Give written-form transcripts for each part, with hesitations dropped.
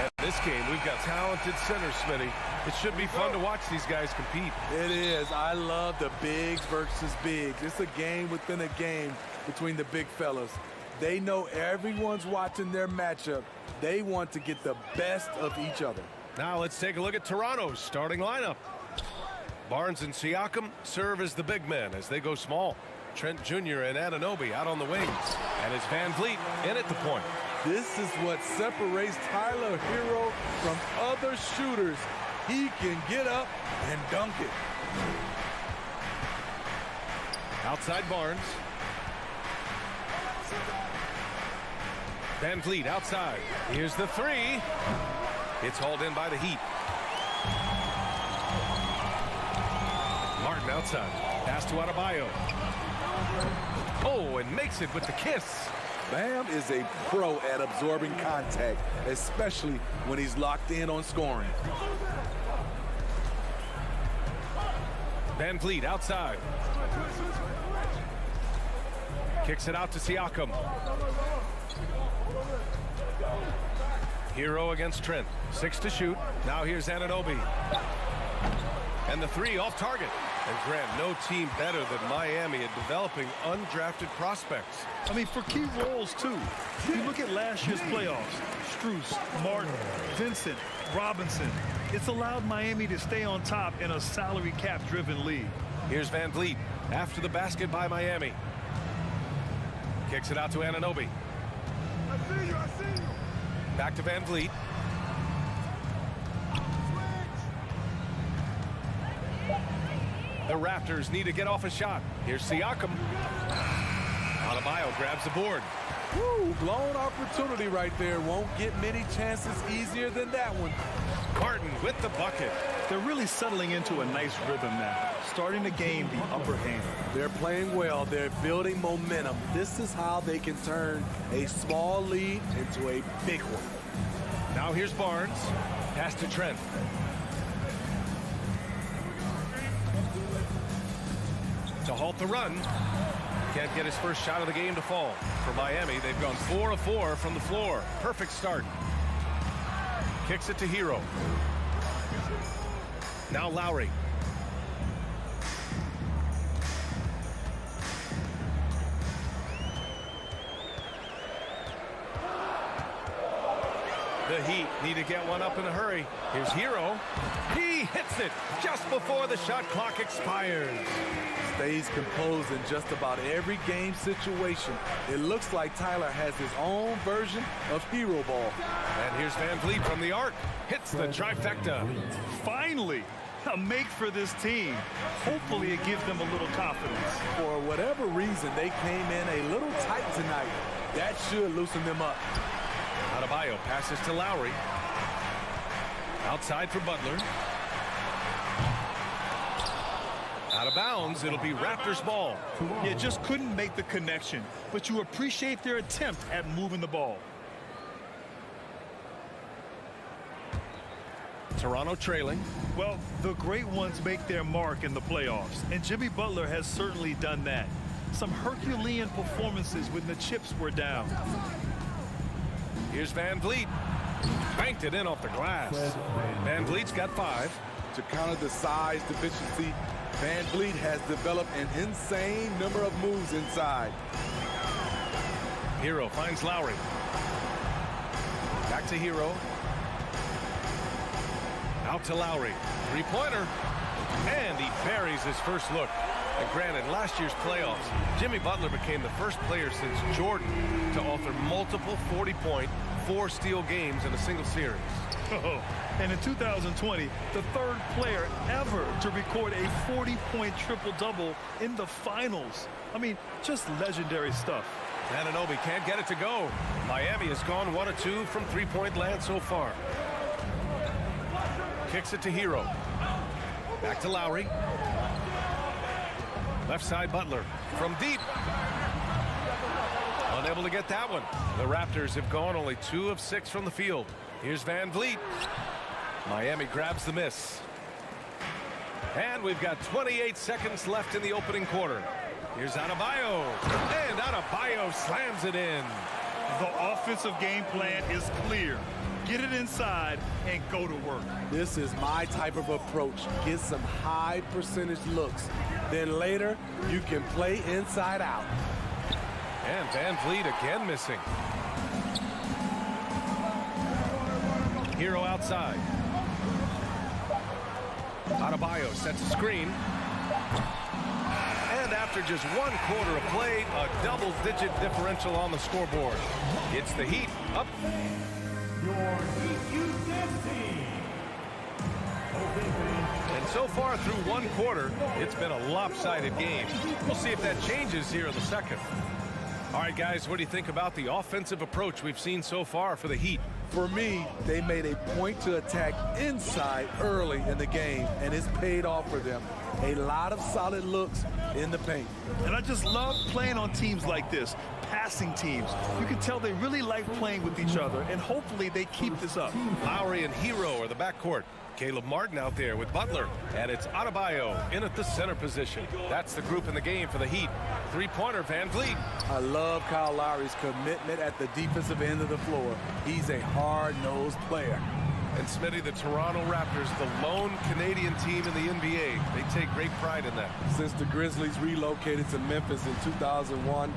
And this game, we've got talented centers, Smitty. It should be fun to watch these guys compete. It is. I love the bigs versus bigs. It's a game within a game between the big fellas. They know everyone's watching their matchup. They want to get the best of each other. Now let's take a look at Toronto's starting lineup. Barnes and Siakam serve as the big men as they go small. Trent Jr. and Anunoby out on the wings. And it's Van Vliet in at the point. This is what separates Tyler Hero from other shooters. He can get up and dunk it. Outside Barnes. Van Vliet outside. Here's the three. It's hauled in by the Heat. Martin outside. Pass to Adebayo. Oh, and makes it with the kiss. Bam is a pro at absorbing contact, especially when he's locked in on scoring. Van Vliet outside. Kicks it out to Siakam. Hero against Trent. 6 to shoot. Now here's Anunoby. And the three off target. And Grant, no team better than Miami at developing undrafted prospects. I mean, for key roles, too. You look at last year's playoffs. Strus, Martin, Vincent, Robinson. It's allowed Miami to stay on top in a salary cap-driven league. Here's Van Vliet after the basket by Miami. Kicks it out to Anunoby. I see you, I see you. Back to Van Vliet. The Raptors need to get off a shot. Here's Siakam. Adebayo grabs the board. Woo, blown opportunity right there. Won't get many chances easier than that one. Martin with the bucket. They're really settling into a nice rhythm now, starting to gain the upper hand. They're playing well. They're building momentum. This is how they can turn a small lead into a big one. Now here's Barnes. Pass to Trent. To halt the run. Can't get his first shot of the game to fall. For Miami, they've gone 4 of 4 from the floor. Perfect start. Kicks it to Hero. Now Lowry. The Heat need to get one up in a hurry. Here's Hero. He hits it just before the shot clock expires. Stays composed in just about every game situation. It looks like Tyler has his own version of hero ball. And here's Van Vliet from the arc. Hits the trifecta. Finally, a make for this team. Hopefully it gives them a little confidence. For whatever reason, they came in a little tight tonight. That should loosen them up. Adebayo passes to Lowry. Outside for Butler. Out of bounds, it'll be Raptors ball. You just couldn't make the connection, but you appreciate their attempt at moving the ball. Toronto trailing. Well, the great ones make their mark in the playoffs, and Jimmy Butler has certainly done that. Some Herculean performances when the chips were down. Here's Van Vliet. Banked it in off the glass. Van Vliet's got 5. To counter the size deficiency, Van Vliet has developed an insane number of moves inside. Hero finds Lowry. Back to Hero. Out to Lowry. Three-pointer. And he buries his first look. And granted, last year's playoffs, Jimmy Butler became the first player since Jordan to author multiple 40-point, 4-steal games in a single series. Oh, and in 2020, the third player ever to record a 40-point triple-double in the finals. I mean, just legendary stuff. Anunoby can't get it to go. Miami has gone 1 of 2 from three-point land so far. Kicks it to Hero. Back to Lowry. Left side Butler from deep. Unable to get that one. The Raptors have gone only 2 of 6 from the field. Here's Van Vliet. Miami grabs the miss. And we've got 28 seconds left in the opening quarter. Here's Adebayo. And Adebayo slams it in. The offensive game plan is clear. get it inside, and go to work. This is my type of approach. Get some high percentage looks. Then later, you can play inside out. And Van Vliet again missing. Hero outside. Adebayo sets a screen. And after just 1 quarter of play, a double-digit differential on the scoreboard. It's the Heat up. And so far through 1 quarter, it's been a lopsided game. We'll see if that changes here in the second. All right, guys, what do you think about the offensive approach we've seen so far for the Heat? For me, they made a point to attack inside early in the game, and it's paid off for them. A lot of solid looks in the paint. And I just love playing on teams like this, passing teams. You can tell they really like playing with each other, and hopefully they keep this up. Lowry and Hero are the backcourt. Caleb Martin out there with Butler, and it's Adebayo in at the center position. That's the group in the game for the Heat. Three-pointer, Van Vliet. I love Kyle Lowry's commitment at the defensive end of the floor. He's a hard-nosed player. And Smitty, the Toronto Raptors, the lone Canadian team in the NBA. They take great pride in that. Since the Grizzlies relocated to Memphis in 2001,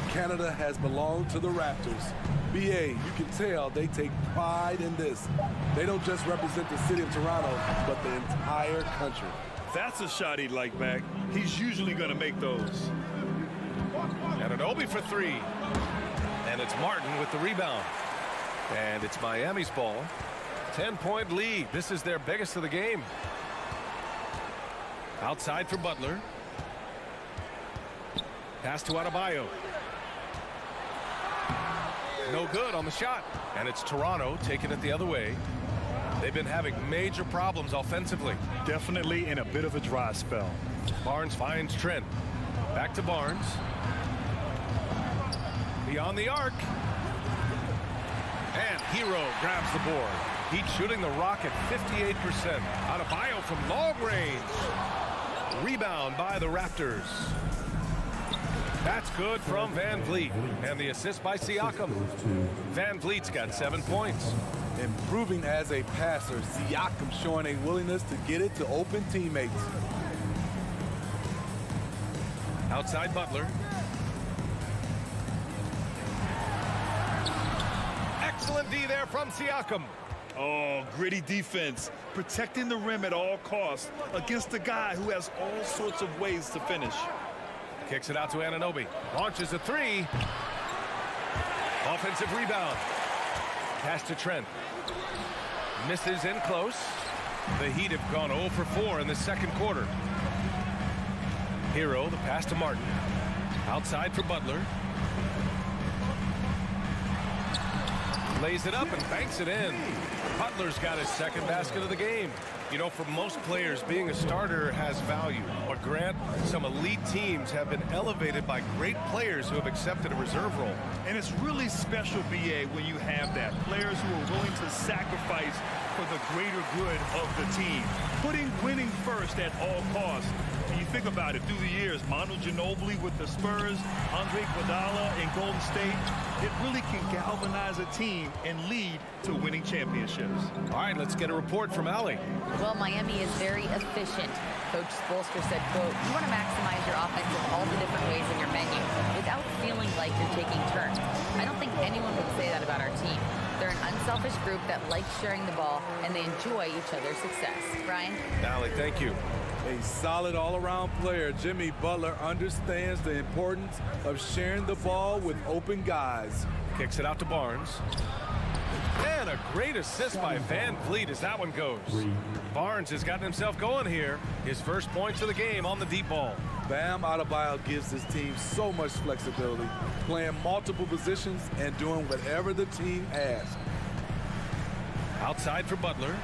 Canada has belonged to the Raptors. BA, you can tell they take pride in this. They don't just represent the city of Toronto, but the entire country. That's a shot he'd like back. He's usually going to make those. Anunoby for three. And it's Martin with the rebound. And it's Miami's ball. 10-point lead. This is their biggest of the game. Outside for Butler. Pass to Adebayo. No good on the shot. And it's Toronto taking it the other way. They've been having major problems offensively. Definitely in a bit of a dry spell. Barnes finds Trent. Back to Barnes. Beyond the arc. And Hero grabs the board. Heat shooting the rock at 58%. Adebayo from long range. Rebound by the Raptors. That's good from Van Vliet. And the assist by Siakam. Van Vliet's got 7 points. Improving as a passer, Siakam showing a willingness to get it to open teammates. Outside Butler. Excellent D there from Siakam. Oh, gritty defense. Protecting the rim at all costs against a guy who has all sorts of ways to finish. Kicks it out to Anunoby. Launches a three. Offensive rebound. Pass to Trent. Misses in close. The Heat have gone 0 for 4 in the second quarter. Hero, the pass to Martin. Outside for Butler. Lays it up and banks it in. Butler's got his second basket of the game. You know, for most players, being a starter has value. But Grant, some elite teams have been elevated by great players who have accepted a reserve role. And it's really special, BA, when you have that. Players who are willing to sacrifice for the greater good of the team. Putting winning first at all costs. And you think about it, through the years, Manu Ginobili with the Spurs, Andre Iguodala in Golden State, it really can galvanize a team and lead to winning championships. All right, let's get a report from Allie. Well, Miami is very efficient. Coach Spoelstra said, quote, "You want to maximize your offense in all the different ways in your menu without feeling like you're taking turns." I don't think anyone would say that about our team. They're an unselfish group that likes sharing the ball, and they enjoy each other's success. Brian? Allie, thank you. A solid all-around player, Jimmy Butler understands the importance of sharing the ball with open guys. Kicks it out to Barnes. And a great assist by Van Vliet as that one goes. Barnes has gotten himself going here. His first points of the game on the deep ball. Bam Adebayo gives his team so much flexibility, playing multiple positions and doing whatever the team asks. Outside for Butler.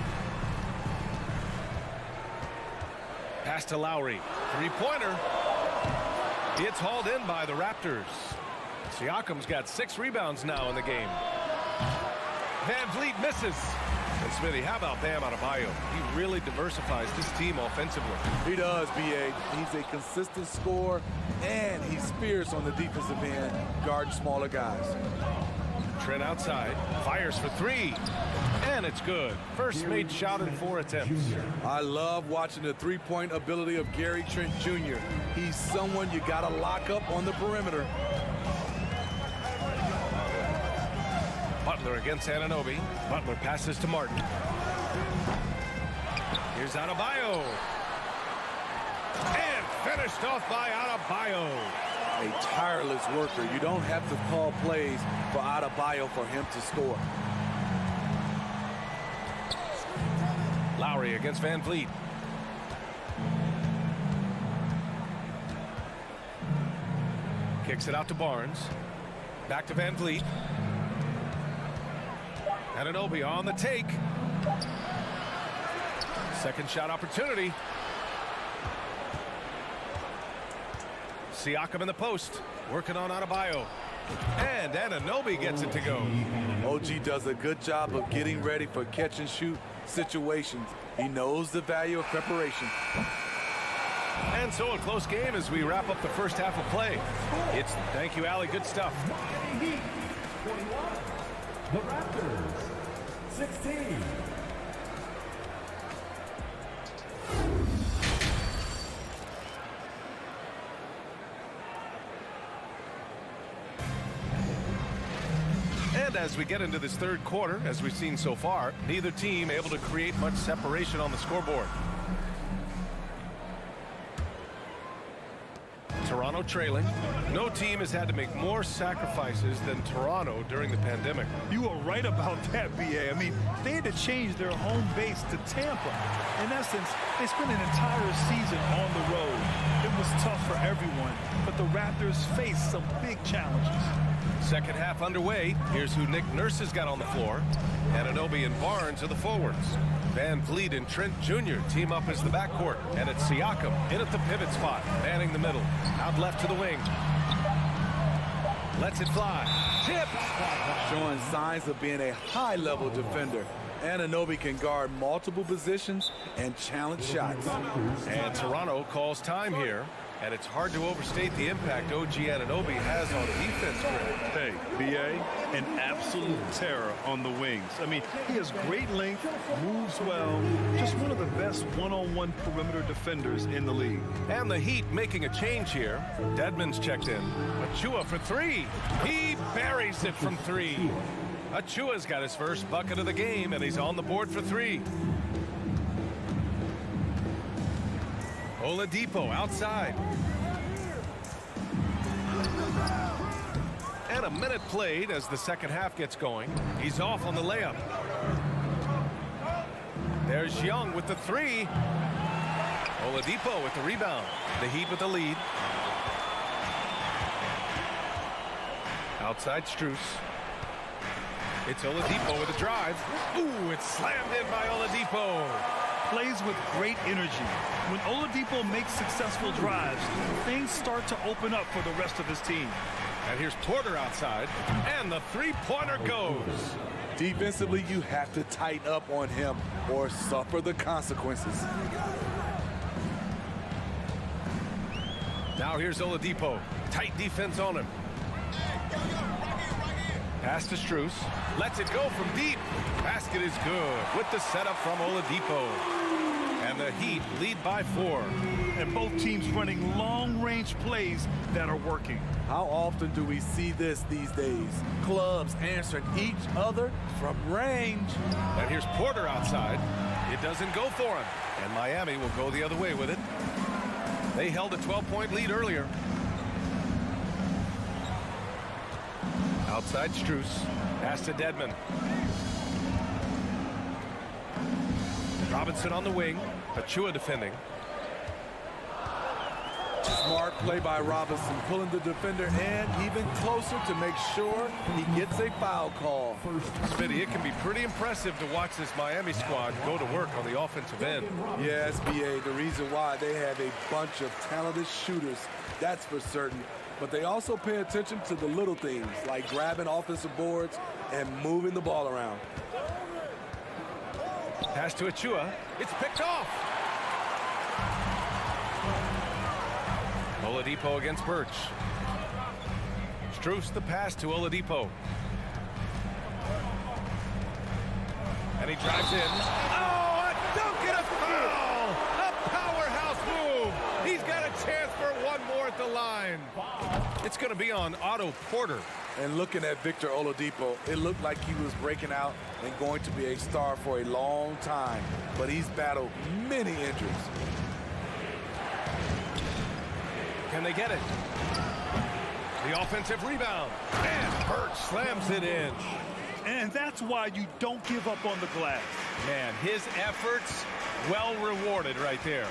Pass to Lowry. Three-pointer. It's hauled in by the Raptors. Siakam's got 6 rebounds now in the game. Van Vliet misses. And Smitty, how about Bam Adebayo? He really diversifies this team offensively. He does, B.A. He's a consistent scorer, and he's fierce on the defensive end, guarding smaller guys. Trent outside. Fires for 3. And it's good. First made shot in 4 attempts. I love watching the three-point ability of Gary Trent Jr. He's someone you got to lock up on the perimeter. Butler against Anunoby. Butler passes to Martin. Here's Adebayo. And finished off by Adebayo. A tireless worker. You don't have to call plays for Adebayo for him to score. Lowry against Van Vliet. Kicks it out to Barnes. Back to Van Vliet. Anunoby on the take. Second shot opportunity. Siakam in the post. Working on Adebayo. And Anunoby gets it to go. OG does a good job of getting ready for catch and shoot situations. He knows the value of preparation. And so a close game as we wrap up the first half of play. Thank you, Allie. Good stuff. The Raptors, 16. And as we get into this third quarter, as we've seen so far, neither team able to create much separation on the scoreboard. Toronto trailing. No team has had to make more sacrifices than Toronto during the pandemic. You are right about that, B.A. I mean, they had to change their home base to Tampa. In essence, they spent an entire season on the road. It was tough for everyone, but the Raptors faced some big challenges. Second half underway. Here's who Nick Nurse has got on the floor. Anunoby and Barnes are the forwards. Van Vliet and Trent Jr. team up as the backcourt. And it's Siakam in at the pivot spot, manning the middle. Out left to the wing. Lets it fly. Tipped. Showing signs of being a high-level defender. Anunoby can guard multiple positions and challenge shots. And Toronto calls time here. And it's hard to overstate the impact OG Anunoby has on defense, Greg. Hey, B.A., an absolute terror on the wings. I mean, he has great length, moves well, just one of the best one-on-one perimeter defenders in the league. And the Heat making a change here. Dedmon's checked in. Achua for 3. He buries it from 3. Achua's got his first bucket of the game, and he's on the board for 3. Oladipo outside. And a minute played as the second half gets going. He's off on the layup. There's Young with the 3. Oladipo with the rebound. The Heat with the lead. Outside Strus. It's Oladipo with a drive. Ooh, it's slammed in by Oladipo. Plays with great energy. When Oladipo makes successful drives, things start to open up for the rest of his team. And here's Porter outside, and the three-pointer goes. Defensively, you have to tighten up on him or suffer the consequences. Now here's Oladipo. Tight defense on him. Pass to Strus. Lets it go from deep. Basket is good with the setup from Oladipo. And the Heat lead by 4. And both teams running long-range plays that are working. How often do we see this these days? Clubs answering each other from range. And here's Porter outside. It doesn't go for him. And Miami will go the other way with it. They held a 12-point lead earlier. Outside Strus. Pass to Dedmon. Robinson on the wing. Achua defending. Smart play by Robinson, pulling the defender in even closer to make sure he gets a foul call. Smitty, it can be pretty impressive to watch this Miami squad go to work on the offensive end. Yes, BA, the reason why they have a bunch of talented shooters, that's for certain. But they also pay attention to the little things, like grabbing offensive boards and moving the ball around. Pass to Achua. It's picked off. Oladipo against Birch. Strus the pass to Oladipo. And he drives in. Oh, a dunk and a foul! A powerhouse move! He's got a chance for one more at the line. It's going to be on Otto Porter. And looking at Victor Oladipo, it looked like he was breaking out and going to be a star for a long time. But he's battled many injuries. Can they get it? The offensive rebound. And Birch slams it in. And that's why you don't give up on the glass. Man, his efforts well rewarded right there.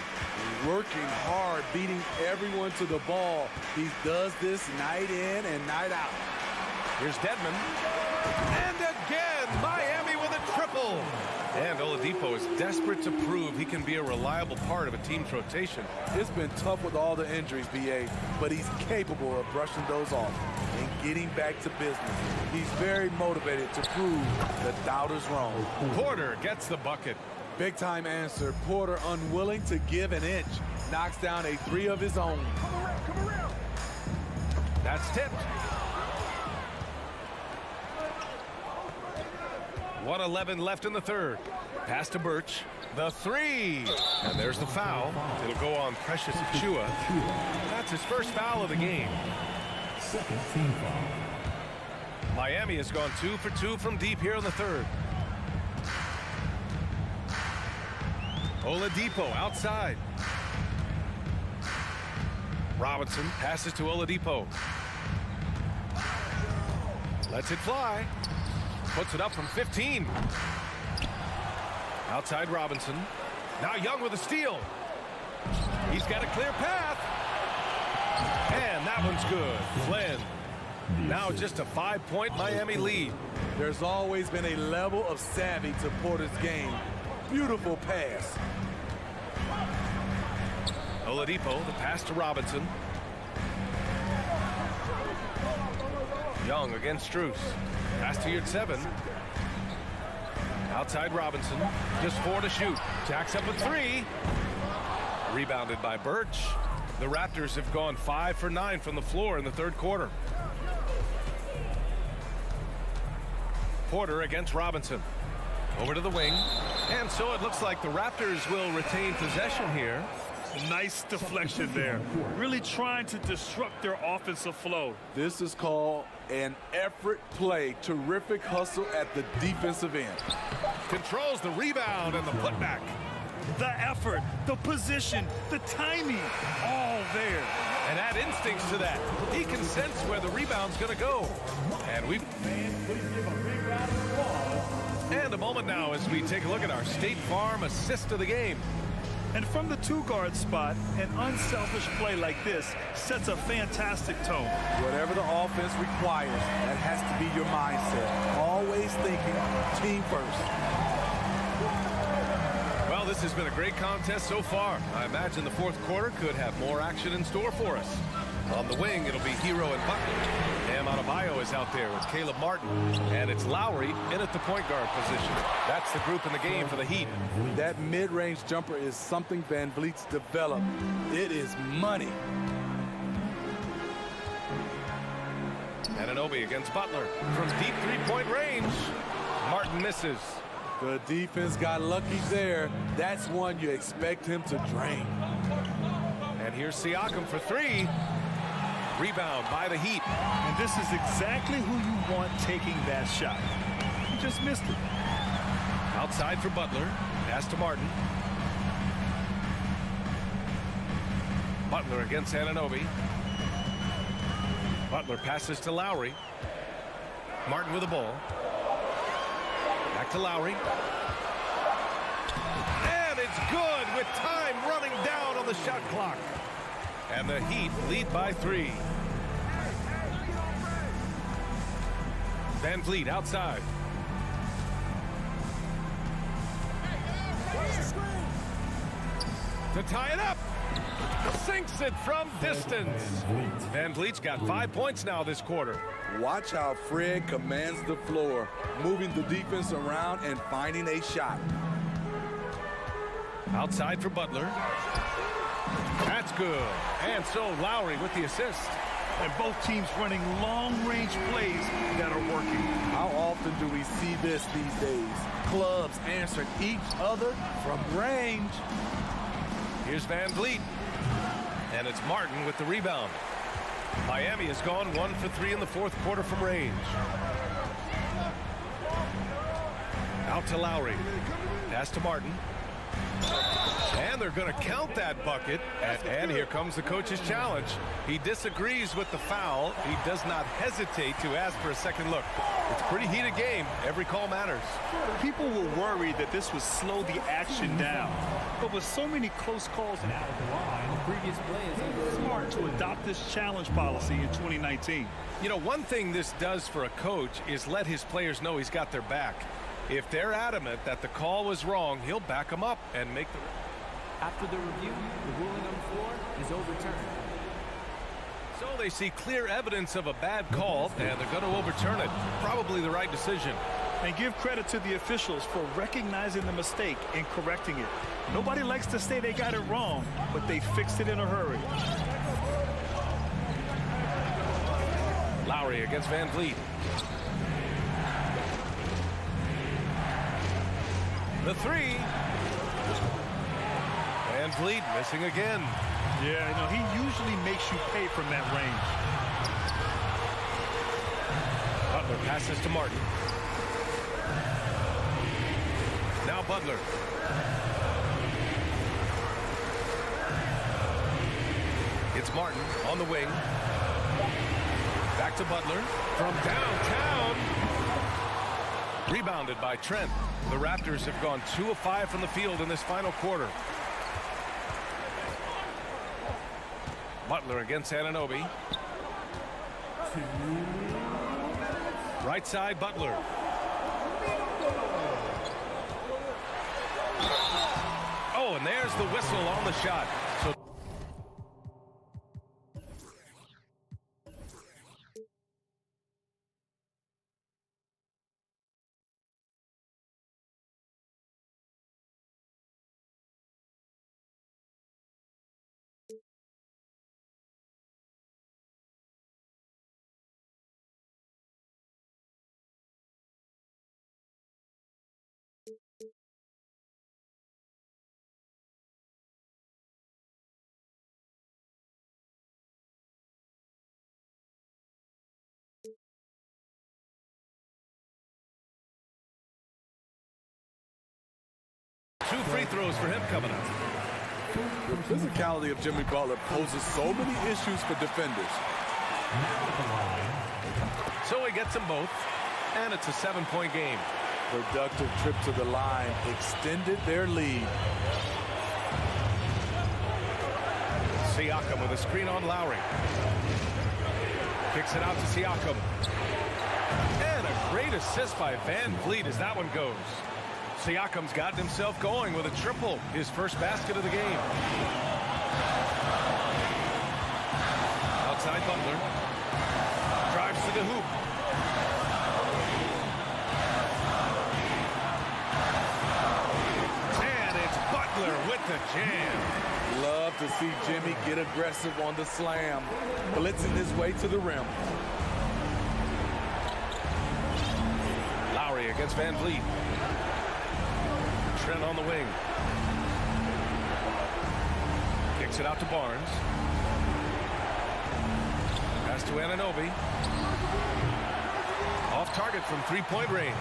Working hard, beating everyone to the ball. He does this night in and night out. Here's Dedmon. And again, Miami with a triple. And Oladipo is desperate to prove he can be a reliable part of a team's rotation. It's been tough with all the injuries, BA, but he's capable of brushing those off and getting back to business. He's very motivated to prove the doubters wrong. Porter gets the bucket. Big time answer. Porter unwilling to give an inch. Knocks down a three of his own. Come around. That's tipped. 1:11 left in the third. Pass to Birch. The three. And there's the foul. It'll go on Precious Achiuwa. That's his first foul of the game. Second team foul. Miami has gone 2 for 2 from deep here in the third. Oladipo outside. Robinson passes to Oladipo. Lets it fly. Puts it up from 15. Outside Robinson. Now Young with a steal. He's got a clear path. And that one's good. Flynn. Now just a 5-point Miami lead. There's always been a level of savvy to Porter's game. Beautiful pass. Oladipo, the pass to Robinson. Young against Strus. Pass to Yurt 7. Outside Robinson. Just 4 to shoot. Jacks up a 3. Rebounded by Birch. The Raptors have gone 5 for 9 from the floor in the third quarter. Porter against Robinson. Over to the wing. And so it looks like the Raptors will retain possession here. Nice deflection there. Really trying to disrupt their offensive flow. This is called an effort play. Terrific hustle at the defensive end. Controls the rebound and the putback. The effort, the position, the timing, all there. And add instincts to that. He can sense where the rebound's going to go. And a moment now as we take a look at our State Farm assist of the game. And from the two-guard spot, an unselfish play like this sets a fantastic tone. Whatever the offense requires, that has to be your mindset. Always thinking team first. Well, this has been a great contest so far. I imagine the fourth quarter could have more action in store for us. On the wing, it'll be Hero and Butler. Bam Adebayo is out there with Caleb Martin. And it's Lowry in at the point guard position. That's the group in the game for the Heat. That mid-range jumper is something Van Vliet's developed. It is money. Anunoby against Butler. From deep three-point range. Martin misses. The defense got lucky there. That's one you expect him to drain. And here's Siakam for 3. Rebound by the Heat. And this is exactly who you want taking that shot. He just missed it. Outside for Butler. Pass to Martin. Butler against Anunoby. Butler passes to Lowry. Martin with the ball. Back to Lowry. And it's good with time running down on the shot clock. And the Heat lead by 3. Van Vliet outside. To tie it up. Sinks it from distance. Van Vliet's got 5 points now this quarter. Watch how Fred commands the floor, moving the defense around and finding a shot. Outside for Butler. That's good. And so Lowry with the assist. and both teams running long-range plays that are working. How often do we see this these days? Clubs answering each other from range. Here's Van Vliet. And it's Martin with the rebound. Miami has gone 1 for 3 in the fourth quarter from range. Out to Lowry. Pass to Martin. And they're going to count that bucket. And here comes the coach's challenge. He disagrees with the foul. He does not hesitate to ask for a second look. It's a pretty heated game. Every call matters. People were worried that this would slow the action down. But with so many close calls and out of the line, the previous play is smart to adopt this challenge policy in 2019. You know, one thing this does for a coach is let his players know he's got their back. If they're adamant that the call was wrong, he'll back them up and make the... After the review, the ruling on the floor is overturned. So they see clear evidence of a bad call, and they're going to overturn it. Probably the right decision. And give credit to the officials for recognizing the mistake and correcting it. Nobody likes to say they got it wrong, but they fixed it in a hurry. Lowry against Van Vliet. The three. Van Vliet missing again. Yeah, you know, he usually makes you pay from that range. Butler passes to Martin. Now Butler. It's Martin on the wing. Back to Butler from downtown. Rebounded by Trent. The Raptors have gone 2 of 5 from the field in this final quarter. Butler against Anunoby. Right side, Butler. Oh, and there's the whistle on the shot. So two free throws for him coming up. The physicality of Jimmy Butler poses so many issues for defenders. So he gets them both, and it's a 7-point game. Productive trip to the line extended their lead. Siakam with a screen on Lowry. Kicks it out to Siakam. And a great assist by Van Vliet as that one goes. Siakam's gotten himself going with a triple, his first basket of the game. Outside Butler. Drives to the hoop. And it's Butler with the jam. Love to see Jimmy get aggressive on the slam, blitzing his way to the rim. Lowry against Van Vliet. Trent on the wing. Kicks it out to Barnes. Pass to Anunoby. Off target from three-point range.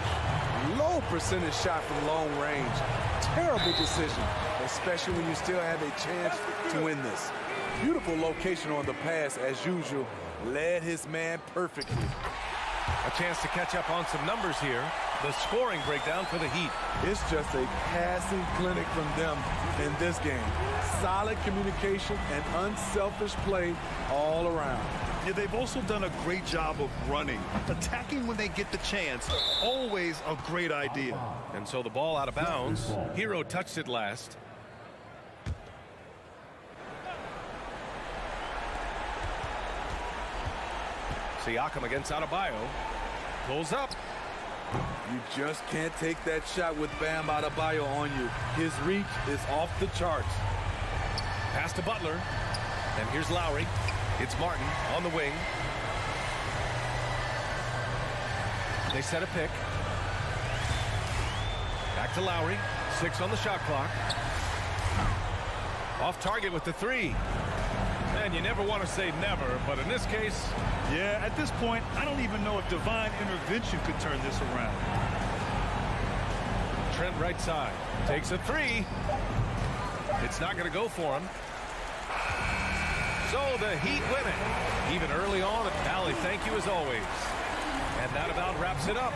Low percentage shot from long range. Terrible decision, especially when you still have a chance to win this. Beautiful location on the pass, as usual. Led his man perfectly. A chance to catch up on some numbers here. The scoring breakdown for the Heat. It's just a passing clinic from them in this game. Solid communication and unselfish play all around. Yeah, they've also done a great job of running. Attacking when they get the chance, always a great idea. And so the ball out of bounds. Hero touched it last. Siakam against Adebayo. Pulls up. You just can't take that shot with Bam Adebayo on you. His reach is off the charts. Pass to Butler. And here's Lowry. It's Martin on the wing. They set a pick. Back to Lowry. 6 on the shot clock. Off target with the 3. And you never want to say never, but in this case... Yeah, at this point, I don't even know if divine intervention could turn this around. Trent right side. Takes a 3. It's not going to go for him. So the Heat win it. Even early on, Valley, thank you as always. And that about wraps it up.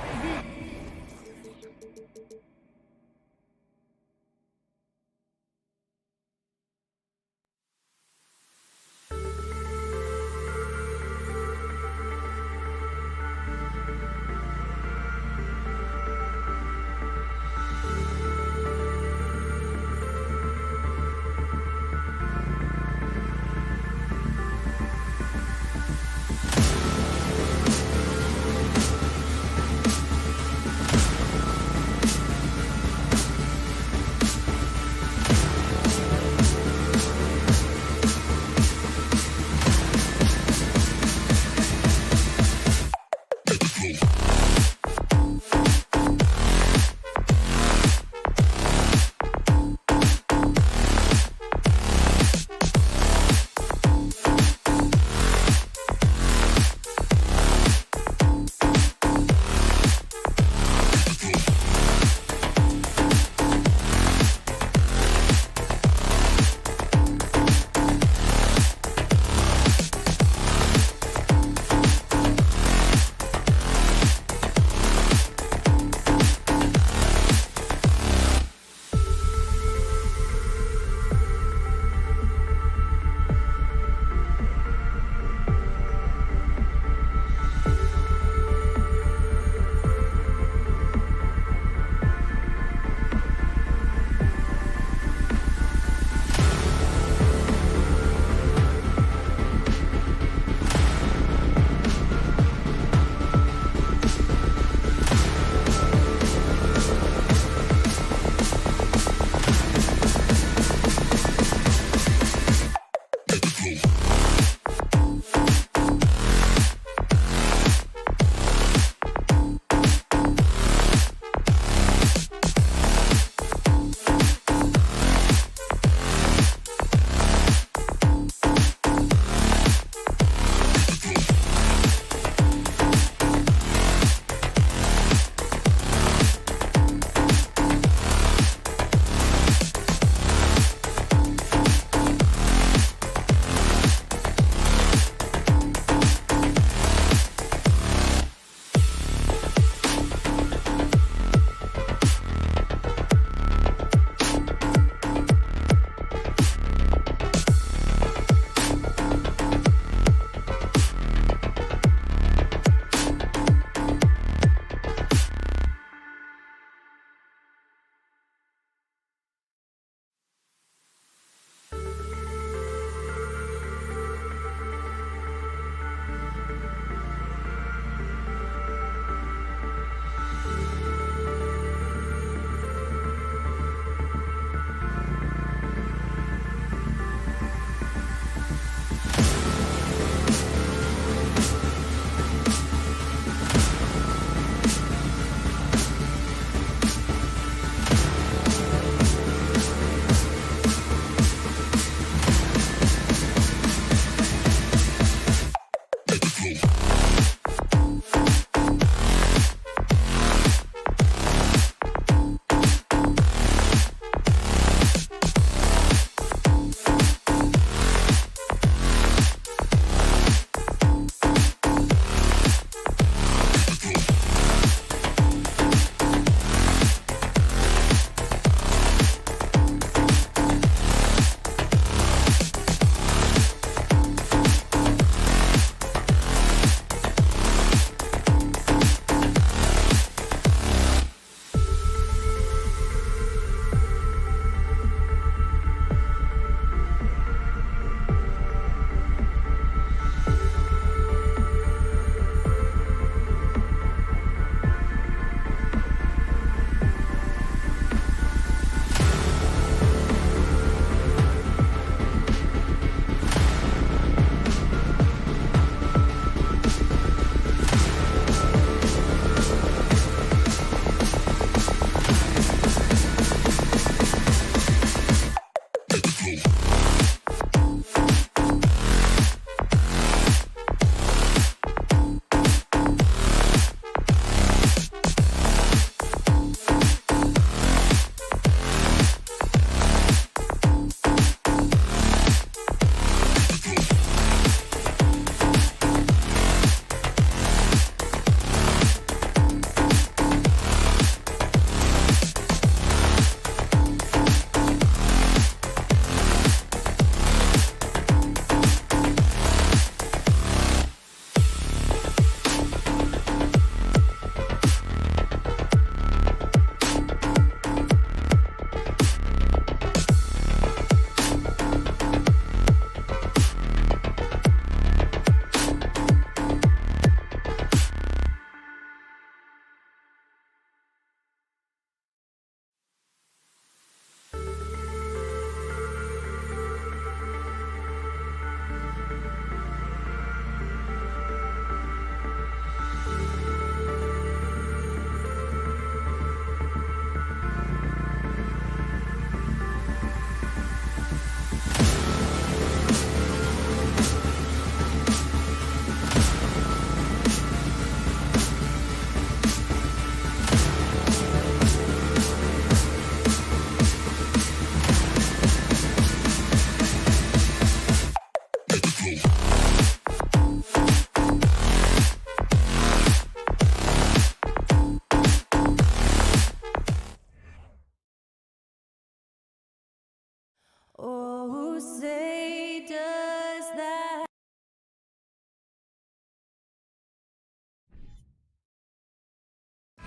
Who say does that?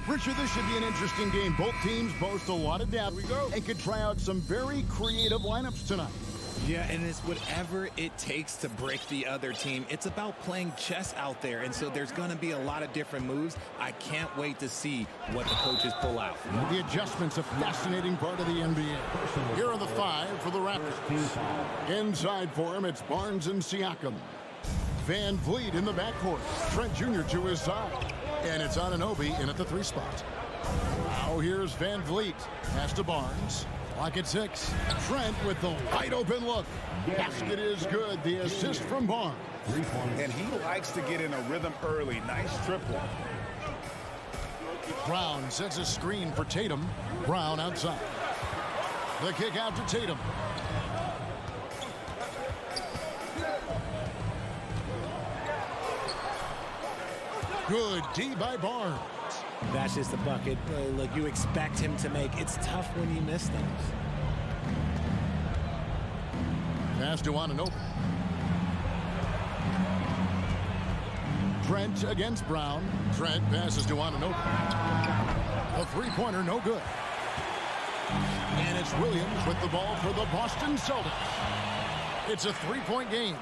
Richard, this should be an interesting game. Both teams boast a lot of depth and could try out some very creative lineups tonight. Yeah, and it's whatever it takes to break the other team. It's about playing chess out there, and so there's going to be a lot of different moves. I can't wait to see what the coaches pull out. The adjustment's a fascinating part of the NBA. Here are the 5 for the Raptors. Inside for him, it's Barnes and Siakam. Van Vliet in the backcourt. Trent Jr. to his side. And it's Anunoby in at the 3 spot. Now here's Van Vliet. Pass to Barnes. Clock at 6. Trent with the wide open look. Basket is good. The assist from Barnes. And he likes to get in a rhythm early. Nice triple. Brown sets a screen for Tatum. Brown outside. The kick out to Tatum. Good D by Barnes. That's just a bucket. Look, you expect him to make. It's tough when you miss those. Pass to Anunoby. Trent against Brown. Trent passes to Anunoby. A three-pointer, no good. And it's Williams with the ball for the Boston Celtics. It's a three-point game.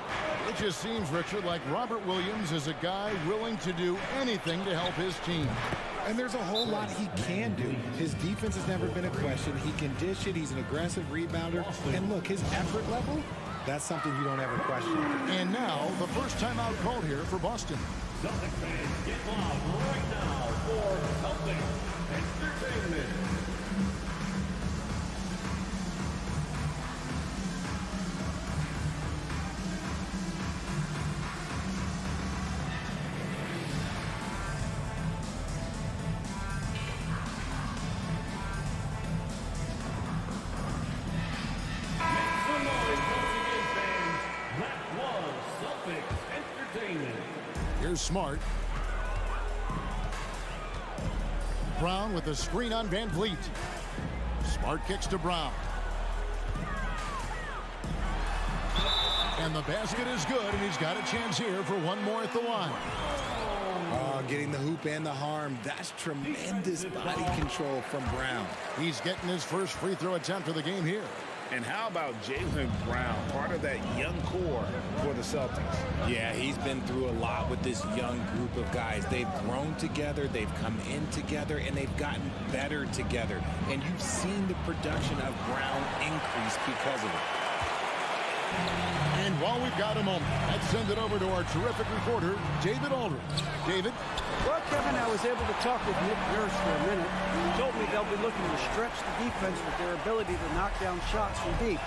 It just seems, Richard, like Robert Williams is a guy willing to do anything to help his team. And there's a whole lot he can do. His defense has never been a question. He can dish it. He's an aggressive rebounder. And look, his effort level, that's something you don't ever question. And now, the first timeout called here for Boston. Celtics fans, get loud right now for Celtics Entertainment. Here's Smart. Brown with the screen on Van Vliet. Smart kicks to Brown. And the basket is good, and he's got a chance here for one more at the line. Getting the hoop and the harm. That's tremendous body control from Brown. He's getting his first free throw attempt of the game here. And how about Jaylen Brown, part of that young core for the Celtics? Yeah, he's been through a lot with this young group of guys. They've grown together, they've come in together, and they've gotten better together. And you've seen the production of Brown increase because of it. And while we've got a moment, let's send it over to our terrific reporter, David Aldridge. David? Well, Kevin, I was able to talk with Nick Nurse for a minute. He told me they'll be looking to stretch the defense with their ability to knock down shots from deep.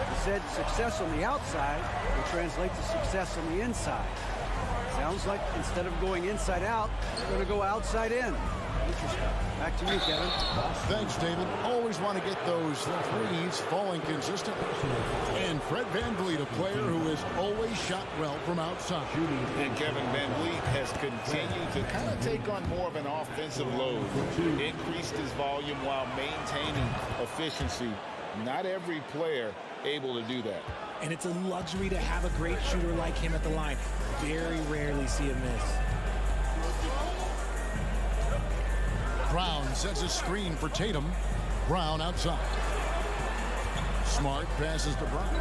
He said success on the outside will translate to success on the inside. Sounds like instead of going inside out, they're going to go outside in. Interesting. Back to you, Kevin. Thanks, David. Always want to get those threes falling consistently. And Fred VanVleet, a player who has always shot well from outside. And Kevin VanVleet has continued to kind of take on more of an offensive load. Increased his volume while maintaining efficiency. Not every player able to do that. And it's a luxury to have a great shooter like him at the line. Very rarely see him miss. Brown sets a screen for Tatum. Brown outside. Smart passes to Brown.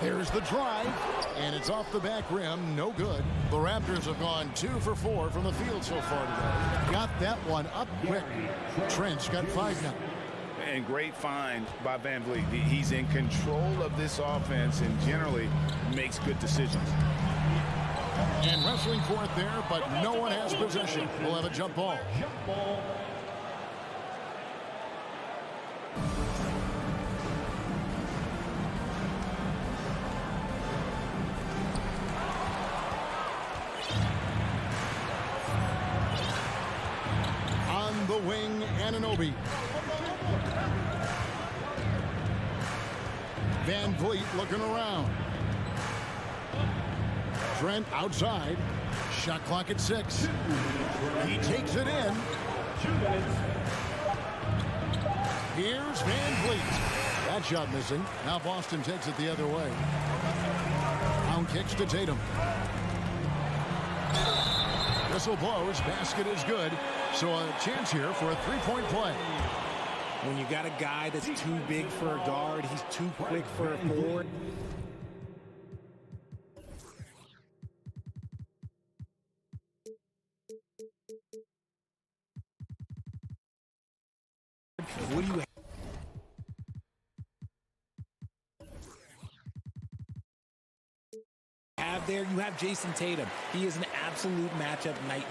There's the drive, and it's off the back rim. No good. The Raptors have gone 2 for 4 from the field so far today. Got that one up quick. Trent's got 5 now. And great find by VanVleet. He's in control of this offense and generally makes good decisions. And wrestling for it there, but no one has possession. We'll have a jump ball. On the wing, Anunoby. VanVleet looking around. Trent outside. Shot clock at 6. He takes it in. 2 minutes. Here's VanVleet. That shot missing. Now Boston takes it the other way. Brown kicks to Tatum. Whistle blows. Basket is good. So a chance here for a three-point play. When you got a guy that's too big for a guard, he's too quick for a forward. What do you have there? You have Jason Tatum. He is an absolute matchup nightmare.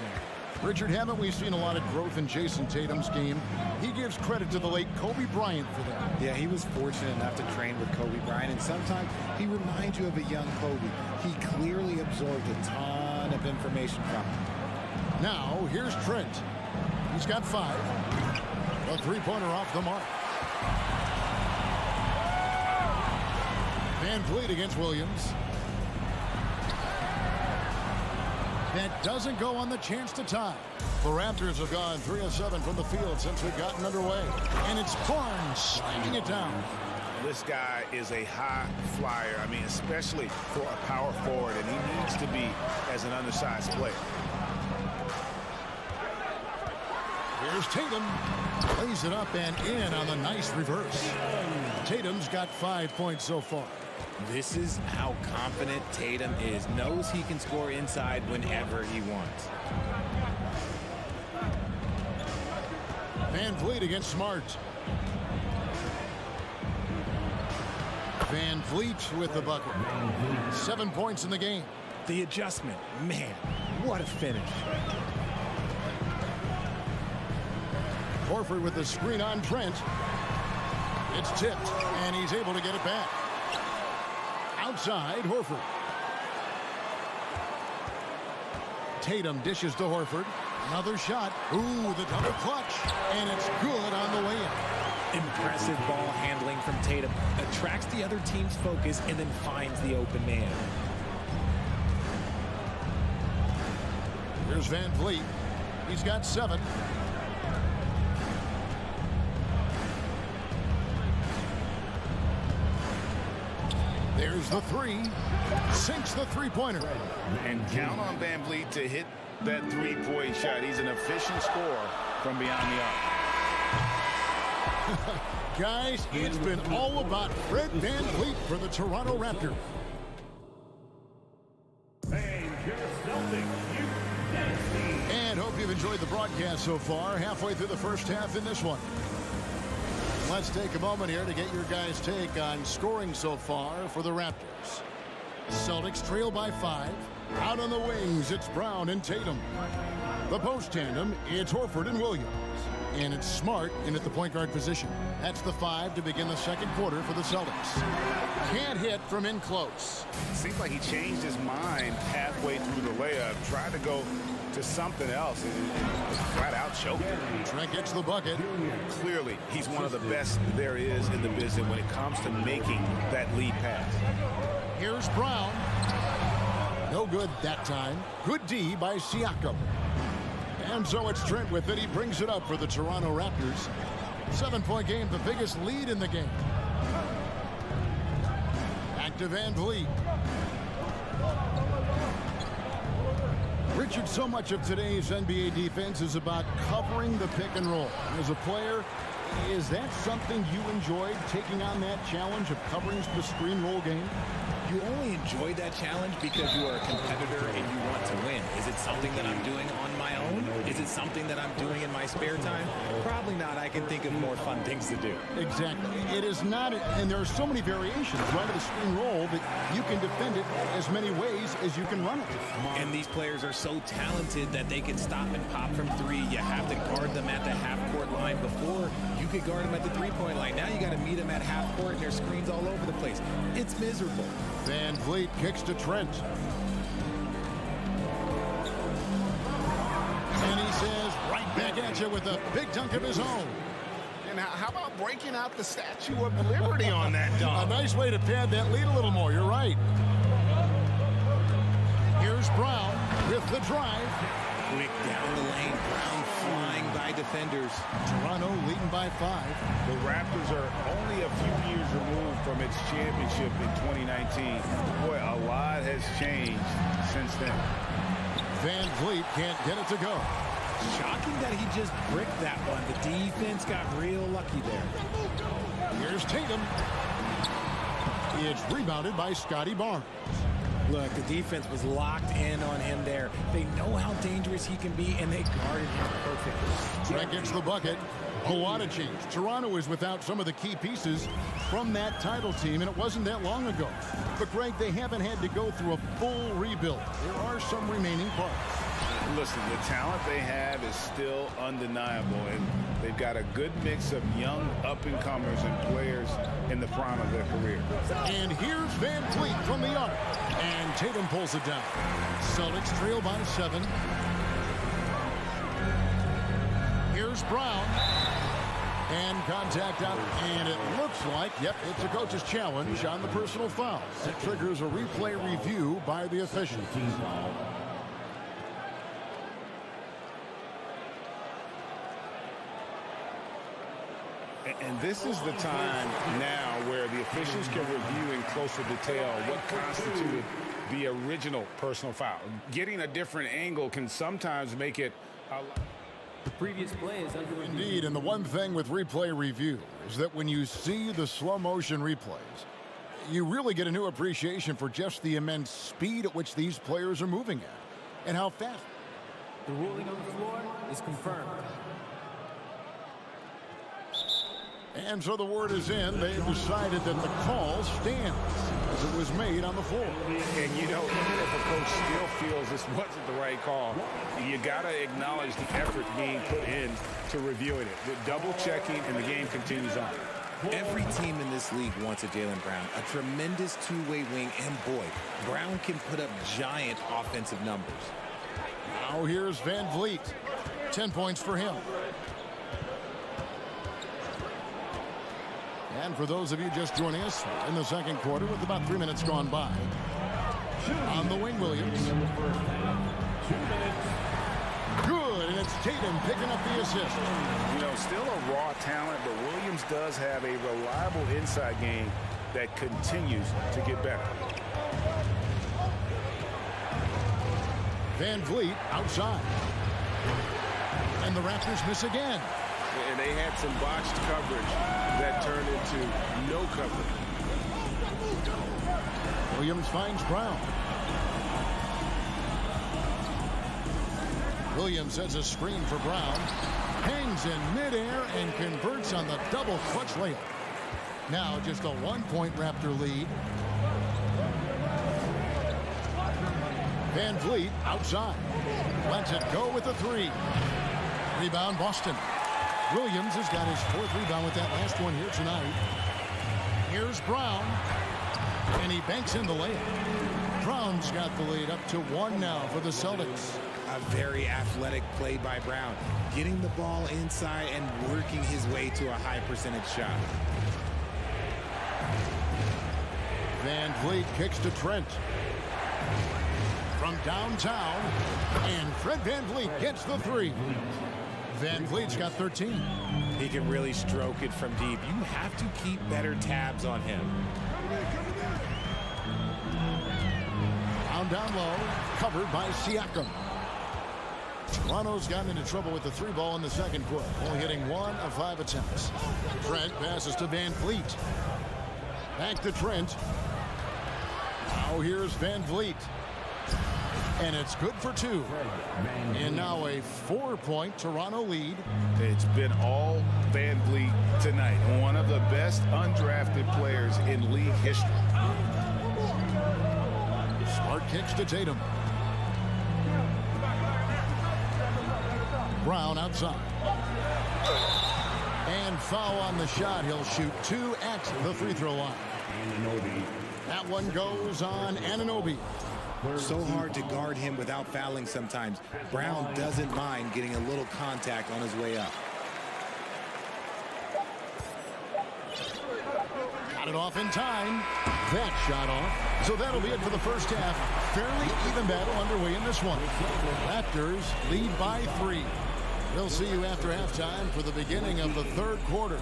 Richard, haven't we seen a lot of growth in Jason Tatum's game? He gives credit to the late Kobe Bryant for that. Yeah, he was fortunate enough to train with Kobe Bryant, and sometimes he reminds you of a young Kobe. He clearly absorbed a ton of information from him. Now, here's Trent. He's got 5. A three-pointer off the mark. Van Vliet against Williams. That doesn't go on the chance to tie. The Raptors have gone 3 of 7 from the field since we've gotten underway. And it's Barnes slamming it down. This guy is a high flyer. I mean, especially for a power forward, and he needs to be as an undersized player. Here's Tatum. Plays it up and in on the nice reverse. Tatum's got 5 points so far. This is how confident Tatum is. Knows he can score inside whenever he wants. Van Vliet against Smart. Van Vliet with the bucket. 7 points in the game. The adjustment, man, what a finish. Horford with the screen on Trent. It's tipped, and he's able to get it back. Outside, Horford. Tatum dishes to Horford. Another shot. Ooh, the double clutch. And it's good on the way in. Impressive ball handling from Tatum. Attracts the other team's focus and then finds the open man. Here's Van Vliet. He's got 7. There's the 3. Sinks the three-pointer. And count on Van Vliet to hit that three-point shot. He's an efficient scorer from beyond the arc. Guys, it's been all about Fred Van Vliet for the Toronto Raptors. And hope you've enjoyed the broadcast so far. Halfway through the first half in this one. Let's take a moment here to get your guys' take on scoring so far for the Raptors. Celtics trail by 5. Out on the wings, it's Brown and Tatum. The post tandem, it's Horford and Williams. And it's Smart in at the point guard position. That's the 5 to begin the second quarter for the Celtics. Can't hit from in close. Seems like he changed his mind halfway through the layup. Tried to go to something else and flat out choked him. Trent gets the bucket. Clearly, he's one of the best there is in the business when it comes to making that lead pass. Here's Brown. No good that time. Good D by Siakam. And so it's Trent with it. He brings it up for the Toronto Raptors. 7-point game, the biggest lead in the game. Back to Van Vliet. Richard, so much of today's NBA defense is about covering the pick and roll. As a player, is that something you enjoyed, taking on that challenge of covering the screen roll game? You only enjoy that challenge because you are a competitor and you want to win. Is it something that I'm doing on my own? Is it something that I'm doing in my spare time? Probably not. I can think of more fun things to do. Exactly. It is not, and there are so many variations right of the screen roll that you can defend it as many ways as you can run it. And these players are so talented that they can stop and pop from 3. You have to guard them at the half-court line. Before, you could guard them at the 3-point line. Now you got to meet them at half-court, and there's screens all over the place. It's miserable. Van Vliet kicks to Trent. And he says, right back at you with a big dunk of his own. And how about breaking out the Statue of Liberty on that dunk? A nice way to pad that lead a little more. You're right. Here's Brown with the drive. Quick down the lane. Brown flying by defenders. Toronto leading by 5. The Raptors are only a few years removed from its championship in 2019. Boy, a lot has changed since then. Van Vliet can't get it to go. Shocking that he just bricked that one. The defense got real lucky there. Here's Tatum. It's rebounded by Scotty Barnes. Look, the defense was locked in on him there. They know how dangerous he can be, and they guarded him perfectly. Trent gets the bucket. A lot of change. Toronto is without some of the key pieces from that title team, and it wasn't that long ago. But, Greg, they haven't had to go through a full rebuild. There are some remaining parts. Listen, the talent they have is still undeniable, and they've got a good mix of young up-and-comers and players in the prime of their career. And here's Van Vliet from the arc, and Tatum pulls it down. Celtics trail by 7. Here's Brown, and contact out, and it looks like, yep, it's a coach's challenge on the personal foul. That triggers a replay review by the official. And this is the time now where the officials can review in closer detail what constituted the original personal foul. Getting a different angle can sometimes make it the previous play is under review. Indeed, and the one thing with replay review is that when you see the slow motion replays, you really get a new appreciation for just the immense speed at which these players are moving at and how fast. The ruling on the floor is confirmed. And so the word is in. They've decided that the call stands as it was made on the floor. And, you know, even if a coach still feels this wasn't the right call, you got to acknowledge the effort being put in to reviewing it. The double checking, and the game continues on. Every team in this league wants a Jaylen Brown, a tremendous two-way wing, and boy, Brown can put up giant offensive numbers. Now here's Van Vliet. 10 points for him. And for those of you just joining us in the second quarter with about 3 minutes gone by, on the wing, Williams. Good, and it's Tatum picking up the assist. You know, still a raw talent, but Williams does have a reliable inside game that continues to get better. Van Vliet outside. And the Raptors miss again. And they had some botched coverage that turned into no coverage. Williams finds Brown. Williams has a screen for Brown. Hangs in midair and converts on the double clutch layup. Now just a 1-point Raptor lead. Van Vliet outside. Lets it go with the 3. Rebound Boston. Williams has got his 4th rebound with that last one here tonight. Here's Brown. And he banks in the layup. Brown's got the lead up to 1 now for the Celtics. A very athletic play by Brown, getting the ball inside and working his way to a high percentage shot. Van Vliet kicks to Trent. From downtown, and Fred Van Vliet gets the 3. Van Vliet's got 13. He can really stroke it from deep. You have to keep better tabs on him. Down low, covered by Siakam. Toronto's gotten into trouble with the 3 ball in the second quarter, only hitting 1 of 5 attempts. Trent passes to Van Vliet. Back to Trent. Now here's Van Vliet. And it's good for 2. And now a 4-point Toronto lead. It's been all Van Vliet tonight. One of the best undrafted players in league history. Smart kicks to Tatum. Brown outside. And foul on the shot. He'll shoot 2 at the free throw line. That one goes on Anunoby. So hard to guard him without fouling sometimes. Brown doesn't mind getting a little contact on his way up. Got it off in time. That shot off. So that'll be it for the first half. Fairly even battle underway in this one. Raptors lead by 3. We'll see you after halftime for the beginning of the third quarter.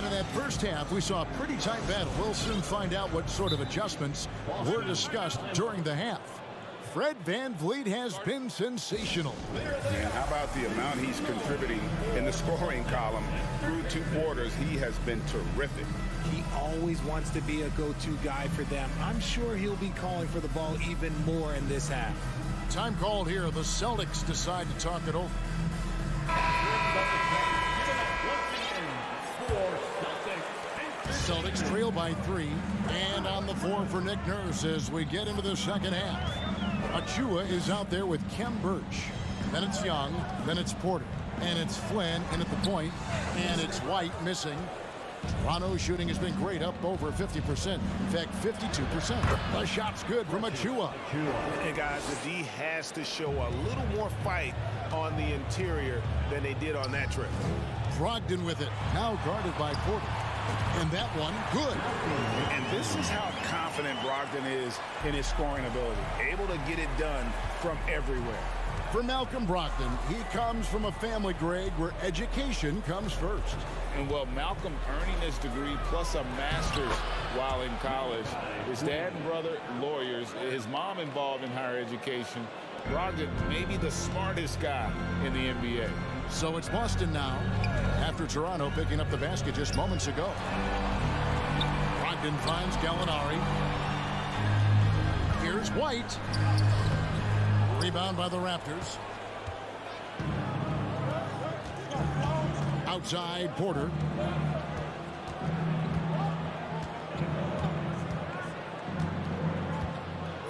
in that first half, we saw a pretty tight battle. We'll soon find out what sort of adjustments were discussed during the half. Fred VanVleet has been sensational. And how about the amount he's contributing in the scoring column? Through 2 quarters, he has been terrific. He always wants to be a go-to guy for them. I'm sure he'll be calling for the ball even more in this half. Time called here. The Celtics decide to talk it over. Celtics trail by 3, and on the floor for Nick Nurse as we get into the second half. Achua is out there with Kem Birch. Then it's Young, then it's Porter, and it's Flynn in at the point, and it's White missing. Toronto's shooting has been great, up over 50%. In fact, 52%. The shot's good from Achua. And guys, the D has to show a little more fight on the interior than they did on that trip. Brogdon with it, now guarded by Porter. And that one, good. And this is how confident Brogdon is in his scoring ability. Able to get it done from everywhere. For Malcolm Brogdon, he comes from a family, Greg, where education comes first. And well, Malcolm earning his degree plus a master's while in college. His dad and brother, lawyers. His mom involved in higher education. Brogdon, maybe the smartest guy in the NBA. So it's Boston now, after Toronto picking up the basket just moments ago. Brogdon finds Gallinari. Here's White. Rebound by the Raptors. Outside, Porter.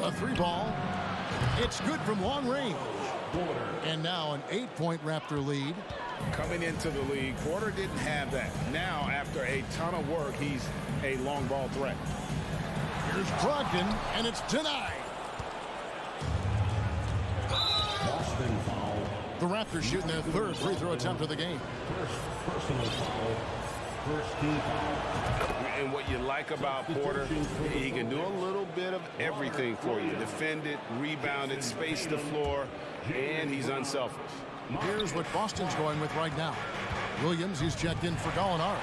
A 3-ball. It's good from long range. And now an 8-point Raptor lead. Coming into the league, Porter didn't have that. Now, after a ton of work, he's a long ball threat. Here's Brogdon, and it's denied. The Raptors shooting their 3rd free throw attempt of the game. Personal foul. First team foul. And what you like about Porter, he can do a little bit of everything for you. Defend it, rebound it, space the floor, and he's unselfish. Here's what Boston's going with right now. Williams, he's checked in for Gallinari.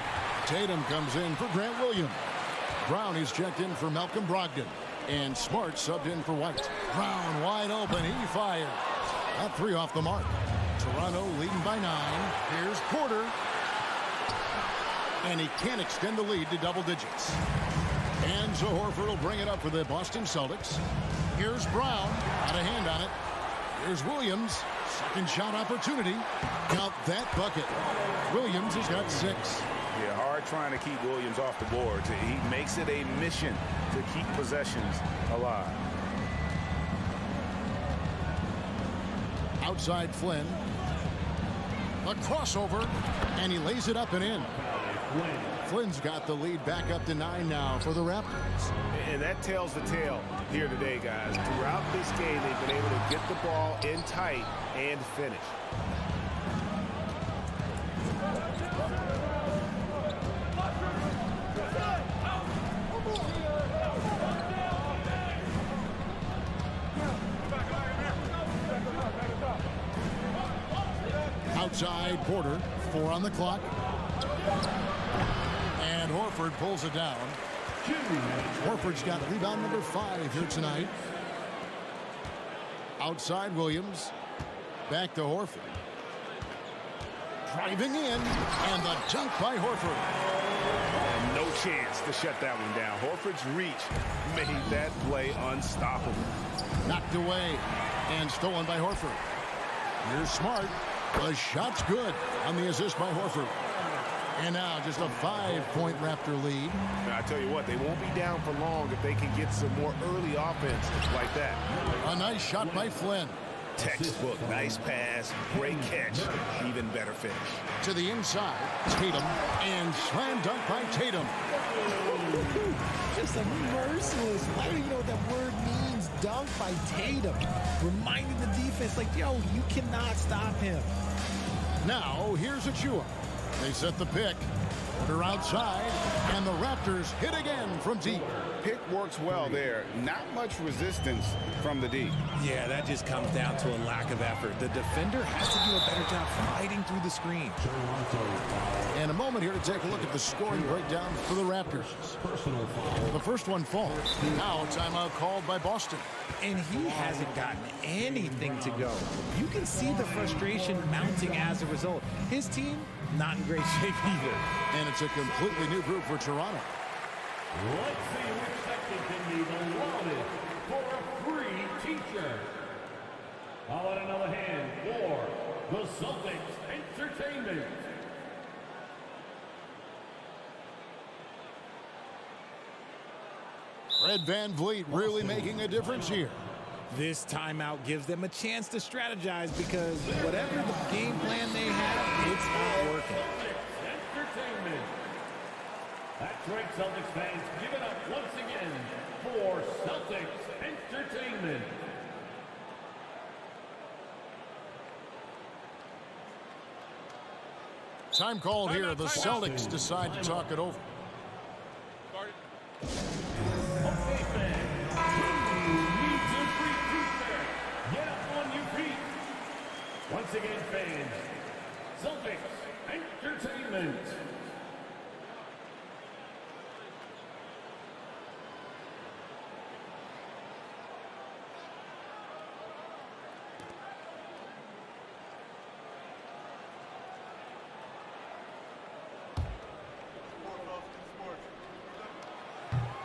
Tatum comes in for Grant Williams. Brown, he's checked in for Malcolm Brogdon. And Smart subbed in for White. Brown wide open, he fires. That 3 off the mark. Toronto leading by 9. Here's Porter. And he can't extend the lead to double digits. And so Horford will bring it up for the Boston Celtics. Here's Brown. Got a hand on it. Here's Williams. Second shot opportunity. Count that bucket. Williams has got 6. Yeah, hard trying to keep Williams off the boards. He makes it a mission to keep possessions alive. Outside Flynn. A crossover. And he lays it up and in. Flynn's got the lead back up to 9 now for the Raptors. And that tells the tale here today, guys. Throughout this game, they've been able to get the ball in tight and finish. Outside Porter, 4 on the clock. And Horford pulls it down. Horford's got rebound number 5 here tonight. Outside Williams. Back to Horford. Driving in. And the dunk by Horford. And no chance to shut that one down. Horford's reach made that play unstoppable. Knocked away. And stolen by Horford. Here's Smart. The shot's good on the assist by Horford. And now just a 5-point Raptor lead. Now, I tell you what, they won't be down for long if they can get some more early offense like that. A nice shot by Flynn. Textbook, nice pass, great catch, even better finish. To the inside, Tatum, and slam dunk by Tatum. Just a merciless, I don't even know what that word means, dunk by Tatum. Reminding the defense, like, yo, you cannot stop him. Now, here's Achua. They set the pick. Porter outside, and the Raptors hit again from deep. Pick works well there. Not much resistance from the D. Yeah, that just comes down to a lack of effort. The defender has to do a better job fighting through the screen. And a moment moment here to take a look at the scoring breakdown for the Raptors. Personal foul. The first one falls. Now a timeout called by Boston. And he hasn't gotten anything to go. You can see the frustration mounting as a result. His team, not in great shape either. And it's a completely new group for Toronto. Let's see which section can be the loudest for a free teacher. How about another hand for the Celtics Entertainment? Fred VanVleet really making a difference here. This timeout gives them a chance to strategize because whatever the game plan they have, it's not working. Entertainment. That's right, Celtics fans. Give it up once again for Celtics Entertainment. Time called here. The Celtics decide to talk it over. Okay, fans. Who needs a free teacher? Get up on your feet. Once again, fans. Celtics Entertainment.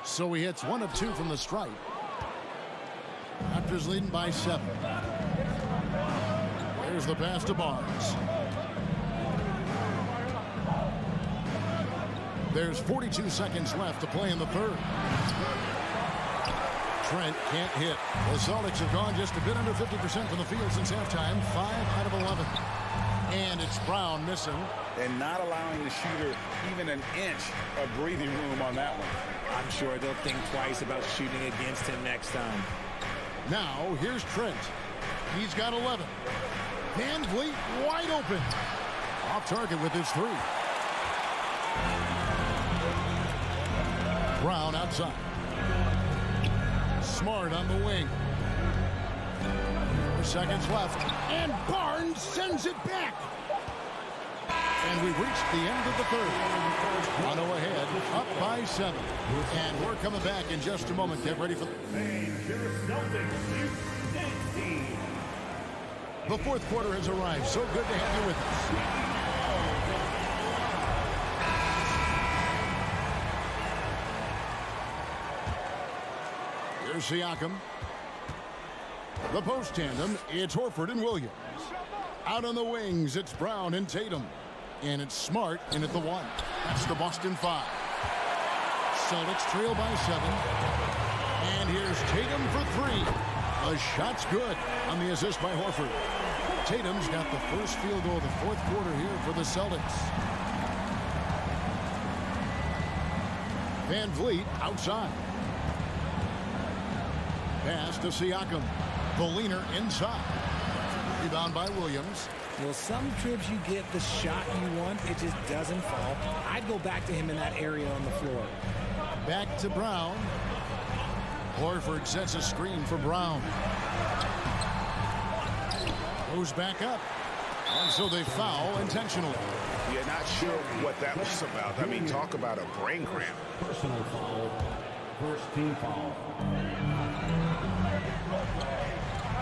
So he hits 1 of 2 from the stripe. Raptors leading by 7. There's the pass to Barnes. There's 42 seconds left to play in the third. Trent can't hit. The Celtics have gone just a bit under 50% from the field since halftime. 5 out of 11. And it's Brown missing. And not allowing the shooter even an inch of breathing room on that one. I'm sure they'll think twice about shooting against him next time. Now, here's Trent. He's got 11. VanVleet wide open. Off target with his 3. Brown outside. Smart on the wing. 4 seconds left. And Barnes sends it back. And we've reached the end of the third. Toronto ahead, up by 7. And we're coming back in just a moment. Get ready for the fourth quarter has arrived. So good to have you with us. Here's Siakam. The post tandem, it's Horford and Williams. Out on the wings, it's Brown and Tatum. And it's Smart in at the 1. That's the Boston 5. Celtics trail by 7. And here's Tatum for 3. The shot's good on the assist by Horford. Tatum's got the first field goal of the fourth quarter here for the Celtics. VanVleet outside. Pass to Siakam. The leaner inside. Rebound by Williams. Well, some trips you get the shot you want, it just doesn't fall. I'd go back to him in that area on the floor. Back to Brown. Horford sets a screen for Brown. Goes back up. And so they foul intentionally. You're not sure what that was about. I mean, talk about a brain cramp. Personal foul. First team foul.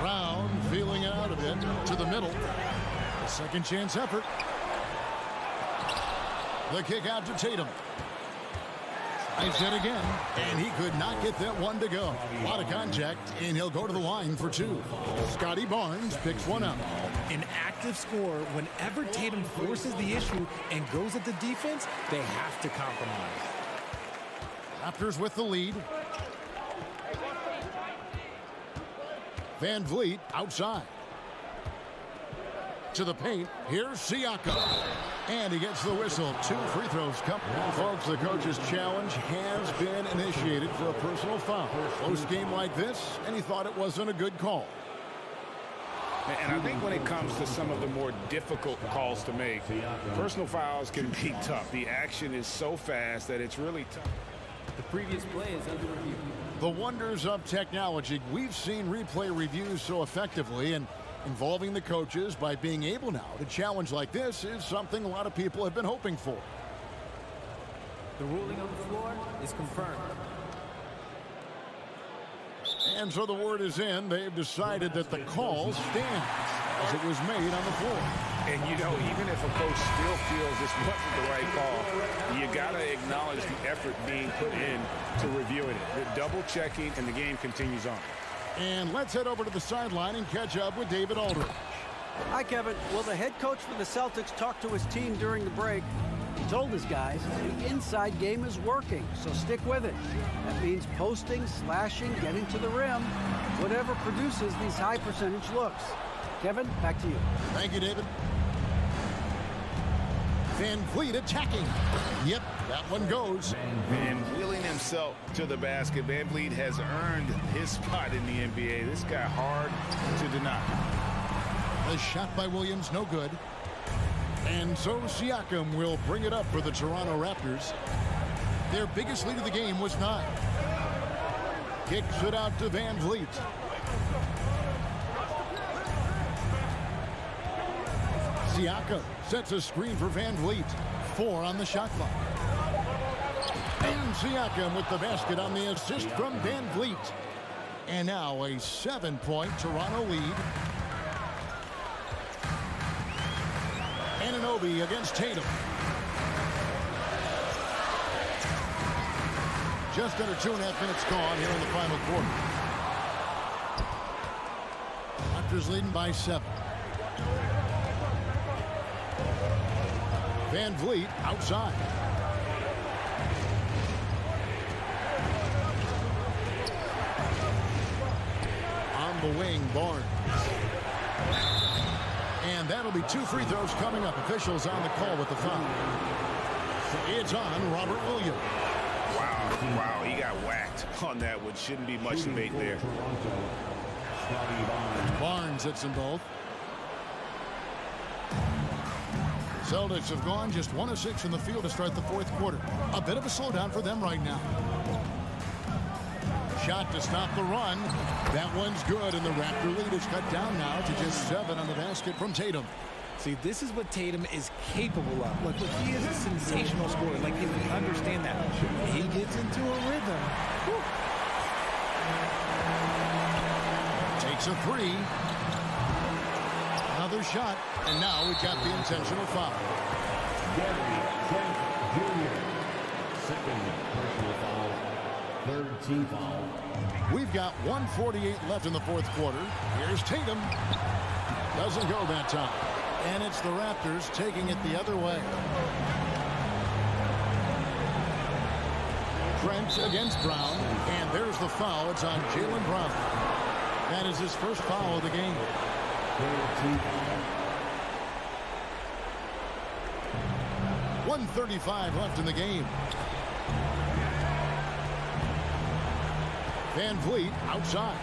Brown feeling it out a bit to the middle. A second chance effort. The kick out to Tatum. Tries it again, and he could not get that one to go. A lot of contact, and he'll go to the line for 2. Scotty Barnes picks one up. An active scorer, whenever Tatum forces the issue and goes at the defense, they have to compromise. Raptors with the lead. VanVleet outside. To the paint. Here's Siakam. And he gets the whistle. 2 free throws come. Folks, the coach's challenge has been initiated for a personal foul. Close game like this, and he thought it wasn't a good call. And I think when it comes to some of the more difficult calls to make, personal fouls can be tough. The action is so fast that it's really tough. The previous play is under review. The wonders of technology. We've seen replay reviews so effectively, and involving the coaches by being able now to challenge like this is something a lot of people have been hoping for. The ruling on the floor is confirmed. And so the word is in. They've decided that the call stands as it was made on the floor. And, you know, even if a coach still feels this wasn't the right call, you got to acknowledge the effort being put in to reviewing it. They're double-checking, and the game continues on. And let's head over to the sideline and catch up with David Aldridge. Hi, Kevin. Well, the head coach for the Celtics talked to his team during the break. He told his guys the inside game is working, so stick with it. That means posting, slashing, getting to the rim, whatever produces these high percentage looks. Kevin, back to you. Thank you, David. Van Vliet attacking. Yep, that one goes. And wheeling himself to the basket, Van Vliet has earned his spot in the NBA. This guy hard to deny. The shot by Williams, no good. And so Siakam will bring it up for the Toronto Raptors. Their biggest lead of the game was 9. Kicks it out to Van Vliet. Siakam sets a screen for Van Vliet. 4 on the shot clock. And Siakam with the basket on the assist from Van Vliet. And now a 7-point Toronto lead. Anunoby against Tatum. Just under 2.5 minutes gone here in the final quarter. Raptors leading by 7. Van Vliet outside. On the wing, Barnes. And that'll be 2 free throws coming up. Officials on the call with the foul. It's on Robert Williams. Wow, he got whacked on that one. Shouldn't be much debate there. Barnes hits them both. Celtics have gone just 1 of 6 in the field to start the 4th quarter. A bit of a slowdown for them right now. Shot to stop the run. That one's good, and the Raptor lead is cut down now to just 7 on the basket from Tatum. See, this is what Tatum is capable of. Look, he is a sensational scorer. Like, if you understand that, he gets into a rhythm. Whew. Takes a 3. Another shot, and now we've got the intentional foul. Gary Trent Jr. Second personal foul. Third team foul. We've got 1:48 left in the 4th quarter. Here's Tatum. Doesn't go that time. And it's the Raptors taking it the other way. Trent against Brown. And there's the foul. It's on Jaylen Brown. That is his first foul of the game. 1:35 left in the game. Van Vliet outside.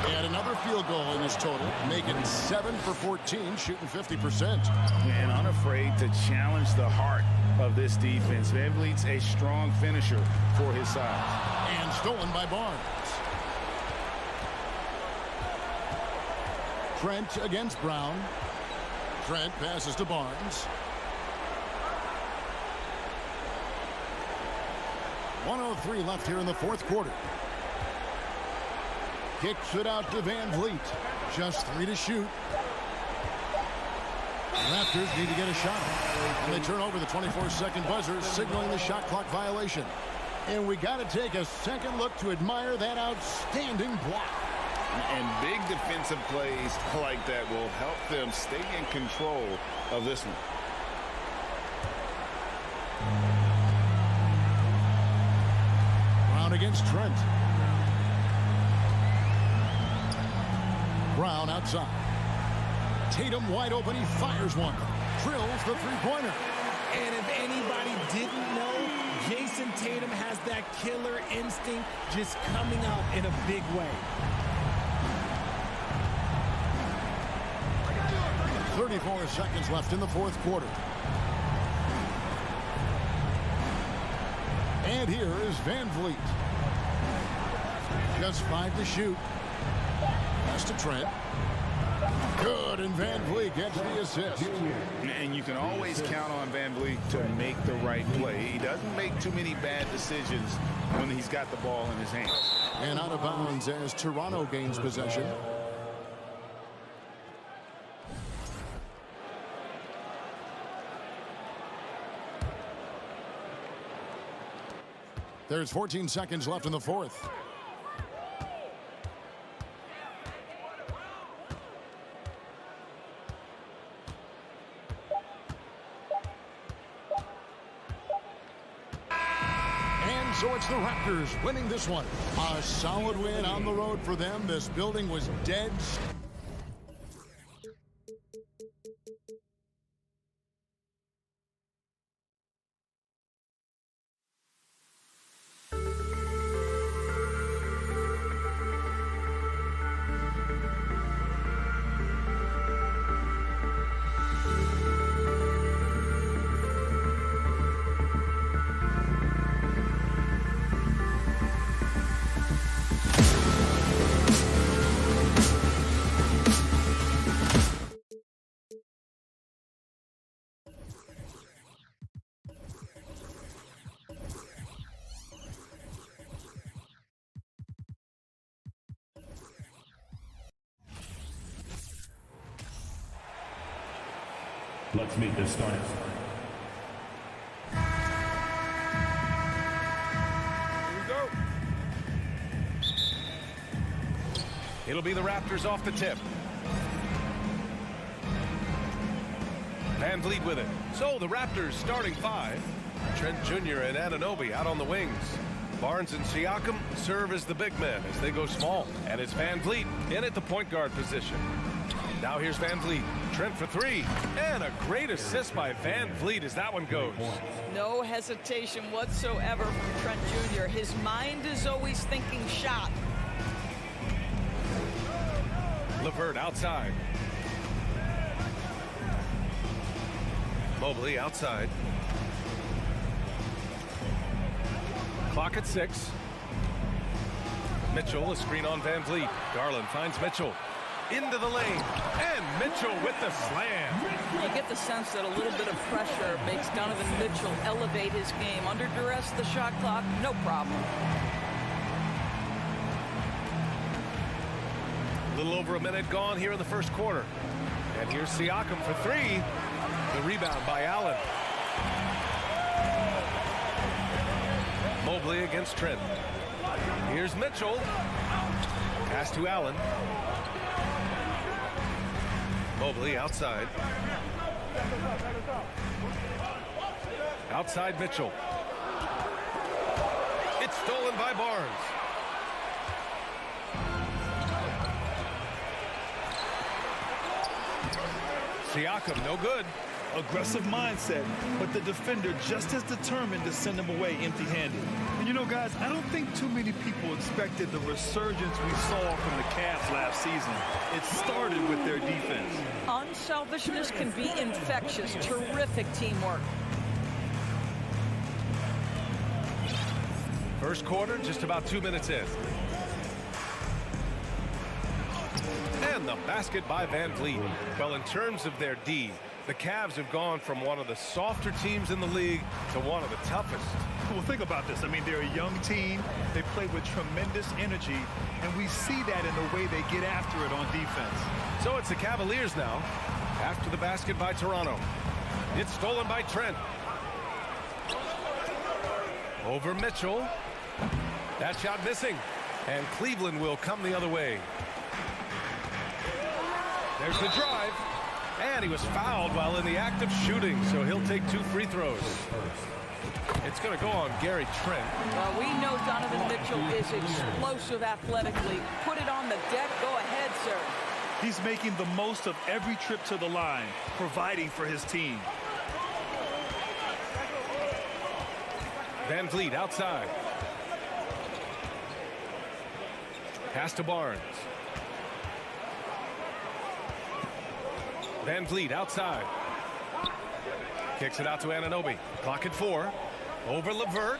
And another field goal in his total, making 7 for 14, shooting 50%. And unafraid to challenge the heart of this defense. Van Vliet's a strong finisher for his size. And stolen by Barnes. Trent against Brown. Trent passes to Barnes. 1:03 left here in the 4th quarter. Kicks it out to Van Vliet. Just 3 to shoot. Raptors need to get a shot. And they turn over the 24-second buzzer, signaling the shot clock violation. And we got to take a second look to admire that outstanding block. And big defensive plays like that will help them stay in control of this one. Brown against Trent. Brown outside. Tatum wide open. He fires one. Drills the three-pointer. And if anybody didn't know, Jason Tatum has that killer instinct just coming out in a big way. 34 seconds left in the 4th quarter. And here is Van Vliet. Just 5 to shoot. Pass to Trent. Good, and Van Vliet gets the assist. And you can always count on Van Vliet to make the right play. He doesn't make too many bad decisions when he's got the ball in his hands. And out of bounds as Toronto gains possession. There's 14 seconds left in the fourth. And so it's the Raptors winning this one. A solid win on the road for them. This building was dead. Let's meet the starters. Here we go. It'll be the Raptors off the tip. Van Vliet with it. So the Raptors starting five. Trent Jr. and Anunoby out on the wings. Barnes and Siakam serve as the big men as they go small. And it's Van Vliet in at the point guard position. Now here's Van Vliet. Trent for three. And a great assist by Van Vliet as that one goes. No hesitation whatsoever from Trent Jr. His mind is always thinking shot. LeVert outside. Mobley outside. Clock at 6. Mitchell, a screen on Van Vliet. Garland finds Mitchell. Into the lane, and Mitchell with the slam. You get the sense that a little bit of pressure makes Donovan Mitchell elevate his game. Under duress, the shot clock, no problem. A little over a minute gone here in the first quarter. And here's Siakam for three. The rebound by Allen. Mobley against Trent. Here's Mitchell. Pass to Allen. Mobley outside. Outside Mitchell. It's stolen by Barnes. Siakam, no good. Aggressive mindset, but the defender just as determined to send him away empty-handed. And you know, guys, I don't think too many people expected the resurgence we saw from the Cavs last season. It started with their defense. Unselfishness can be infectious. Terrific teamwork. First quarter, just about 2 minutes in. And the basket by Van Vliet. Well, in terms of their D, the Cavs have gone from one of the softer teams in the league to one of the toughest. Well, think about this. I mean, they're a young team. They play with tremendous energy, and we see that in the way they get after it on defense. So it's the Cavaliers now, after the basket by Toronto. It's stolen by Trent. Over Mitchell. That shot missing. And Cleveland will come the other way. There's the drive. And he was fouled while in the act of shooting, so he'll take 2 free throws. It's going to go on Gary Trent. Well, we know Donovan Mitchell is explosive athletically. Put it on the deck. Go ahead, sir. He's making the most of every trip to the line, providing for his team. Van Vliet outside. Pass to Barnes. Van Vliet outside. Kicks it out to Anunoby. Clock at 4. Over LeVert.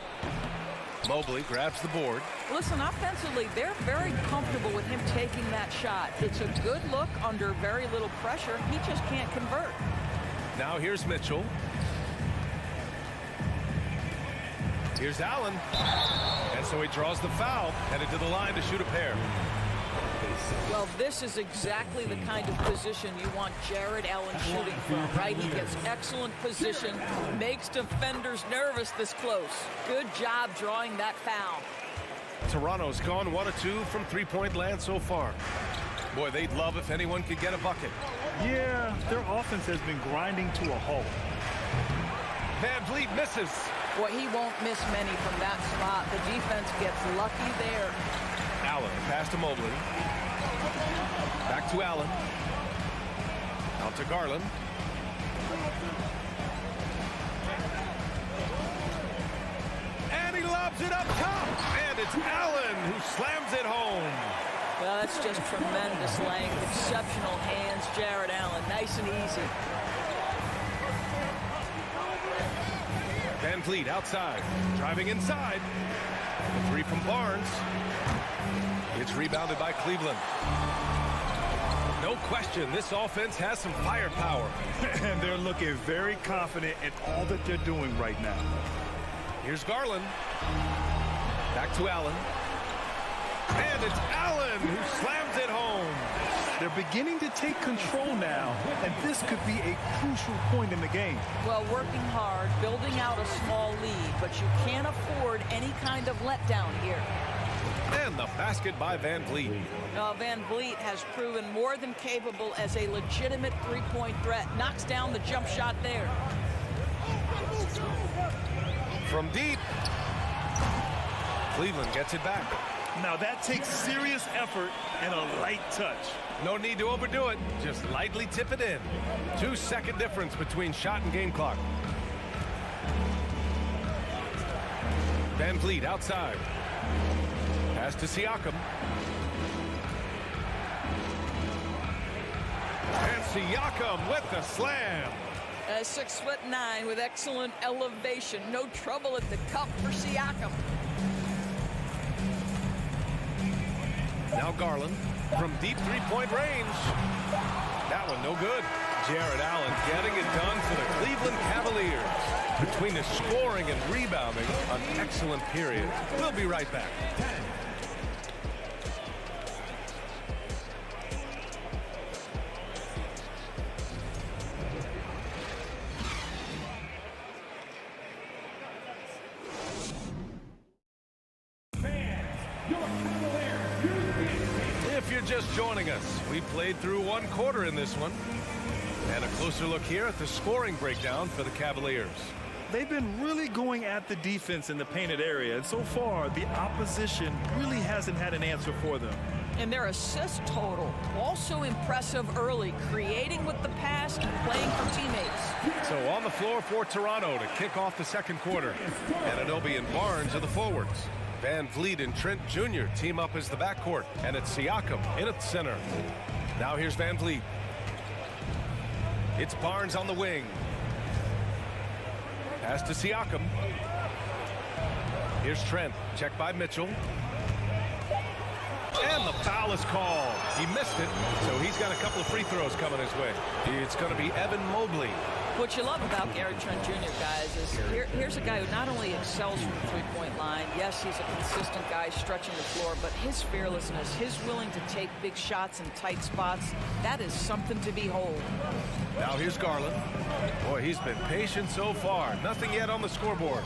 Mobley grabs the board. Listen, offensively, they're very comfortable with him taking that shot. It's a good look under very little pressure. He just can't convert. Now here's Mitchell. Here's Allen. And so he draws the foul, headed to the line to shoot a pair. Well, this is exactly the kind of position you want Jared Allen shooting from, right? He gets excellent position, makes defenders nervous this close. Good job drawing that foul. Toronto's gone 1 of 2 from three-point land so far. Boy, they'd love if anyone could get a bucket. Yeah, their offense has been grinding to a halt. Van Vliet misses. Boy, he won't miss many from that spot. The defense gets lucky there. Allen pass to Mobley. Back to Allen. Out to Garland. And he lobs it up top. And it's Allen who slams it home. Well, that's just tremendous length. Exceptional hands, Jared Allen. Nice and easy. Van Vliet outside. Driving inside. The three from Barnes. It's rebounded by Cleveland. No question, this offense has some firepower. And they're looking very confident in all that they're doing right now. Here's Garland. Back to Allen. And it's Allen who slams it home. They're beginning to take control now, and this could be a crucial point in the game. Well, working hard, building out a small lead, but you can't afford any kind of letdown here. And the basket by Van Vliet. Van Vliet has proven more than capable as a legitimate three-point threat. Knocks down the jump shot there. From deep. Cleveland gets it back. Now that takes serious effort and a light touch. No need to overdo it. Just lightly tip it in. 2-second difference between shot and game clock. Van Vliet outside. Pass to Siakam. And Siakam with the slam. 6'9" with excellent elevation. No trouble at the cup for Siakam. Now Garland from deep three-point range. That one no good. Jared Allen getting it done for the Cleveland Cavaliers. Between the scoring and rebounding, an excellent period. We'll be right back. If you're just joining us, we played through one quarter in this one. And a closer look here at the scoring breakdown for the Cavaliers. They've been really going at the defense in the painted area, and so far the opposition really hasn't had an answer for them. And their assist total, also impressive early, creating with the pass and playing for teammates. So on the floor for Toronto to kick off the second quarter. Anunoby and Barnes are the forwards. Van Vliet and Trent Jr. team up as the backcourt, and it's Siakam in at center. Now here's Van Vliet. It's Barnes on the wing. Pass to Siakam. Here's Trent, checked by Mitchell. And the foul is called. He missed it, so he's got a couple of free throws coming his way. It's going to be Evan Mobley. What you love about Gary Trent Jr., guys, is here's a guy who not only excels from the three-point line, yes, he's a consistent guy stretching the floor, but his fearlessness, his willing to take big shots in tight spots, that is something to behold. Now here's Garland. Boy, he's been patient so far. Nothing yet on the scoreboard.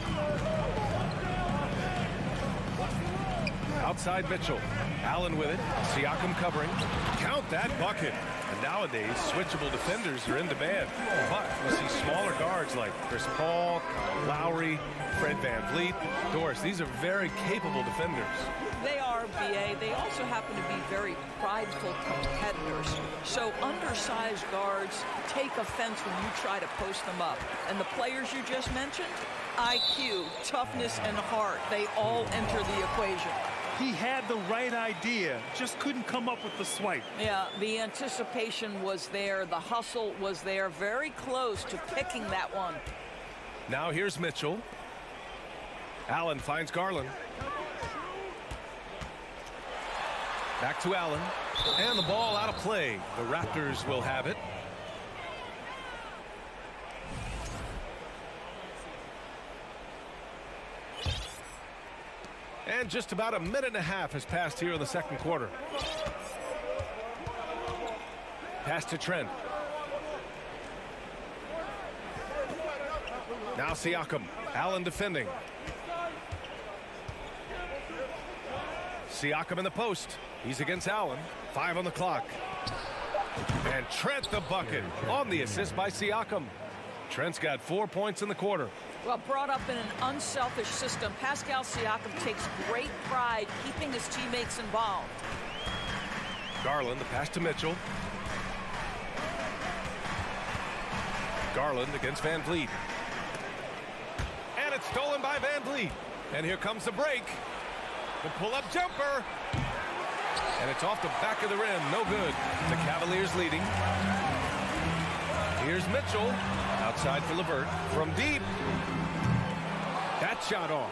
Outside Mitchell. Allen with it. Siakam covering. Count that bucket. And nowadays, switchable defenders are in demand. But we see smaller guards like Chris Paul, Kyle Lowry, Fred Van Vliet. Doris, these are very capable defenders. They are, BA. They also happen to be very prideful competitors. So undersized guards take offense when you try to post them up. And the players you just mentioned, IQ, toughness, and heart, they all enter the equation. He had the right idea, just couldn't come up with the swipe. Yeah, the anticipation was there. The hustle was there. Very close to picking that one. Now here's Mitchell. Allen finds Garland. Back to Allen. And the ball out of play. The Raptors will have it. And just about a minute and a half has passed here in the second quarter. Pass to Trent. Now Siakam. Allen defending. Siakam in the post. He's against Allen. 5 on the clock. And Trent the bucket on the assist by Siakam. Trent's got 4 points in the quarter. Well, brought up in an unselfish system, Pascal Siakam takes great pride keeping his teammates involved. Garland, the pass to Mitchell. Garland against Van Vliet. And it's stolen by Van Vliet. And here comes the break. The pull-up jumper. And it's off the back of the rim. No good. The Cavaliers leading. Here's Mitchell. Outside for LeVert. From deep. That shot off.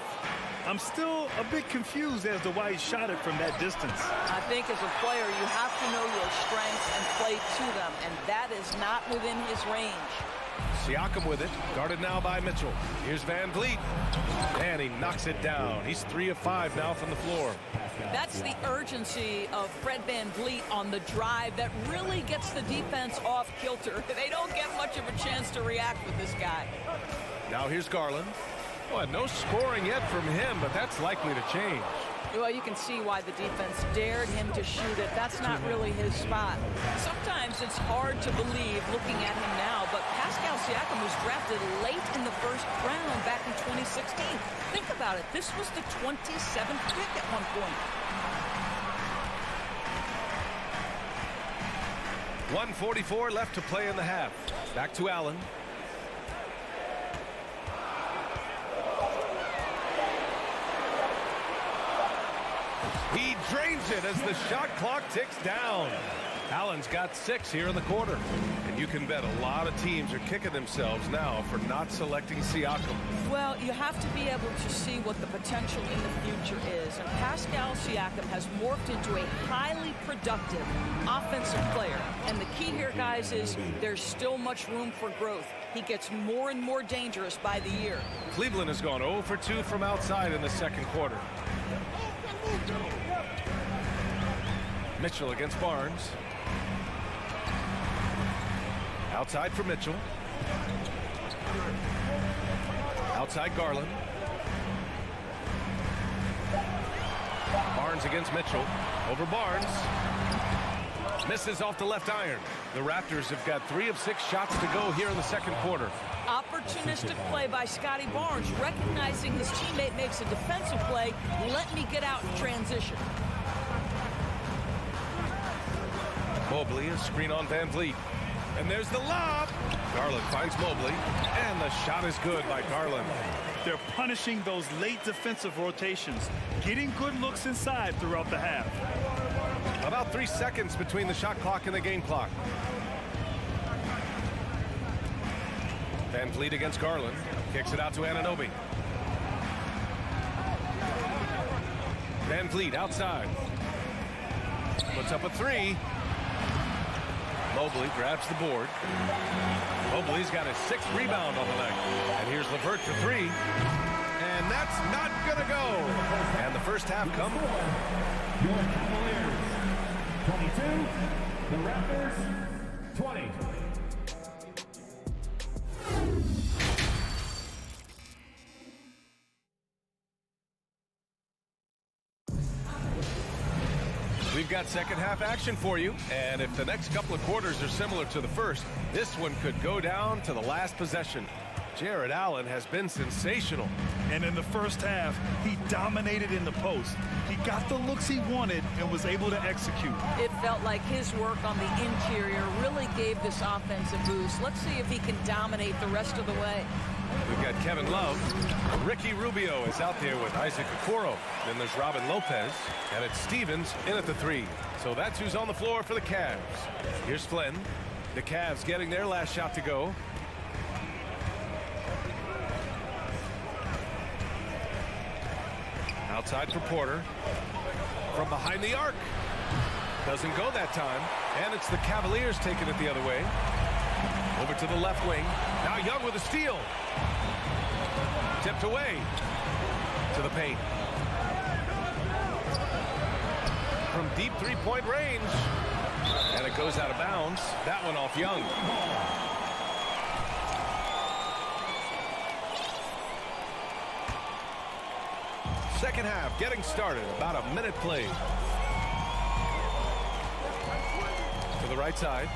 I'm still a bit confused as to why he shot it from that distance. I think as a player, you have to know your strengths and play to them, and that is not within his range. Siakam with it. Guarded now by Mitchell. Here's Van Vliet. And he knocks it down. He's 3 of 5 now from the floor. That's the urgency of Fred Van Vliet on the drive that really gets the defense off kilter. They don't get much of a chance to react with this guy. Now here's Garland. Well, no scoring yet from him, but that's likely to change. Well, you can see why the defense dared him to shoot it. That's not really his spot. Sometimes it's hard to believe looking at him now, but Pascal Siakam was drafted late in the first round back in 2016. Think about it. This was the 27th pick at one point. 1:44 left to play in the half. Back to Allen. He drains it as the shot clock ticks down. Allen's got 6 here in the quarter. And you can bet a lot of teams are kicking themselves now for not selecting Siakam. Well, you have to be able to see what the potential in the future is. And Pascal Siakam has morphed into a highly productive offensive player. And the key here, guys, is there's still much room for growth. He gets more and more dangerous by the year. Cleveland has gone 0 for 2 from outside in the second quarter. Mitchell against Barnes. Outside for Mitchell. Outside Garland. Barnes against Mitchell. Over Barnes. Misses off the left iron. The Raptors have got 3 of 6 shots to go here in the second quarter. Opportunistic play by Scotty Barnes, recognizing his teammate makes a defensive play. Let me get out in transition. Mobley, a screen on Van Vliet. And there's the lob. Garland finds Mobley. And the shot is good by Garland. They're punishing those late defensive rotations, getting good looks inside throughout the half. About 3 seconds between the shot clock and the game clock. Van Vliet against Garland. Kicks it out to Anunoby. Van Vliet outside. Puts up a 3. Mobley grabs the board. Mobley's got his 6th rebound on the night. And here's LeVert for 3. And that's not going to go. And the first half comes. Your Cavaliers 22, the Raptors 20. We've got second half action for you, and if the next couple of quarters are similar to the first, this one could go down to the last possession. Jarrett Allen has been sensational. And in the first half, he dominated in the post. He got the looks he wanted and was able to execute. It felt like his work on the interior really gave this offense a boost. Let's see if he can dominate the rest of the way. We've got Kevin Love. Ricky Rubio is out there with Isaac Okoro. Then there's Robin Lopez. And it's Stevens in at the 3. So that's who's on the floor for the Cavs. Here's Flynn. The Cavs getting their last shot to go. Outside for Porter. From behind the arc. Doesn't go that time. And it's the Cavaliers taking it the other way. Over to the left wing. Now Young with a steal. Tipped away to the paint. From deep three-point range. And it goes out of bounds. That one off Young. Second half getting started. About a minute played. To the right side.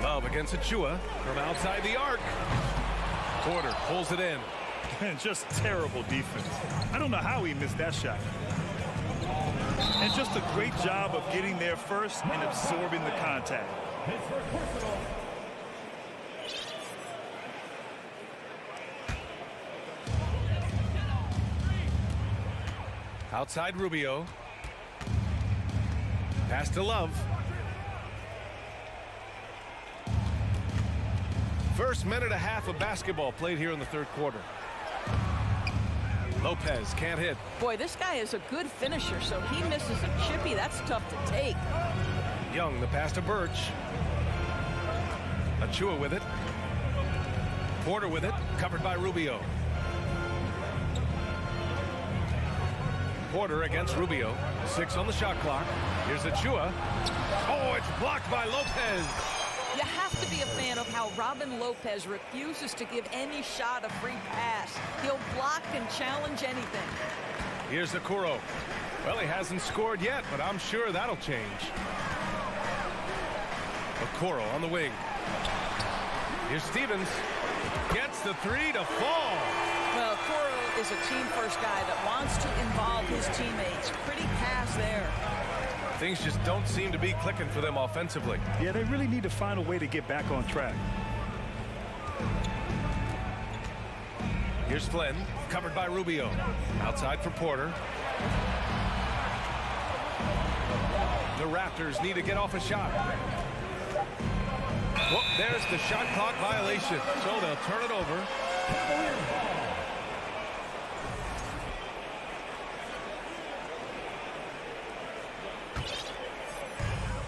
Love against Achua from outside the arc. Porter pulls it in. And just terrible defense. I don't know how he missed that shot. And just a great job of getting there first and absorbing the contact. Outside Rubio. Pass to Love. First minute and a half of basketball played here in the third quarter. Lopez can't hit. Boy, this guy is a good finisher, so he misses a chippy. That's tough to take. Young, the pass to Birch. Achua with it. Porter with it. Covered by Rubio. Porter against Rubio. 6 on the shot clock. Here's Achua. Oh, it's blocked by Lopez. You have to be a fan of how Robin Lopez refuses to give any shot a free pass. He'll block and challenge anything. Here's Okoro. Well, he hasn't scored yet, but I'm sure that'll change. Okoro on the wing. Here's Stevens. Gets the three to fall. Well, Okoro is a team-first guy that wants to involve his teammates. Pretty pass there. Things just don't seem to be clicking for them offensively. Yeah, they really need to find a way to get back on track. Here's Flynn, covered by Rubio. Outside for Porter. The Raptors need to get off a shot. Well, there's the shot clock violation, so they'll turn it over.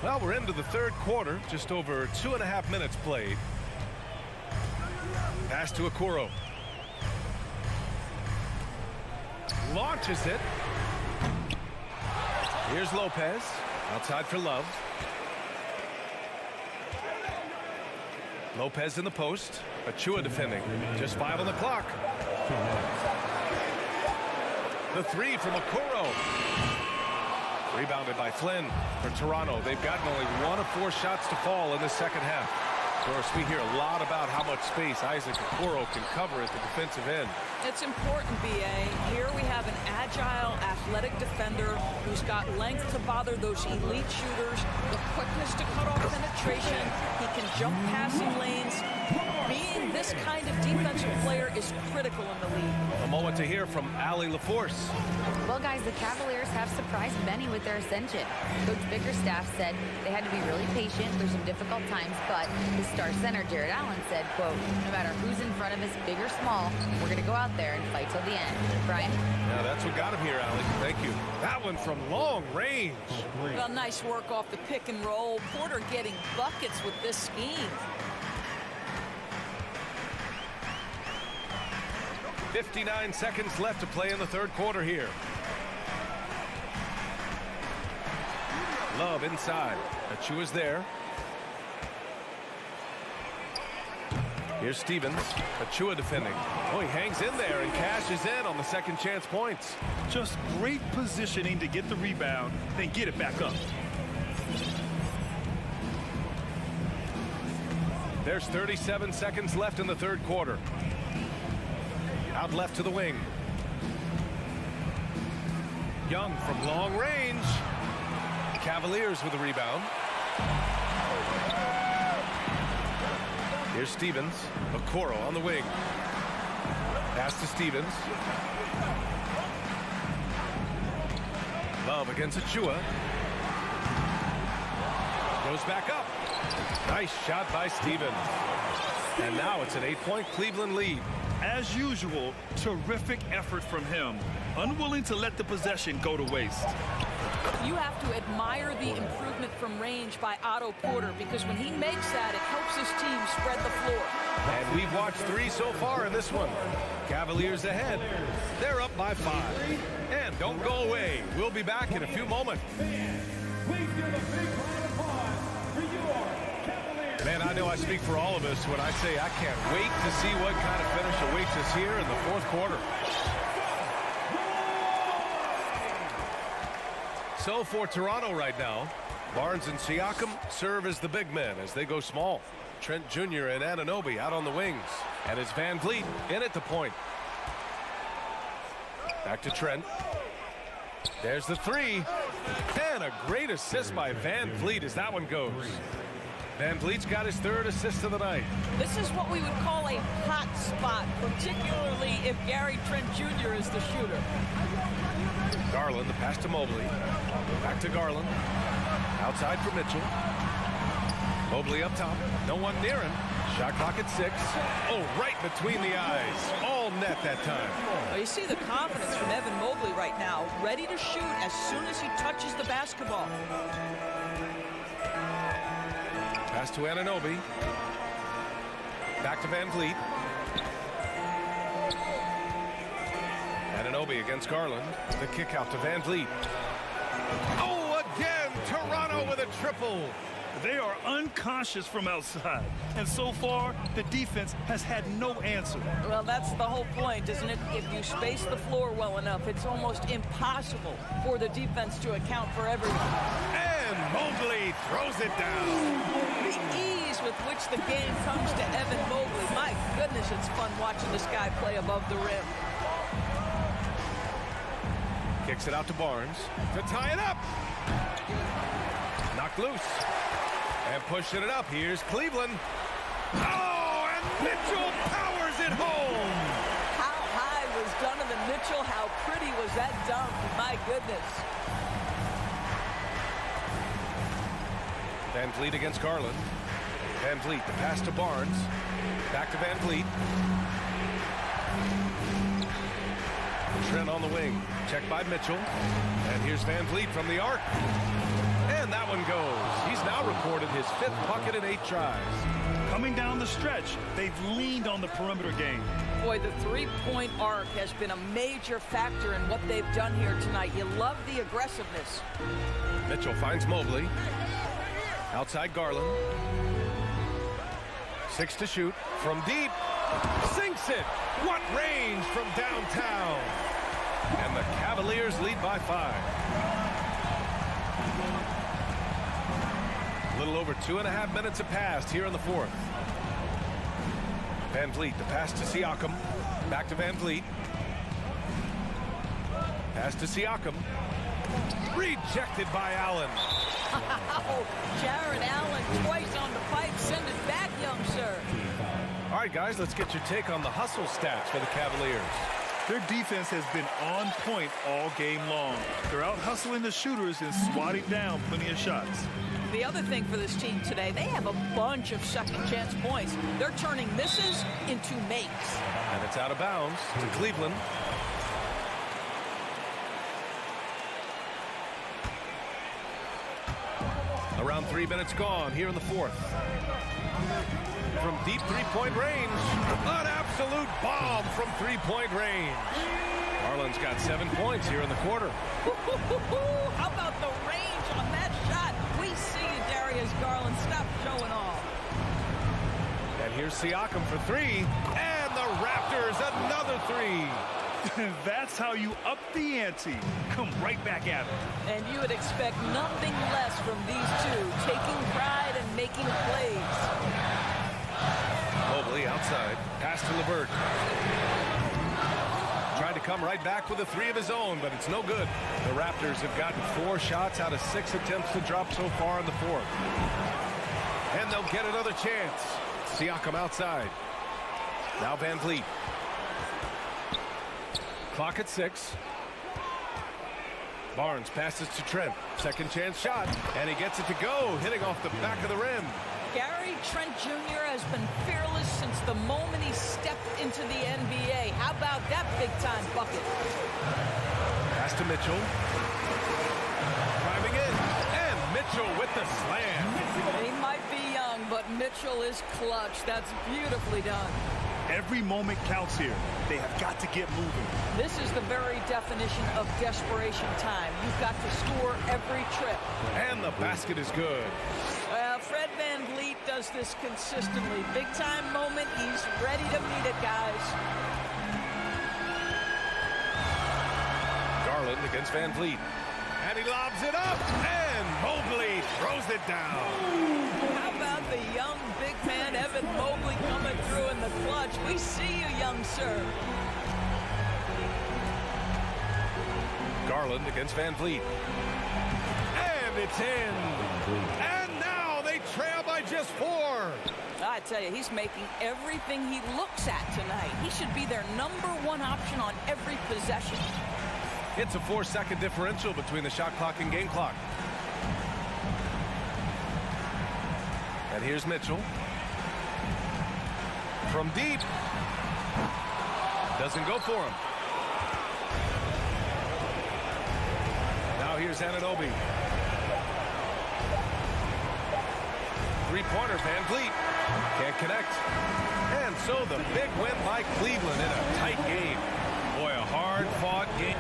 Well, we're into the third quarter, just over 2.5 minutes played. Pass to Okoro. Launches it. Here's Lopez. Outside for Love. Lopez in the post. Achua defending. Just 5 on the clock. The three from Okoro. Rebounded by Flynn for Toronto. They've gotten only 1 of 4 shots to fall in the second half. Of course, we hear a lot about how much space Isaac Okoro can cover at the defensive end. It's important, B.A. Here we have an agile, athletic defender who's got length to bother those elite shooters, the quickness to cut off penetration. He can jump passing lanes. Being this kind of defensive player is critical in the league. A moment to hear from Allie LaForce. Well, guys, the Cavaliers have surprised many with their ascension. Coach Bickerstaff said they had to be really patient through some difficult times, but his star center, Jared Allen, said, quote, no matter who's in front of us, big or small, we're going to go out there and fight till the end. Brian? Yeah, that's what got him here, Allie. Thank you. That one from long range. Well, nice work off the pick and roll. Porter getting buckets with this scheme. 59 seconds left to play in the third quarter here. Love inside. Achua's there. Here's Stevens. Achua defending. Oh, he hangs in there and cashes in on the second chance points. Just great positioning to get the rebound, then get it back up. There's 37 seconds left in the third quarter. Out left to the wing. Young from long range. Cavaliers with the rebound. Here's Stevens. Okoro on the wing. Pass to Stevens. Love against Achua. Goes back up. Nice shot by Stevens. And now it's an 8-point Cleveland lead. As usual, terrific effort from him. Unwilling to let the possession go to waste. You have to admire the improvement from range by Otto Porter, because when he makes that, it helps his team spread the floor. And we've watched 3 so far in this one. Cavaliers ahead. They're up by 5. And don't go away. We'll be back in a few moments. Man, I know I speak for all of us when I say I can't wait to see what kind of finish awaits us here in the 4th quarter. So for Toronto right now, Barnes and Siakam serve as the big men as they go small. Trent Jr. and Anunoby out on the wings. And it's Van Vliet in at the point. Back to Trent. There's the 3. And a great assist by Van Vliet as that one goes. Van Vliet's got his 3rd assist of the night. This is what we would call a hot spot, particularly if Gary Trent Jr. is the shooter. Garland, the pass to Mobley. Back to Garland. Outside for Mitchell. Mobley up top. No one near him. Shot clock at 6. Oh, right between the eyes. All net that time. Well, you see the confidence from Evan Mobley right now. Ready to shoot as soon as he touches the basketball. Pass to Anunoby. Back to Van Vliet. Anunoby against Garland. The kick out to Van Vliet. Oh, again! Toronto with a triple. They are unconscious from outside. And so far, the defense has had no answer. Well, that's the whole point, isn't it? If you space the floor well enough, it's almost impossible for the defense to account for everything. And Mobley throws it down. The ease with which the game comes to Evan Mobley. My goodness, it's fun watching this guy play above the rim. Kicks it out to Barnes to tie it up. Knocked loose. And pushing it up. Here's Cleveland. Oh, and Mitchell powers it home. How high was Donovan Mitchell? How pretty was that dunk? My goodness. Van Vliet against Garland. Van Vliet, the pass to Barnes. Back to Van Vliet. Trent on the wing. Checked by Mitchell. And here's Van Vliet from the arc. And that one goes. He's now recorded his 5th bucket in 8 tries. Coming down the stretch, they've leaned on the perimeter game. Boy, the 3-point arc has been a major factor in what they've done here tonight. You love the aggressiveness. Mitchell finds Mobley. Outside Garland. 6 to shoot. From deep. Sinks it. What range from downtown. And the Cavaliers lead by 5. A little over 2.5 minutes have passed here in the 4th. Van Vliet, the pass to Siakam. Back to Van Vliet. Pass to Siakam. Rejected by Allen. Oh, Jared Allen twice on the pipe. Send it back, young sir. All right, guys, let's get your take on the hustle stats for the Cavaliers. Their defense has been on point all game long. They're out hustling the shooters and swatting down plenty of shots. The other thing for this team today, they have a bunch of second chance points. They're turning misses into makes. And it's out of bounds to Cleveland. Around 3 minutes gone here in the 4th. From deep 3-point range, an absolute bomb from 3-point range. Garland's got 7 points here in the quarter. How about the range on that shot? We see you, Darius Garland. Stop showing off. And here's Siakam for 3. And the Raptors, another 3. That's how you up the ante. Come right back at it. And you would expect nothing less from these two, taking pride and making plays. Mobley outside. Pass to LeVert. Tried to come right back with a 3 of his own, but it's no good. The Raptors have gotten 4 shots out of 6 attempts to drop so far in the 4th. And they'll get another chance. Siakam outside. Now Van Vliet. Clock at 6. Barnes passes to Trent. Second chance shot, and he gets it to go, hitting off the back of the rim. Gary Trent Jr. has been fearless since the moment he stepped into the NBA. How about that big-time bucket? Pass to Mitchell. Driving in, and Mitchell with the slam. He might be young, but Mitchell is clutch. That's beautifully done. Every moment counts here. They have got to get moving. This is the very definition of desperation time. You've got to score every trip. And the basket is good. Fred VanVleet does this consistently. Big time moment, he's ready to meet it, guys. Garland against VanVleet. And he lobs it up, and Mobley throws it down. How about the young big man, Evan Mobley, coming through in the clutch? We see you, young sir. Garland against VanVleet. And it's in. And now they trail by just 4. I tell you, he's making everything he looks at tonight. He should be their #1 option on every possession. It's a 4-second differential between the shot clock and game clock. And here's Mitchell. From deep. Doesn't go for him. Now here's Anunoby. Three-pointer, VanVleet. Can't connect. And so the big win by Cleveland in a tight game. Boy, a hard-fought game.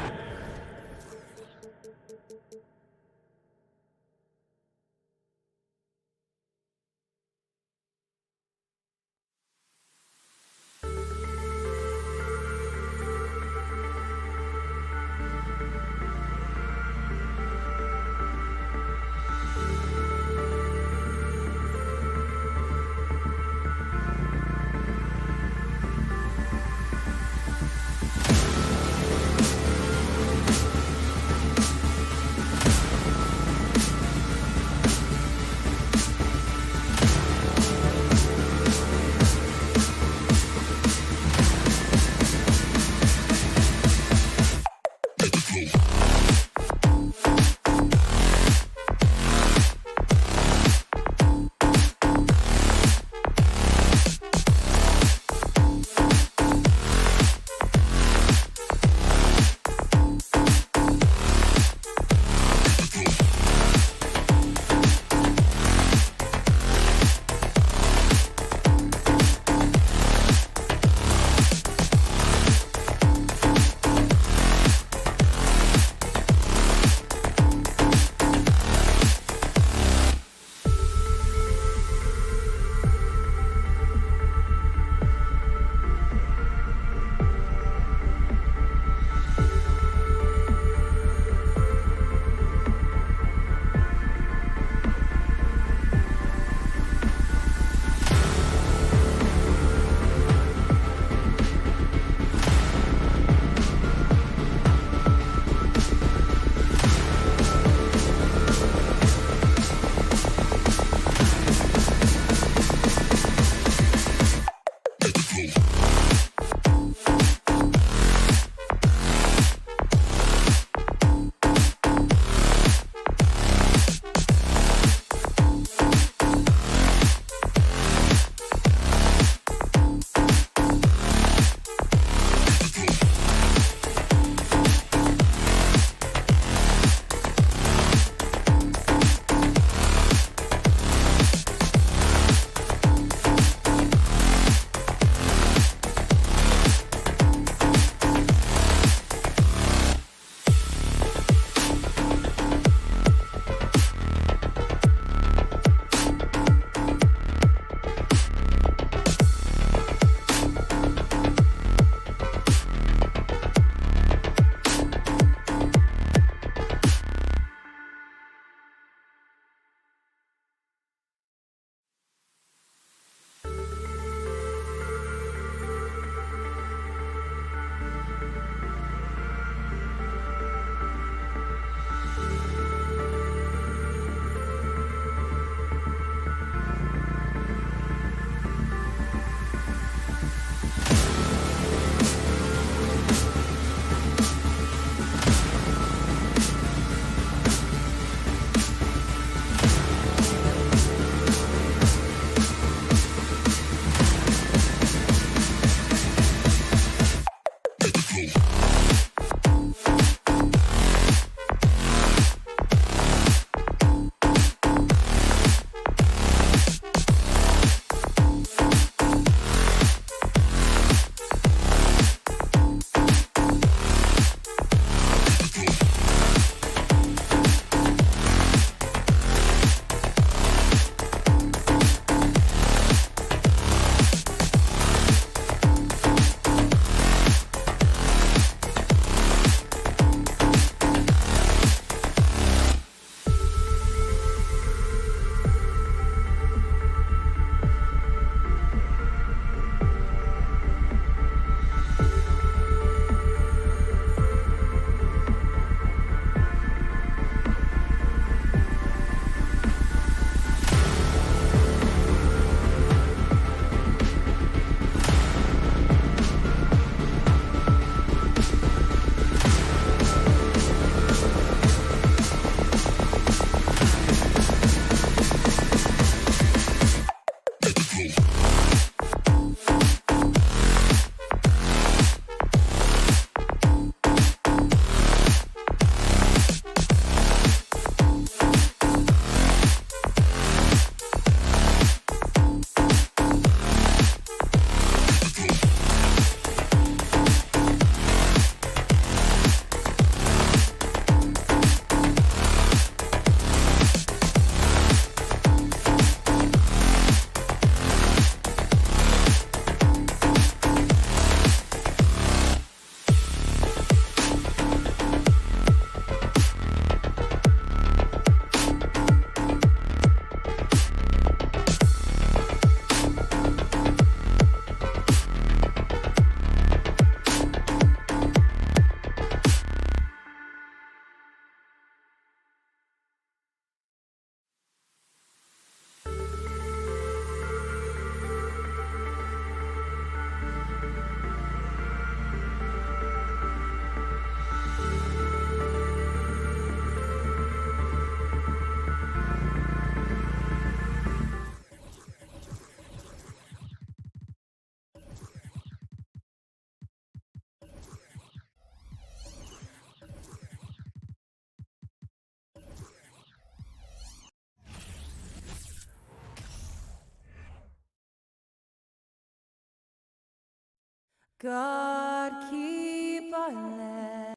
God keep our land.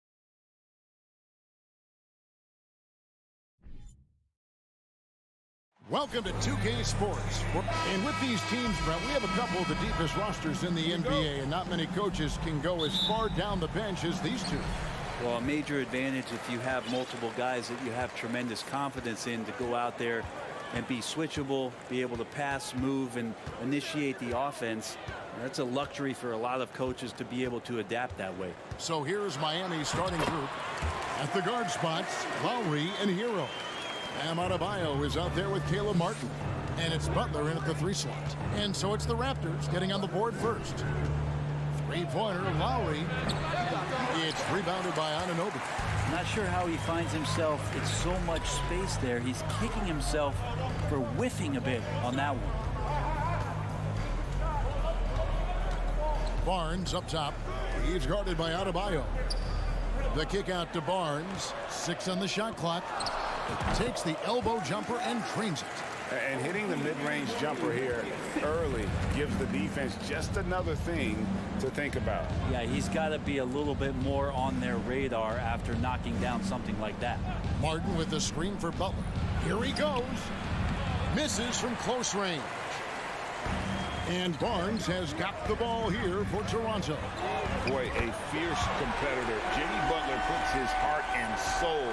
Welcome to 2K Sports. And with these teams, Brett, we have a couple of the deepest rosters in the NBA, and not many coaches can go as far down the bench as these two. Well, a major advantage if you have multiple guys that you have tremendous confidence in to go out there and be switchable, be able to pass, move, and initiate the offense. That's a luxury for a lot of coaches to be able to adapt that way. So here's Miami's starting group. At the guard spots, Lowry and Hero. Bam Adebayo is out there with Caleb Martin. And it's Butler in at the 3 slot. And so it's the Raptors getting on the board first. Three-pointer, Lowry. It's rebounded by Anunoby. Not sure how he finds himself. It's so much space there. He's kicking himself for whiffing a bit on that one. Barnes up top. He's guarded by Adebayo. The kick out to Barnes. 6 on the shot clock. Takes the elbow jumper and drains it. And hitting the mid-range jumper here early gives the defense just another thing to think about. Yeah, he's got to be a little bit more on their radar after knocking down something like that. Martin with the screen for Butler. Here he goes. Misses from close range. And Barnes has got the ball here for Toronto. Boy, a fierce competitor. Jimmy Butler puts his heart and soul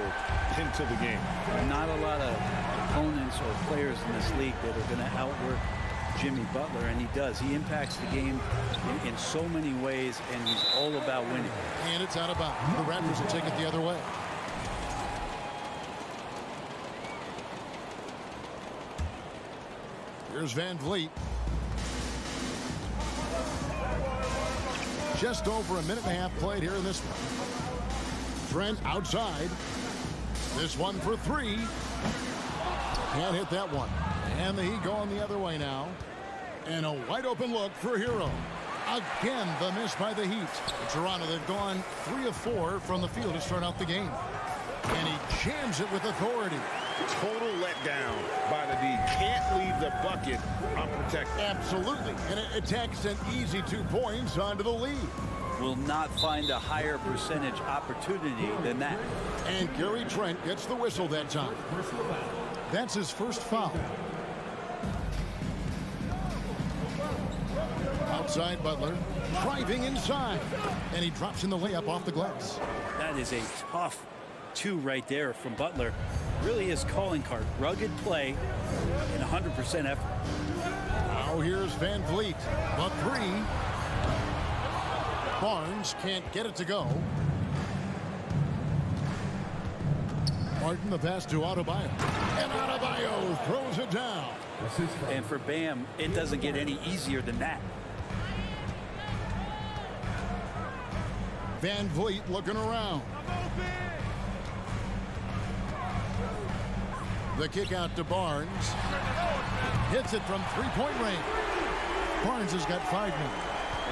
into the game. Not a lot of opponents or players in this league that are going to outwork Jimmy Butler, and he does. He impacts the game in so many ways, and he's all about winning. And it's out of bounds. The Raptors will take it the other way. Here's Van Vliet. Just over a minute and a half played here in this one. Trent outside. This one for 3. Can't hit that one. And the Heat going the other way now. And a wide open look for Hero. Again, the miss by the Heat. In Toronto, they've gone 3 of 4 from the field to start out the game. And he jams it with authority. Total letdown by the D. Can't leave the bucket unprotected. Absolutely. And it takes an easy 2 points onto the lead. Will not find a higher percentage opportunity than that. And Gary Trent gets the whistle that time. That's his first foul. Outside Butler, driving inside. And he drops in the layup off the glass. That is a tough 2 right there from Butler. Really his calling card. Rugged play and 100% effort. Now here's Van Vliet. The 3. Barnes can't get it to go. Martin the pass to Adebayo. And Adebayo throws it down. And for Bam, it doesn't get any easier than that. Van Vliet looking around. The kick out to Barnes. Hits it from 3-point range. Barnes has got 5 minutes.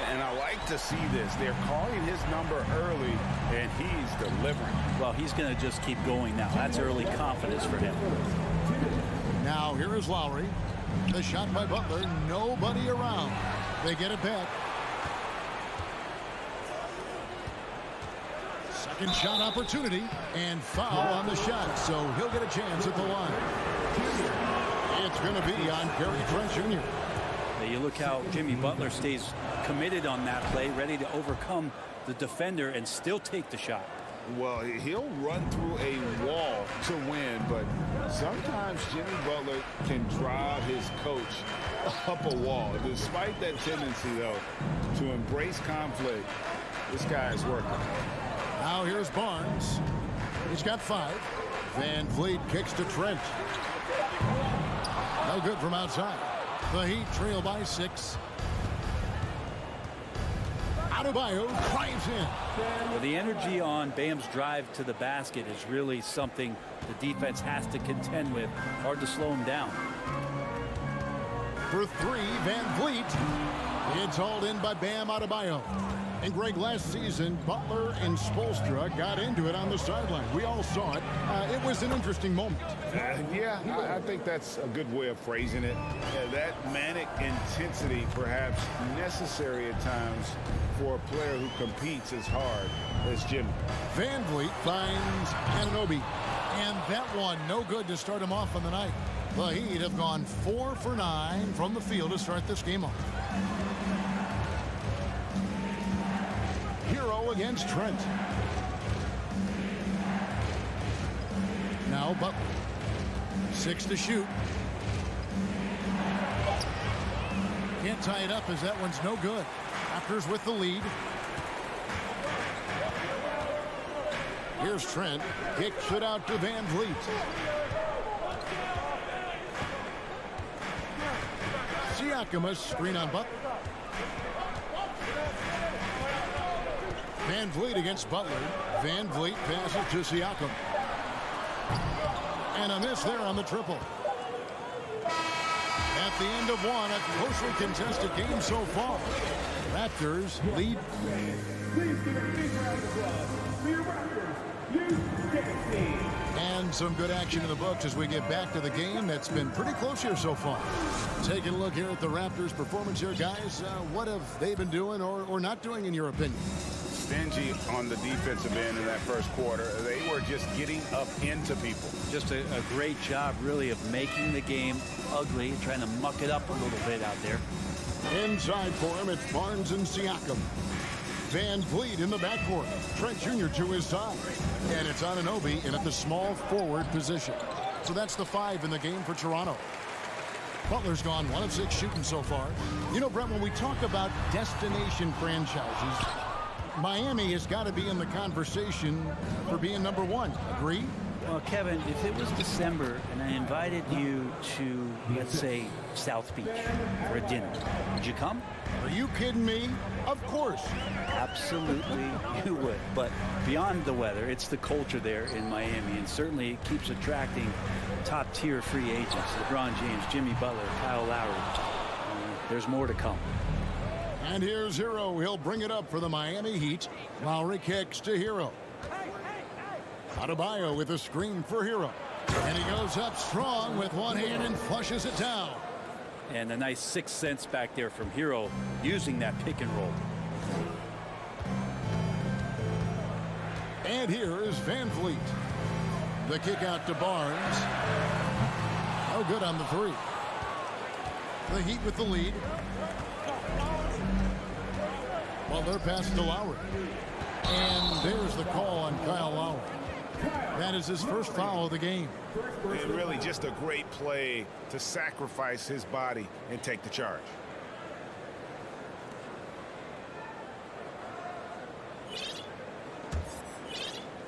And I like to see this. They're calling his number early, and he's delivering. Well, he's going to just keep going now. That's early confidence for him. Now here is Lowry. The shot by Butler. Nobody around. They get it back. Second shot opportunity. And foul on the shot. So he'll get a chance at the line. It's going to be on Gary Trent Jr. You look how Jimmy Butler stays committed on that play, ready to overcome the defender and still take the shot. Well, he'll run through a wall to win, but sometimes Jimmy Butler can drive his coach up a wall. Despite that tendency, though, to embrace conflict, this guy is working. Now here's Barnes. He's got 5. Van Vliet kicks to Trent. No good from outside. The Heat trail by 6. Adebayo drives in. Well, the energy on Bam's drive to the basket is really something the defense has to contend with. Hard to slow him down. For 3, Van Vliet. It's hauled in by Bam Adebayo. And Greg, last season, Butler and Spoelstra got into it on the sideline. We all saw it. It was an interesting moment. Yeah, I think that's a good way of phrasing it. That manic intensity, perhaps necessary at times for a player who competes as hard as Jimmy. Van Vliet finds Anunoby. And that one, no good to start him off on the night. The Heat have gone 4 for 9 from the field to start this game off. Hero against Trent. Now Butler. 6 to shoot. Can't tie it up as that one's no good. Raptors with the lead. Here's Trent. Kicks it out to Van Vliet. Siakam, a screen on Butler. Van Vliet against Butler. Van Vliet passes to Siakam. And a miss there on the triple. At the end of one, a closely contested game so far. Raptors lead. And some good action in the books as we get back to the game that's been pretty close here so far. Taking a look here at the Raptors' performance here, guys. What have they been doing or not doing in your opinion? Stingy on the defensive end in that first quarter. They were just getting up into people. Just a great job, really, of making the game ugly, trying to muck it up a little bit out there. Inside for him, it's Barnes and Siakam. Van Vliet in the backcourt. Trent Jr. to his side. And it's Anunoby in at the small forward position. So that's the 5 in the game for Toronto. Butler's gone 1 of 6 shooting so far. You know, Brett, when we talk about destination franchises, Miami has got to be in the conversation for being number 1. Agree? Well, Kevin, if it was December and I invited you to, let's say, South Beach for a dinner, would you come? Are you kidding me? Of course. Absolutely you would. But beyond the weather, it's the culture there in Miami, and certainly it keeps attracting top-tier free agents. LeBron James, Jimmy Butler, Kyle Lowry. There's more to come. And here's Hero. He'll bring it up for the Miami Heat. Lowry kicks to Hero. Adebayo with a screen for Hero. And he goes up strong with one hand and flushes it down. And a nice 6 cents back there from Hero using that pick and roll. And here is Van Vliet. The kick out to Barnes. No good on the 3. The Heat with the lead. Butler pass to Lowry. And there's the call on Kyle Lowry. That is his first foul of the game. And really just a great play to sacrifice his body and take the charge.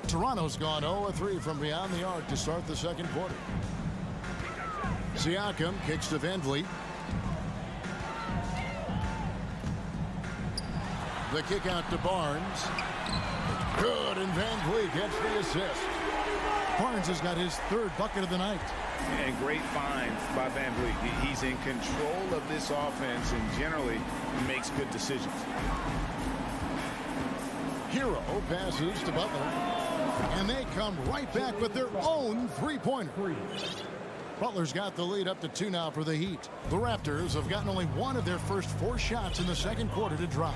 Toronto's gone 0-3 from beyond the arc to start the second quarter. Siakam kicks to Van Vliet. The kick out to Barnes. Good, and Van Vliet gets the assist. Barnes has got his 3rd bucket of the night. And great find by Van Vliet. He's in control of this offense and generally makes good decisions. Hero passes to Butler. And they come right back with their own 3-pointer. Butler's got the lead up to 2 now for the Heat. The Raptors have gotten only 1 of their first 4 shots in the second quarter to drop.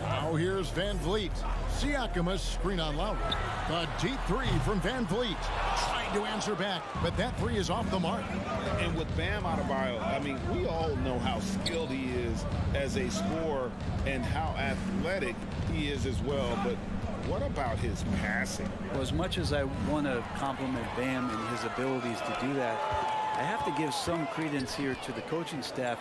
Now here's Van Vliet. Siakam, a screen on Lowry. A deep 3 from Van Vliet. Trying to answer back, but that 3 is off the mark. And with Bam Adebayo, I mean, we all know how skilled he is as a scorer and how athletic he is as well. But what about his passing? Well, as much as I want to compliment Bam and his abilities to do that, I have to give some credence here to the coaching staff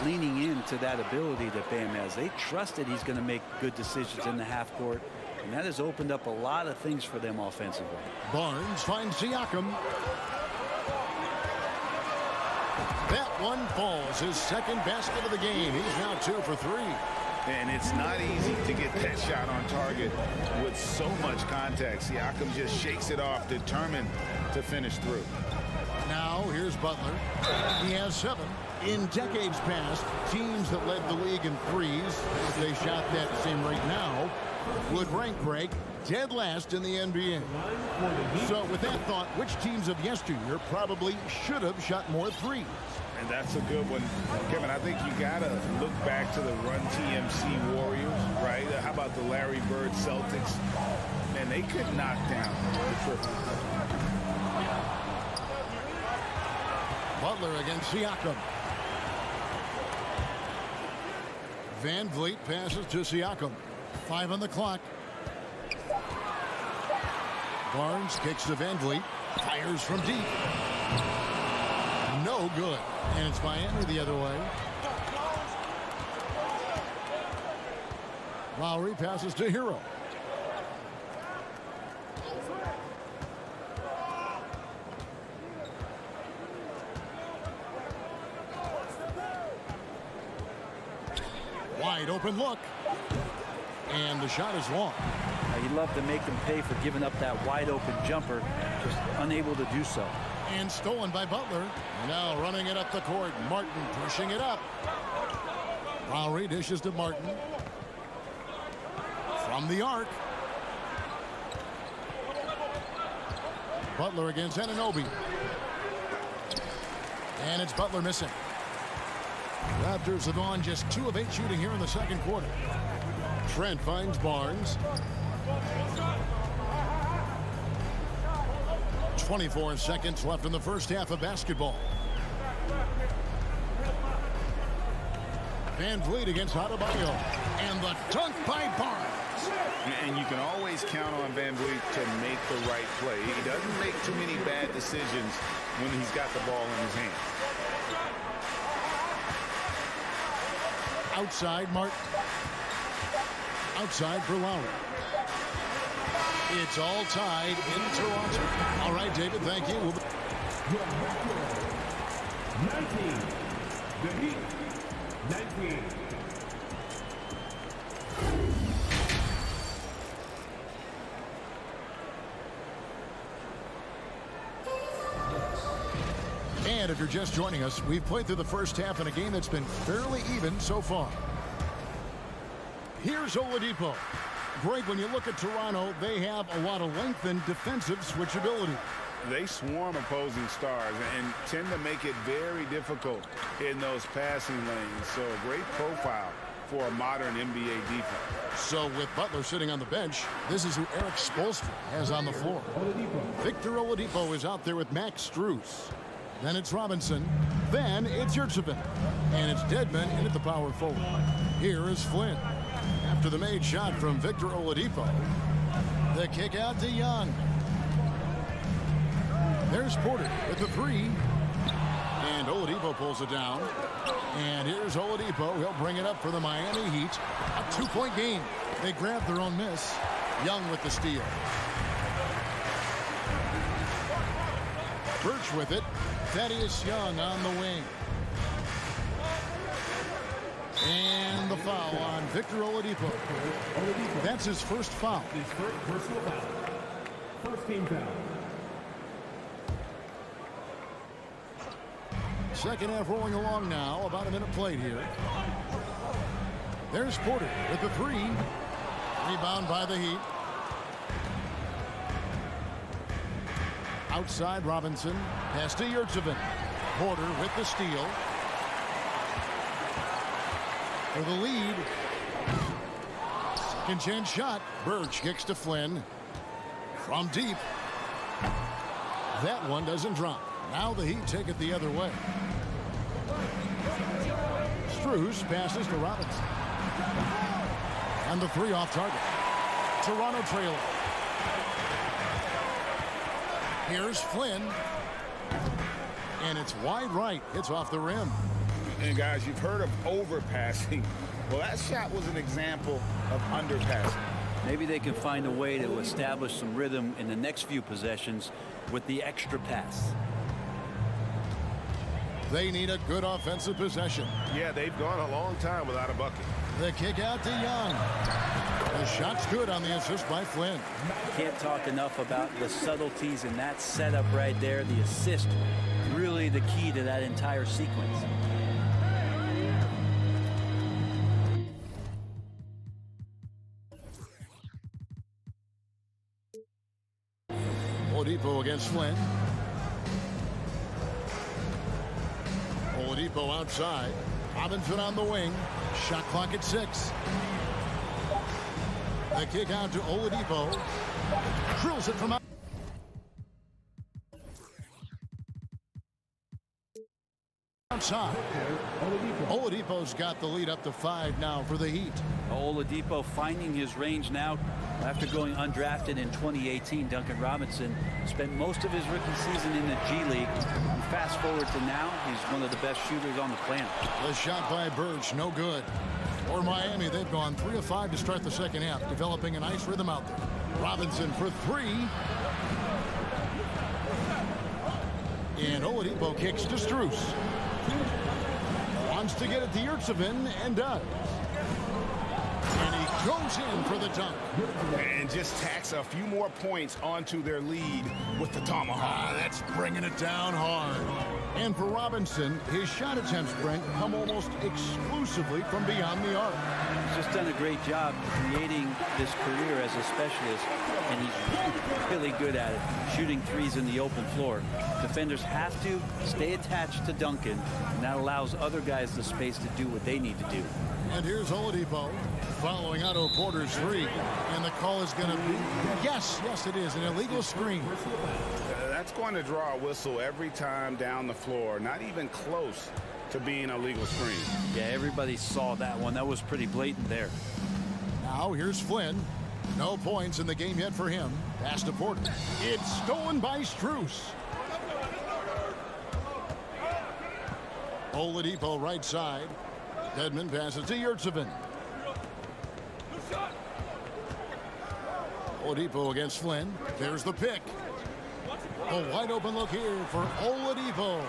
leaning into that ability that Bam has. They trust that he's going to make good decisions in the half court, and that has opened up a lot of things for them offensively. Barnes finds Siakam. That one falls, his 2nd basket of the game. He's now 2 for 3. And it's not easy to get that shot on target with so much contact. Siakam just shakes it off, determined to finish through. Now here's Butler. He has 7. In decades past, teams that led the league in threes, if they shot that same rate now, would rank, Greg, dead last in the NBA. So with that thought, which teams of yesteryear probably should have shot more threes? And that's a good one. Kevin, I think you got to look back to the Run TMC Warriors, right? How about the Larry Bird Celtics? Man, they could knock down the triple. Butler against Siakam. Van Vliet passes to Siakam. 5 on the clock. Barnes kicks to Van Vliet. Fires from deep. No good. And it's Miami the other way. Lowry passes to Hero. Wide open look. And the shot is long. You'd love to make them pay for giving up that wide open jumper, just unable to do so. And stolen by Butler. Now running it up the court. Martin pushing it up. Lowry dishes to Martin. From the arc. Butler against Anunoby. And it's Butler missing. Raptors have gone just 2 of 8 shooting here in the second quarter. Trent finds Barnes. 24 seconds left in the first half of basketball. Van Vliet against Adebayo. And the dunk by Barnes. And you can always count on Van Vliet to make the right play. He doesn't make too many bad decisions when he's got the ball in his hands. Outside, Martin. Outside for Lowry. It's all tied in Toronto. All right, David, thank you. 19. The Heat. 19. And if you're just joining us, we've played through the first half in a game that's been fairly even so far. Here's Oladipo. Greg, when you look at Toronto, they have a lot of length and defensive switchability. They swarm opposing stars and tend to make it very difficult in those passing lanes. So a great profile for a modern NBA defense. So with Butler sitting on the bench, this is who Eric Spoelstra has on the floor. Victor Oladipo is out there with Max Strus. Then it's Robinson. Then it's Yurtseven. And it's Dedmon in at the power forward. Here is Flynn. After the made shot from Victor Oladipo. The kick out to Young. There's Porter with the 3. And Oladipo pulls it down. And here's Oladipo. He'll bring it up for the Miami Heat. A 2-point game. They grab their own miss. Young with the steal. Birch with it. Thaddeus Young on the wing. And the foul on Victor Oladipo. That's his first foul. His first personal foul. First team foul. Second half rolling along now. About a minute played here. There's Porter with the 3. Rebound by the Heat. Outside Robinson. Pass to Yurtseven. Porter with the steal. For the lead. Second chance shot. Birch kicks to Flynn. From deep. That one doesn't drop. Now the Heat take it the other way. Strus passes to Robinson. And the 3 off target. Toronto trailer. Here's Flynn. And it's wide right. Hits off the rim. And guys, you've heard of overpassing. Well, that shot was an example of underpassing. Maybe they can find a way to establish some rhythm in the next few possessions with the extra pass. They need a good offensive possession. Yeah, they've gone a long time without a bucket. The kick out to Young. The shot's good on the assist by Flynn. Can't talk enough about the subtleties in that setup right there. The assist really really the key to that entire sequence. Oladipo against Flynn. Oladipo outside. Robinson on the wing. Shot clock at 6. The kick out to Oladipo. Drills it from out. Outside. Oladipo's got the lead up to 5 now for the Heat. Oladipo finding his range now after going undrafted in 2018. Duncan Robinson spent most of his rookie season in the G League. And fast forward to now, he's one of the best shooters on the planet. The shot by Birch, no good. For Miami, they've gone 3 of 5 to start the second half, developing a nice rhythm out there. Robinson for 3. And Oladipo kicks to Strus. Wants to get it to Yurtsevin and does. And he goes in for the dunk. And just tacks a few more points onto their lead with the tomahawk. That's bringing it down hard. And for Robinson, his shot attempts, Brent, come almost exclusively from beyond the arc. He's just done a great job creating this career as a specialist, and he's really good at it, shooting threes in the open floor. Defenders have to stay attached to Duncan, and that allows other guys the space to do what they need to do. And here's Oladipo following Otto Porter's 3. And the call is going to be, yes, it is, an illegal screen. That's going to draw a whistle every time down the floor. Not even close to being a legal screen. Yeah, everybody saw that one. That was pretty blatant there. Now here's Flynn. No points in the game yet for him. Pass to Porter. It's stolen by Strus. Oladipo right side. Dedmon passes to Yurtsevin. Oladipo against Flynn. There's the pick. A wide open look here for Oladipo.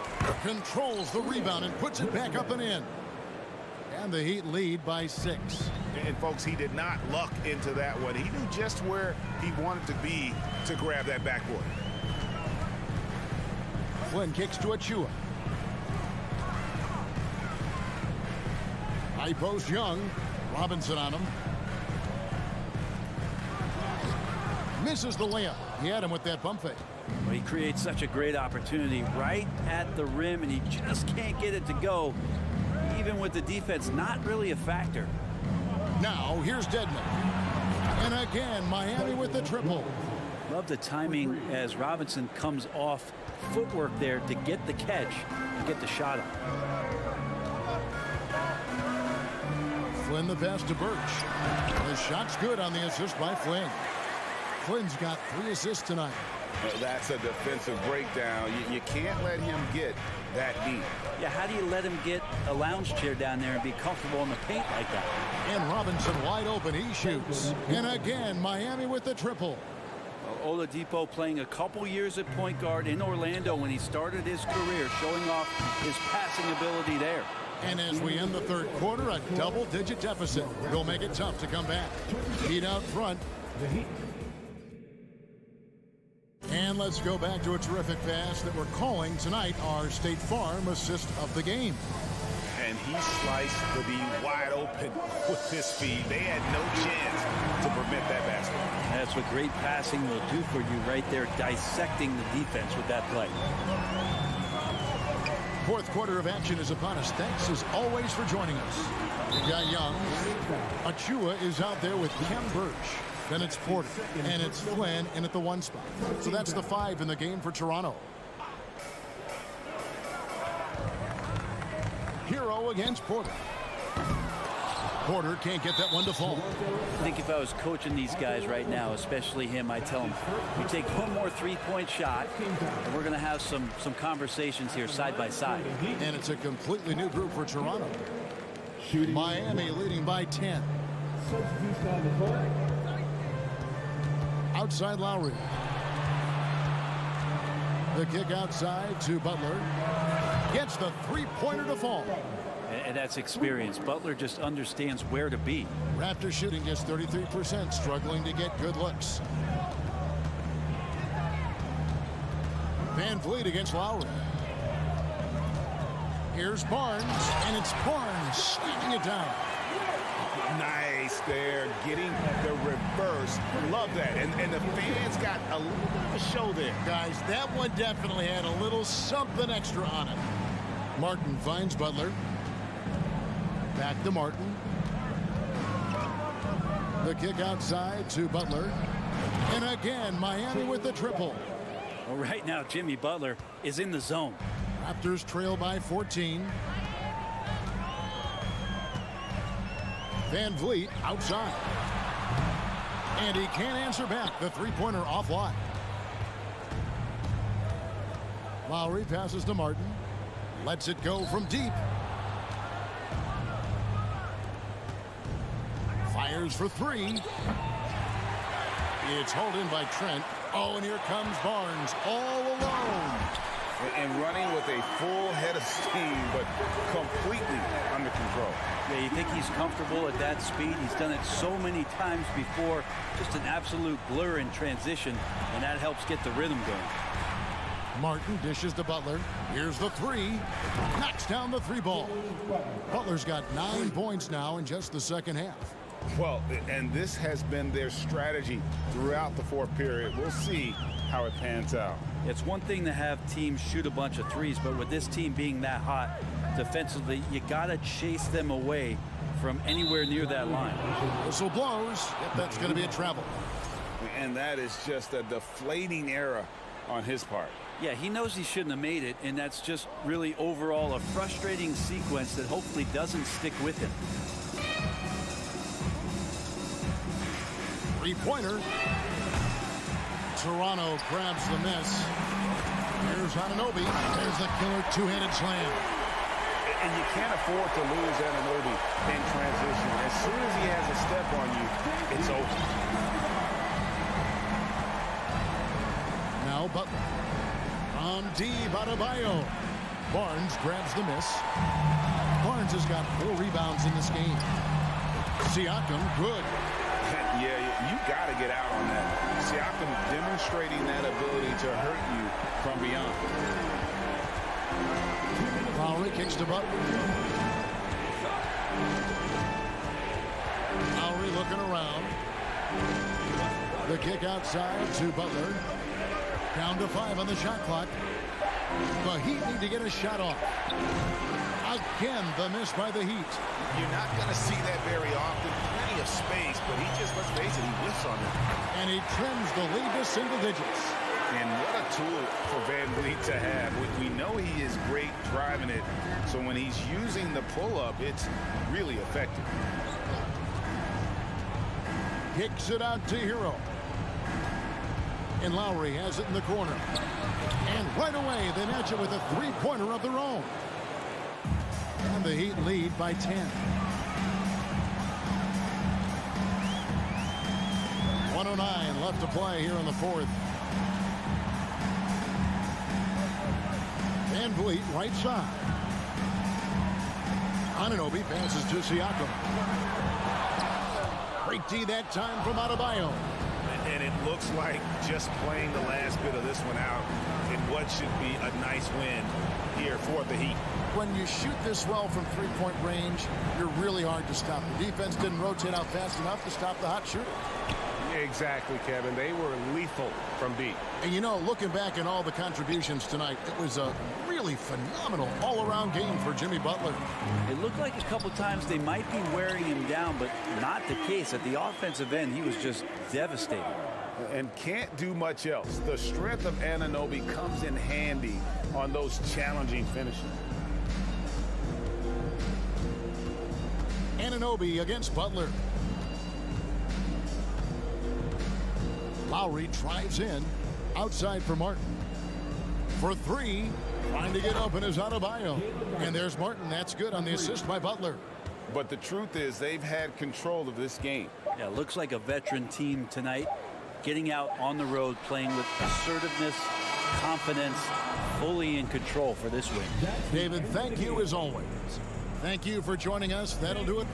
Controls the rebound and puts it back up and in. And the Heat lead by 6. And folks, he did not luck into that one. He knew just where he wanted to be to grab that backboard. Flynn kicks to Achua. High post Young. Robinson on him. Misses the layup. He had him with that bump fake. Well, he creates such a great opportunity right at the rim, and he just can't get it to go, even with the defense not really a factor. Now here's Dedmon. And again, Miami with the triple. Love the timing as Robinson comes off footwork there to get the catch and get the shot up. Flynn the pass to Birch. The shot's good on the assist by Flynn. Flynn's got 3 assists tonight. That's a defensive breakdown. You can't let him get that deep. Yeah, how do you let him get a lounge chair down there and be comfortable in the paint like that? And Robinson wide open. He shoots. And again, Miami with the triple. Well, Oladipo playing a couple years at point guard in Orlando when he started his career, showing off his passing ability there. And as we end the third quarter, a double-digit deficit will make it tough to come back. Heat out front. And let's go back to a terrific pass that we're calling tonight our State Farm assist of the game. And he sliced the D wide open with his feet. They had no chance to prevent that basket. That's what great passing will do for you right there, dissecting the defense with that play. Fourth quarter of action is upon us. Thanks as always for joining us. We've got Young. Achua is out there with Kem Birch. Then it's Porter, and it's Flynn in at the 1 spot. So that's the 5 in the game for Toronto. Hero against Porter. Porter can't get that one to fall. I think if I was coaching these guys right now, especially him, I'd tell him, you take one more three-point shot, and we're going to have some conversations here side by side. And it's a completely new group for Toronto. Miami leading by 10. Outside Lowry. The kick outside to Butler. Gets the three-pointer to fall. And that's experience. Butler just understands where to be. Raptors shooting just 33%, struggling to get good looks. Van Vliet against Lowry. Here's Barnes, and it's Barnes slamming it down. Nice there, getting the reverse. Love that. And the fans got a little bit of a show there. Guys, that one definitely had a little something extra on it. Martin finds Butler. Back to Martin. The kick outside to Butler. And again, Miami with the triple. Well, right now, Jimmy Butler is in the zone. Raptors trail by 14. Van Vliet outside. And he can't answer back. The three-pointer offline. Lowry passes to Martin. Lets it go from deep. Fires for three. It's hauled in by Trent. Oh, and here comes Barnes all alone. And running with a full head of steam, but completely under control. Yeah, you think he's comfortable at that speed. He's done it so many times before. Just an absolute blur in transition, and that helps get the rhythm going. Martin dishes to Butler. Here's the three. Knocks down the three ball. Butler's got 9 points now in just the second half. Well, and this has been their strategy throughout the fourth period. We'll see how it pans out. It's one thing to have teams shoot a bunch of threes, but with this team being that hot defensively, you got to chase them away from anywhere near that line. Whistle blows. Yep, that's going to be a travel. And that is just a deflating error on his part. Yeah, he knows he shouldn't have made it, and that's just really overall a frustrating sequence that hopefully doesn't stick with him. Three-pointer. Toronto grabs the miss. Here's Anunoby. There's the killer two-handed slam. And you can't afford to lose Anunoby in transition. As soon as he has a step on you, it's over. Now Butler. On D, Adebayo. Barnes grabs the miss. Barnes has got 4 rebounds in this game. Siakam, good. Yeah, you got to get out on that. Siakam demonstrating that ability to hurt you from beyond. Lowry kicks to Butler. Lowry looking around. The kick outside to Butler. Down to 5 on the shot clock. The Heat need to get a shot off. Again, the miss by the Heat. You're not going to see that very often. Plenty of space, but he just, let's face it, he whiffs on it. And he trims the lead to single digits. And what a tool for Van Vliet to have. We know he is great driving it, so when he's using the pull-up, it's really effective. Kicks it out to Hero. And Lowry has it in the corner. And right away, they match it with a three-pointer of their own. And the Heat lead by 10. 1:09 left to play here in the fourth. Van Vliet right side. Anunoby passes to Siakam. Great D that time from Adebayo. And it looks like just playing the last bit of this one out in what should be a nice win here for the Heat. When you shoot this well from three-point range, you're really hard to stop. The defense didn't rotate out fast enough to stop the hot shooter. Exactly, Kevin. They were lethal from deep. And you know, looking back at all the contributions tonight, it was a really phenomenal all-around game for Jimmy Butler. It looked like a couple times they might be wearing him down, but not the case. At the offensive end, he was just devastating. And can't do much else. The strength of Anunoby comes in handy on those challenging finishes. Anunoby against Butler. Lowry drives in. Outside for Martin. For three. Trying to get open is Adebayo. And there's Martin. That's good on the assist by Butler. But the truth is they've had control of this game. Yeah, looks like a veteran team tonight. Getting out on the road, playing with assertiveness, confidence, fully in control for this win. David, thank you as always. Thank you for joining us. That'll do it.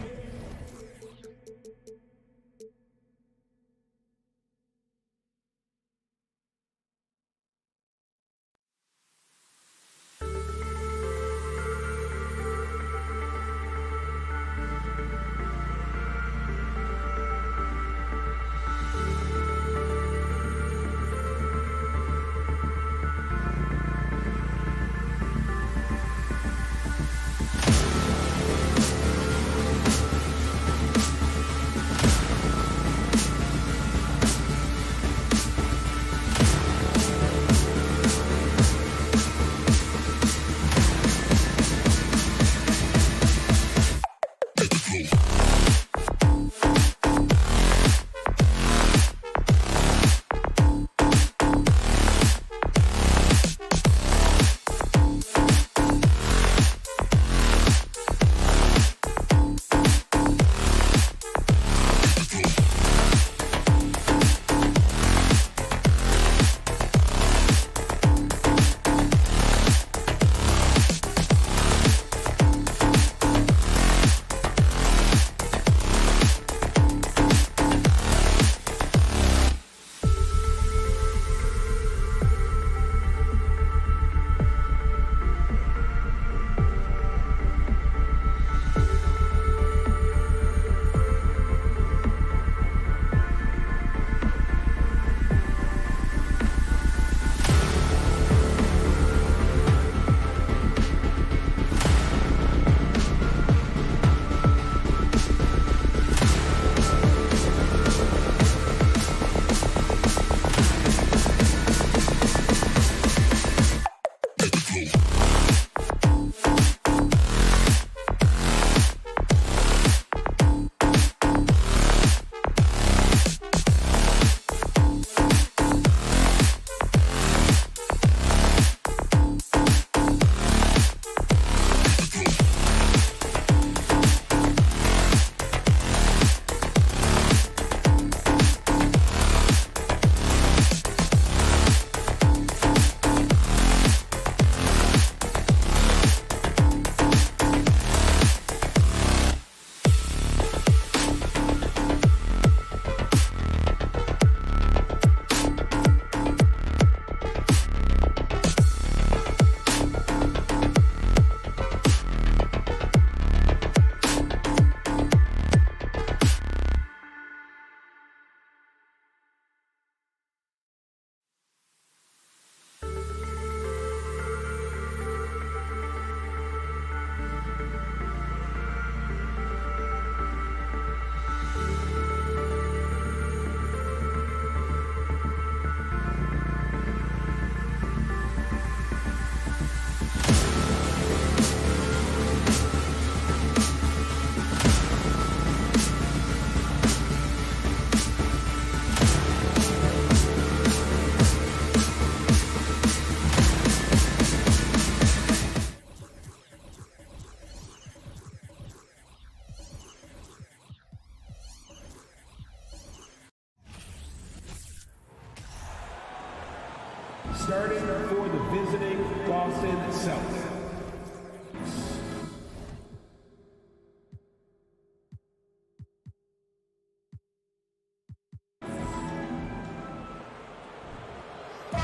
Starting for the visiting Boston Celtics.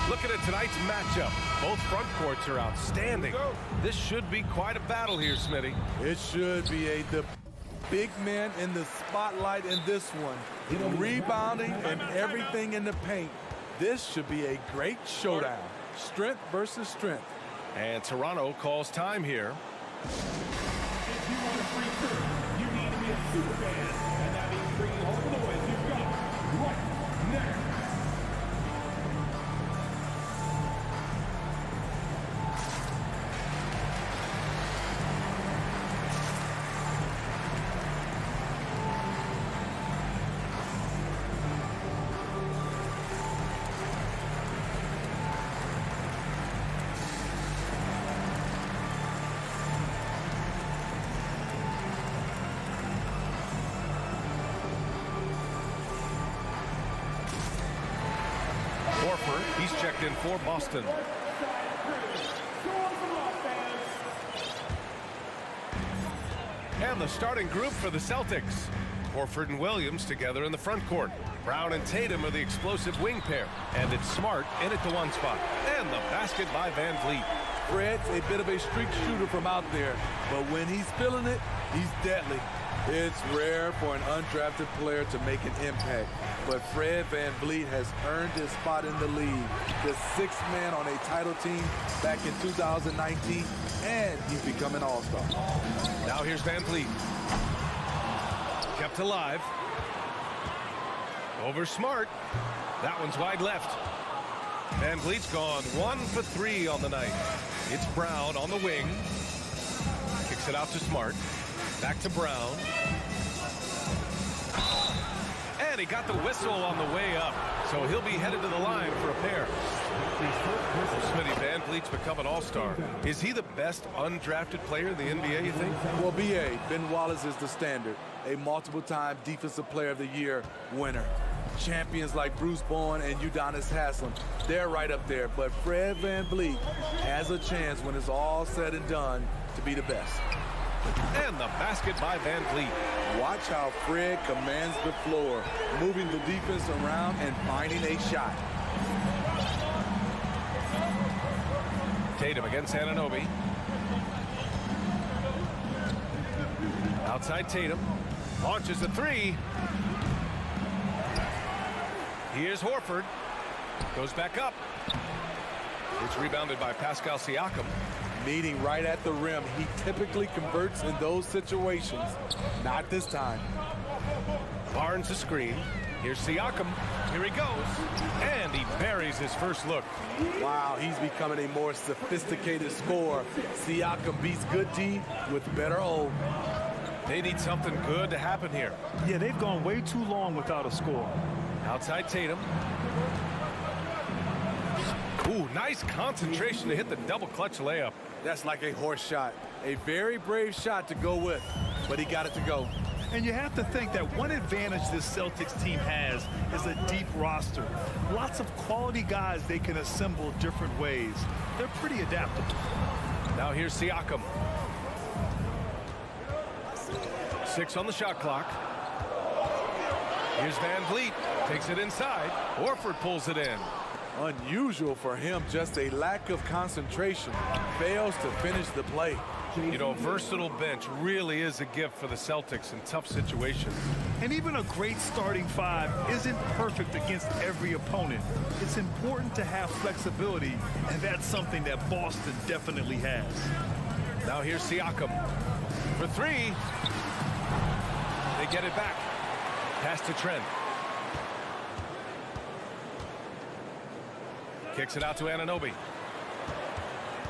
Looking at tonight's matchup, both front courts are outstanding. This should be quite a battle here, Smitty. It should be the big men in the spotlight in this one. Rebounding and everything in the paint. This should be a great showdown. Strength versus strength. And Toronto calls time here. If you want a free turn, you need to be a super fan. And that means bringing home the win you've got right now. He's checked in for Boston. And the starting group for the Celtics. Horford and Williams together in the front court. Brown and Tatum are the explosive wing pair. And it's Smart in at the one spot. And the basket by Van Vliet. Fred's a bit of a streak shooter from out there, but when he's feeling it, he's deadly. It's rare for an undrafted player to make an impact, but Fred Van Vliet has earned his spot in the league. The sixth man on a title team back in 2019, and he's become an all-star. Now here's Van Vliet. Kept alive. Over Smart. That one's wide left. Van Vliet's gone 1 for 3 on the night. It's Brown on the wing. Kicks it out to Smart. Back to Brown. And he got the whistle on the way up. So he'll be headed to the line for a pair. Smitty, Van Vliet's become an all-star. Is he the best undrafted player in the NBA, you think? Well, B.A., Ben Wallace is the standard. A multiple-time Defensive Player of the Year winner. Champions like Bruce Bowen and Udonis Haslem, they're right up there. But Fred Van Vliet has a chance when it's all said and done to be the best. And the basket by Van Vliet. Watch how Fred commands the floor, moving the defense around and finding a shot. Tatum against Anunoby. Outside Tatum. Launches a three. Here's Horford. Goes back up. It's rebounded by Pascal Siakam. Meeting right at the rim. He typically converts in those situations. Not this time. Barnes a screen. Here's Siakam. Here he goes. And he buries his first look. Wow, he's becoming a more sophisticated scorer. Siakam beats good D with better O. They need something good to happen here. Yeah, they've gone way too long without a score. Outside Tatum. Ooh, nice concentration to hit the double clutch layup. That's like a horse shot. A very brave shot to go with, but he got it to go. And you have to think that one advantage this Celtics team has is a deep roster. Lots of quality guys they can assemble different ways. They're pretty adaptable. Now here's Siakam. 6 on the shot clock. Here's Van Vliet. Takes it inside. Horford pulls it in. Unusual for him, just a lack of concentration. Fails to finish the play. You know, a versatile bench really is a gift for the Celtics in tough situations. And even a great starting five isn't perfect against every opponent. It's important to have flexibility, and that's something that Boston definitely has. Now here's Siakam. For three. They get it back. Pass to Trent. Kicks it out to Anunoby.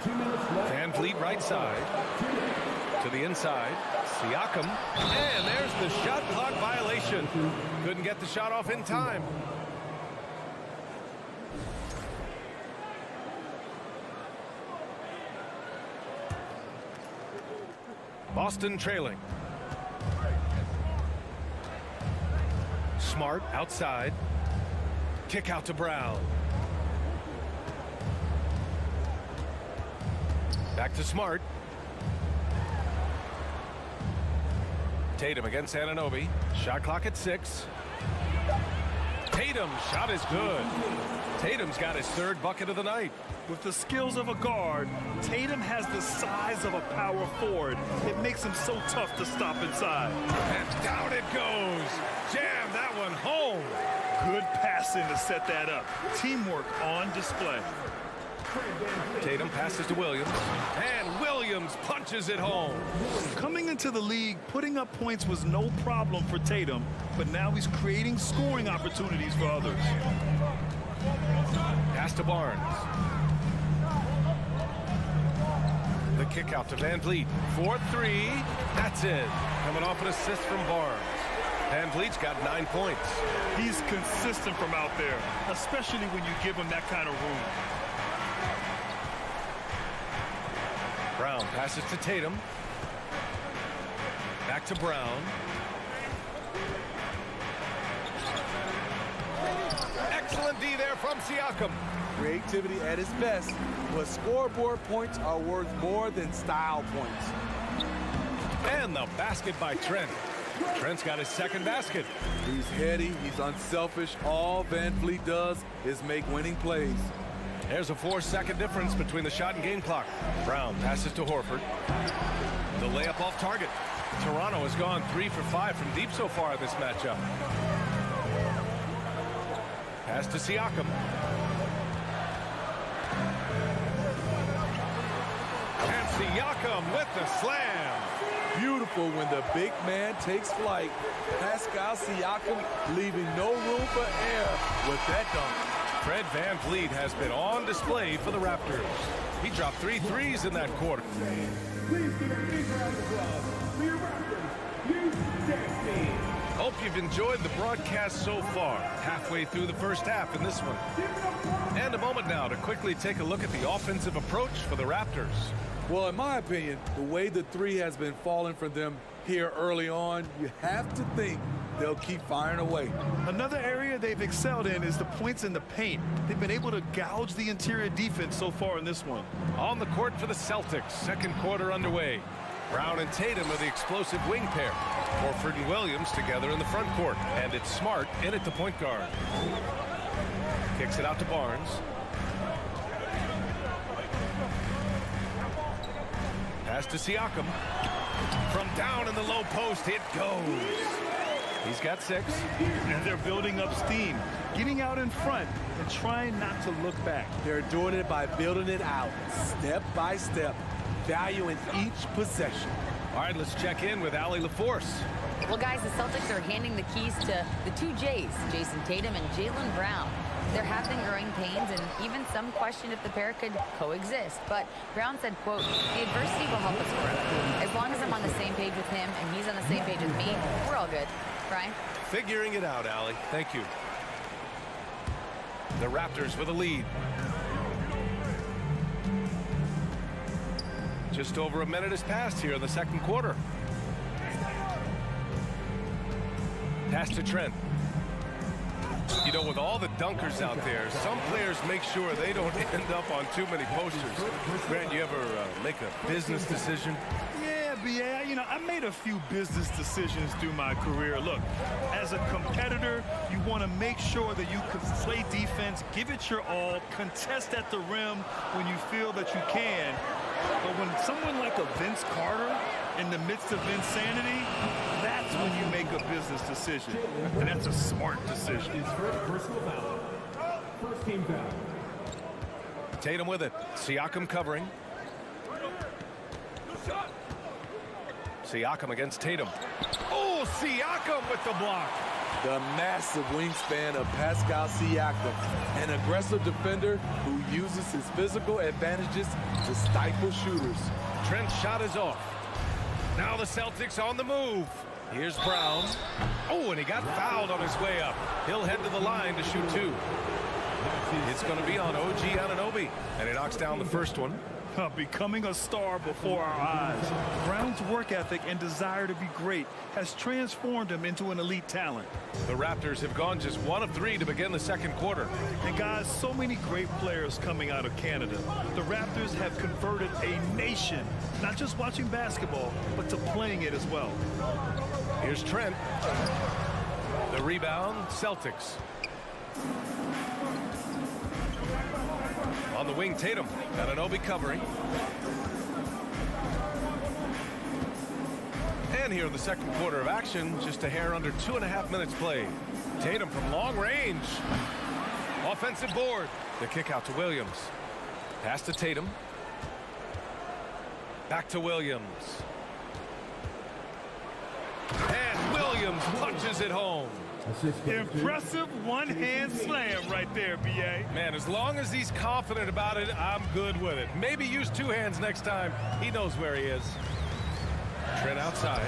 Van Vliet right side. To the inside. Siakam. And there's the shot clock violation. Couldn't get the shot off in time. Boston trailing. Smart outside. Kick out to Brown. Back to Smart. Tatum against Anunoby. Shot clock at 6. Tatum, shot is good. Tatum's got his 3rd bucket of the night. With the skills of a guard, Tatum has the size of a power forward. It makes him so tough to stop inside. And down it goes. Jam that one home. Good passing to set that up. Teamwork on display. Tatum passes to Williams, and Williams punches it home. Coming into the league, putting up points was no problem for Tatum, but now he's creating scoring opportunities for others. Pass to Barnes. The kick out to Van Vliet. 4-3. That's it. Coming off an assist from Barnes. Van Vliet's got 9 points. He's consistent from out there, especially when you give him that kind of room. Brown passes to Tatum. Back to Brown. Excellent D there from Siakam. Creativity at its best, but scoreboard points are worth more than style points. And the basket by Trent. Trent's got his 2nd basket. He's heady, he's unselfish. All Van Vliet does is make winning plays. There's a 4-second difference between the shot and game clock. Brown passes to Horford. The layup off target. Toronto has gone 3 for 5 from deep so far in this matchup. Pass to Siakam. And Siakam with the slam. Beautiful when the big man takes flight. Pascal Siakam leaving no room for error with that dunk. Fred Van Vliet has been on display for the Raptors. He dropped 3 threes in that quarter. Please give a big round of applause for your Raptors, New Jack team. Hope you've enjoyed the broadcast so far. Halfway through the first half in this one. And a moment now to quickly take a look at the offensive approach for the Raptors. Well, in my opinion, the way the 3 has been falling for them here early on, you have to think they'll keep firing away. Another area they've excelled in is the points in the paint. They've been able to gouge the interior defense so far in this one. On the court for the Celtics, 2nd quarter underway. Brown and Tatum are the explosive wing pair. Horford and Williams together in the front court. And it's Smart in at the point guard. Kicks it out to Barnes. Pass to Siakam. From down in the low post, it goes. He's got 6. And they're building up steam, getting out in front and trying not to look back. They're doing it by building it out, step by step, valuing each possession. All right, let's check in with Allie LaForce. Well, guys, the Celtics are handing the keys to the 2 J's, Jason Tatum and Jaylen Brown. There have been growing pains, and even some question if the pair could coexist. But Brown said, quote, the adversity will help us grow. As long as I'm on the same page with him and he's on the same page with me, we're all good. Brian? Figuring it out, Allie. Thank you. The Raptors with a lead. Just over a minute has passed here in the 2nd quarter. Pass to Trent. You know, with all the dunkers out there, some players make sure they don't end up on too many posters. Grant, you ever make a business decision? Yeah, B.A., you know, I made a few business decisions through my career. Look, as a competitor, you want to make sure that you can play defense, give it your all, contest at the rim when you feel that you can. But when someone like a Vince Carter in the midst of insanity, that's when you make a business decision. And that's a smart decision. Personal foul. First team foul. Tatum with it. Siakam covering. Siakam against Tatum. Oh, Siakam with the block. The massive wingspan of Pascal Siakam, an aggressive defender who uses his physical advantages to stifle shooters. Trent's shot is off. Now the Celtics on the move. Here's Brown. Oh, and he got fouled on his way up. He'll head to the line to shoot 2. It's going to be on OG Anunoby, and he knocks down the first one. Becoming a star before our eyes. Brown's work ethic and desire to be great has transformed him into an elite talent. The Raptors have gone just 1 of 3 to begin the second quarter. And guys, so many great players coming out of Canada. The Raptors have converted a nation, not just watching basketball, but to playing it as well. Here's Trent. The rebound, Celtics. On the wing, Tatum. Anunoby covering. And here in the second quarter of action, just a hair under 2.5 minutes played. Tatum from long range. Offensive board. The kick out to Williams. Pass to Tatum. Back to Williams. And Williams punches it home. Impressive one-hand slam right there, B.A. Man, as long as he's confident about it, I'm good with it. Maybe use 2 hands next time. He knows where he is. Trent outside.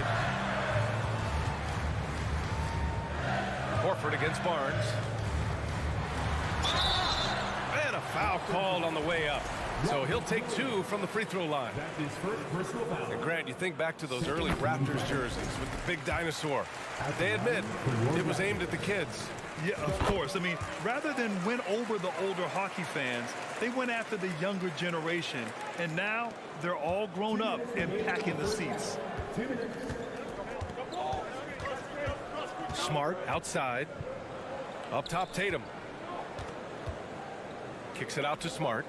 Horford against Barnes. And a foul called on the way up. So he'll take 2 from the free throw line. And Grant, you think back to those early Raptors jerseys with the big dinosaur. They admit it was aimed at the kids. Yeah, of course. I mean, rather than win over the older hockey fans, they went after the younger generation. And now they're all grown up and packing the seats. Smart outside. Up top, Tatum. Kicks it out to Smart.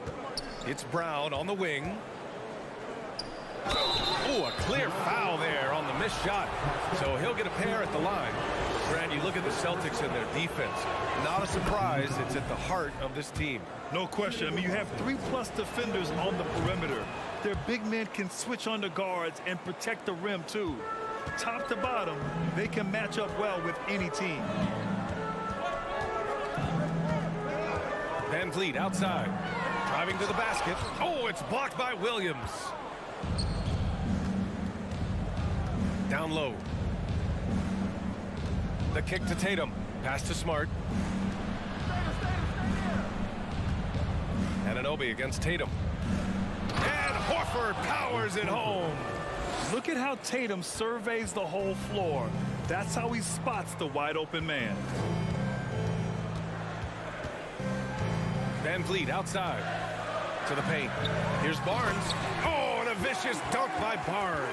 It's Brown on the wing. Oh, a clear foul there on the missed shot. So he'll get a pair at the line. Grant, you look at the Celtics and their defense. Not a surprise. It's at the heart of this team. No question. I mean, you have 3+ defenders on the perimeter. Their big men can switch on the guards and protect the rim, too. Top to bottom, they can match up well with any team. Van Vliet outside. Driving to the basket. Oh, it's blocked by Williams. Down low. The kick to Tatum. Pass to Smart. Anunoby against Tatum. And Horford powers it home. Look at how Tatum surveys the whole floor. That's how he spots the wide open man. Van Vliet outside to the paint. Here's Barnes. Oh, and a vicious dunk by Barnes.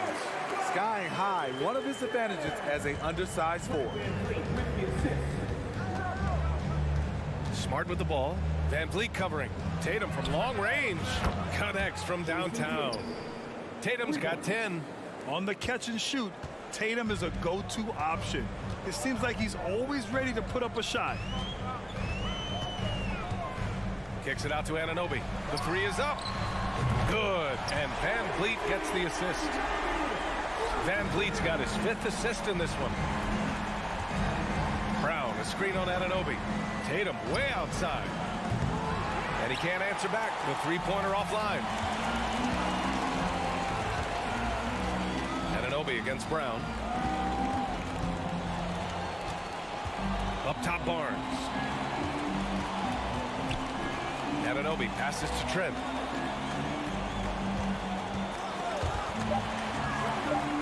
Skying high, one of his advantages as an undersized forward. Smart with the ball. Van Vliet covering. Tatum from long range. Connects from downtown. Tatum's got 10. On the catch and shoot, Tatum is a go-to option. It seems like he's always ready to put up a shot. Kicks it out to Anunoby. The 3 is up. Good. And Van Vliet gets the assist. Van Vliet's got his 5th assist in this one. Brown, a screen on Anunoby. Tatum way outside. And he can't answer back. The 3-pointer offline. Anunoby against Brown. Up top, Barnes. Anunoby passes to Trent.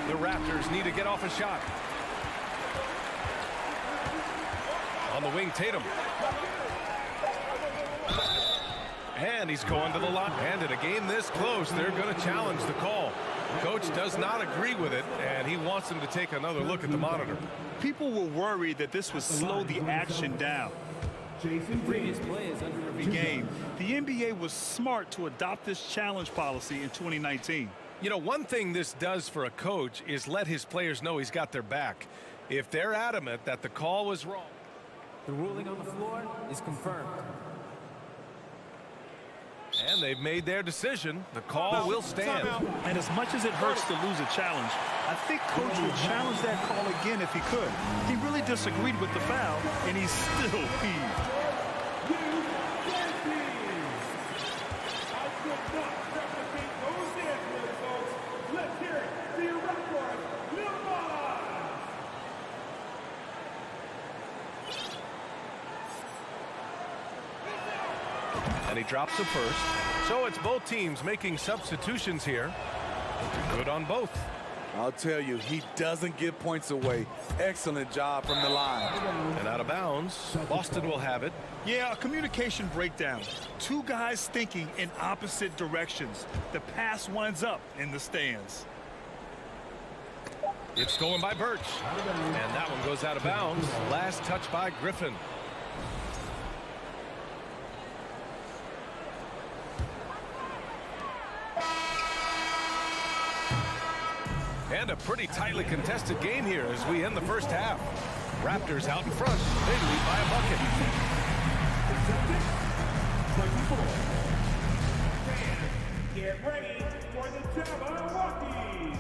The Raptors need to get off a shot. On the wing, Tatum. And he's going to the line. And in a game this close, they're going to challenge the call. Coach does not agree with it, and he wants him to take another look at the monitor. People were worried that this would slow the action down. Previous play is under review. Game. The NBA was smart to adopt this challenge policy in 2019. You know, one thing this does for a coach is let his players know he's got their back. If they're adamant that the call was wrong. The ruling on the floor is confirmed. And they've made their decision. The call will stand. And as much as it hurts to lose a challenge, I think Coach would challenge that call again if he could. He really disagreed with the foul, and he's still peeved. And he drops the first. So it's both teams making substitutions here. Good on both. I'll tell you, he doesn't give points away. Excellent job from the line. And out of bounds, Boston will have it. Yeah, a communication breakdown. Two guys thinking in opposite directions. The pass winds up in the stands. It's stolen by Birch. And that one goes out of bounds. Last touch by Griffin. And a pretty tightly contested game here as we end the first half. Raptors out in front. They lead by a bucket. Get ready for the Jabberwockies.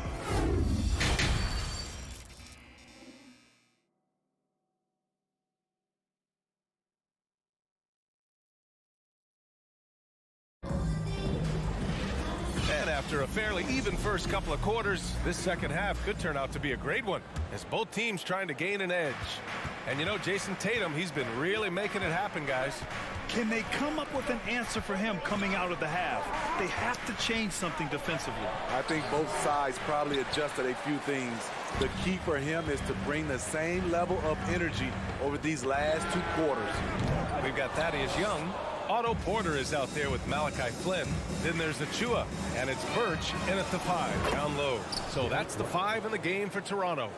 And after a fairly even first couple of quarters, this second half could turn out to be a great one as both teams trying to gain an edge. And you know, Jason Tatum, he's been really making it happen, guys. Can they come up with an answer for him coming out of the half? They have to change something defensively. I think both sides probably adjusted a few things. The key for him is to bring the same level of energy over these last two quarters. We've got Thaddeus Young. Otto Porter is out there with Malachi Flynn. Then there's Achua, and it's Birch in at the 5, down low. So that's the 5 in the game for Toronto.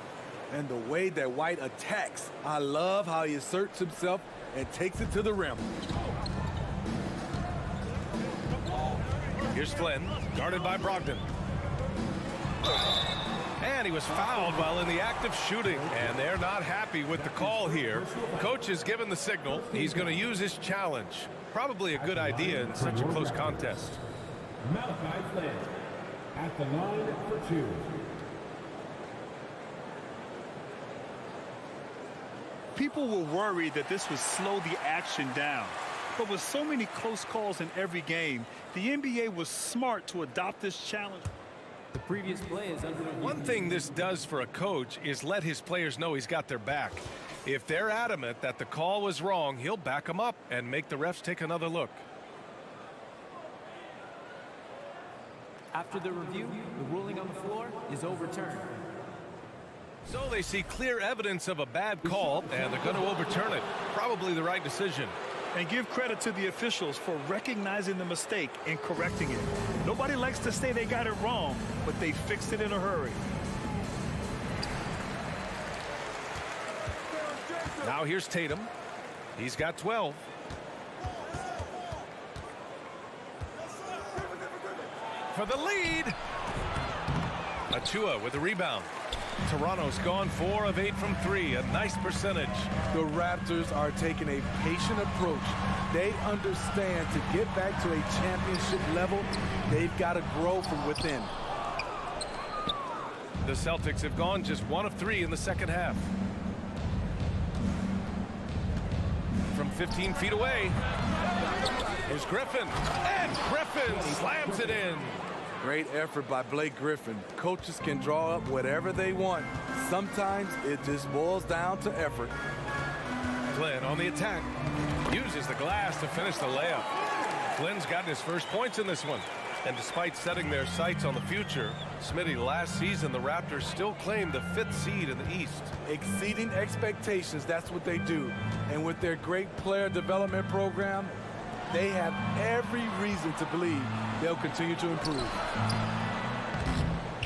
And the way that White attacks, I love how he asserts himself and takes it to the rim. Here's Flynn, guarded by Brogdon. And he was fouled while in the act of shooting. And they're not happy with the call here. Coach has given the signal. He's going to use his challenge. Probably a good idea in such a close contest. Malachi Flynn at the line for 2. People were worried that this would slow the action down. But with so many close calls in every game, the NBA was smart to adopt this challenge. The previous play is under review. One thing this does for a coach is let his players know he's got their back. If they're adamant that the call was wrong, he'll back them up and make the refs take another look. After the review, the ruling on the floor is overturned. So they see clear evidence of a bad call, and they're going to overturn it. Probably the right decision. And give credit to the officials for recognizing the mistake and correcting it. Nobody likes to say they got it wrong, but they fixed it in a hurry. Now here's Tatum. He's got 12. For the lead. Achua with the rebound. Toronto's gone 4 of 8 from 3, a nice percentage. The Raptors are taking a patient approach. They understand to get back to a championship level, they've got to grow from within. The Celtics have gone just 1 of 3 in the second half. From 15 feet away, here's Griffin, and Griffin slams it in. Great effort by Blake Griffin. Coaches can draw up whatever they want. Sometimes it just boils down to effort. Flynn on the attack. Uses the glass to finish the layup. Flynn's gotten his first points in this one. And despite setting their sights on the future, Smitty, last season the Raptors still claimed the 5th seed in the East. Exceeding expectations, that's what they do. And with their great player development program, they have every reason to believe they'll continue to improve.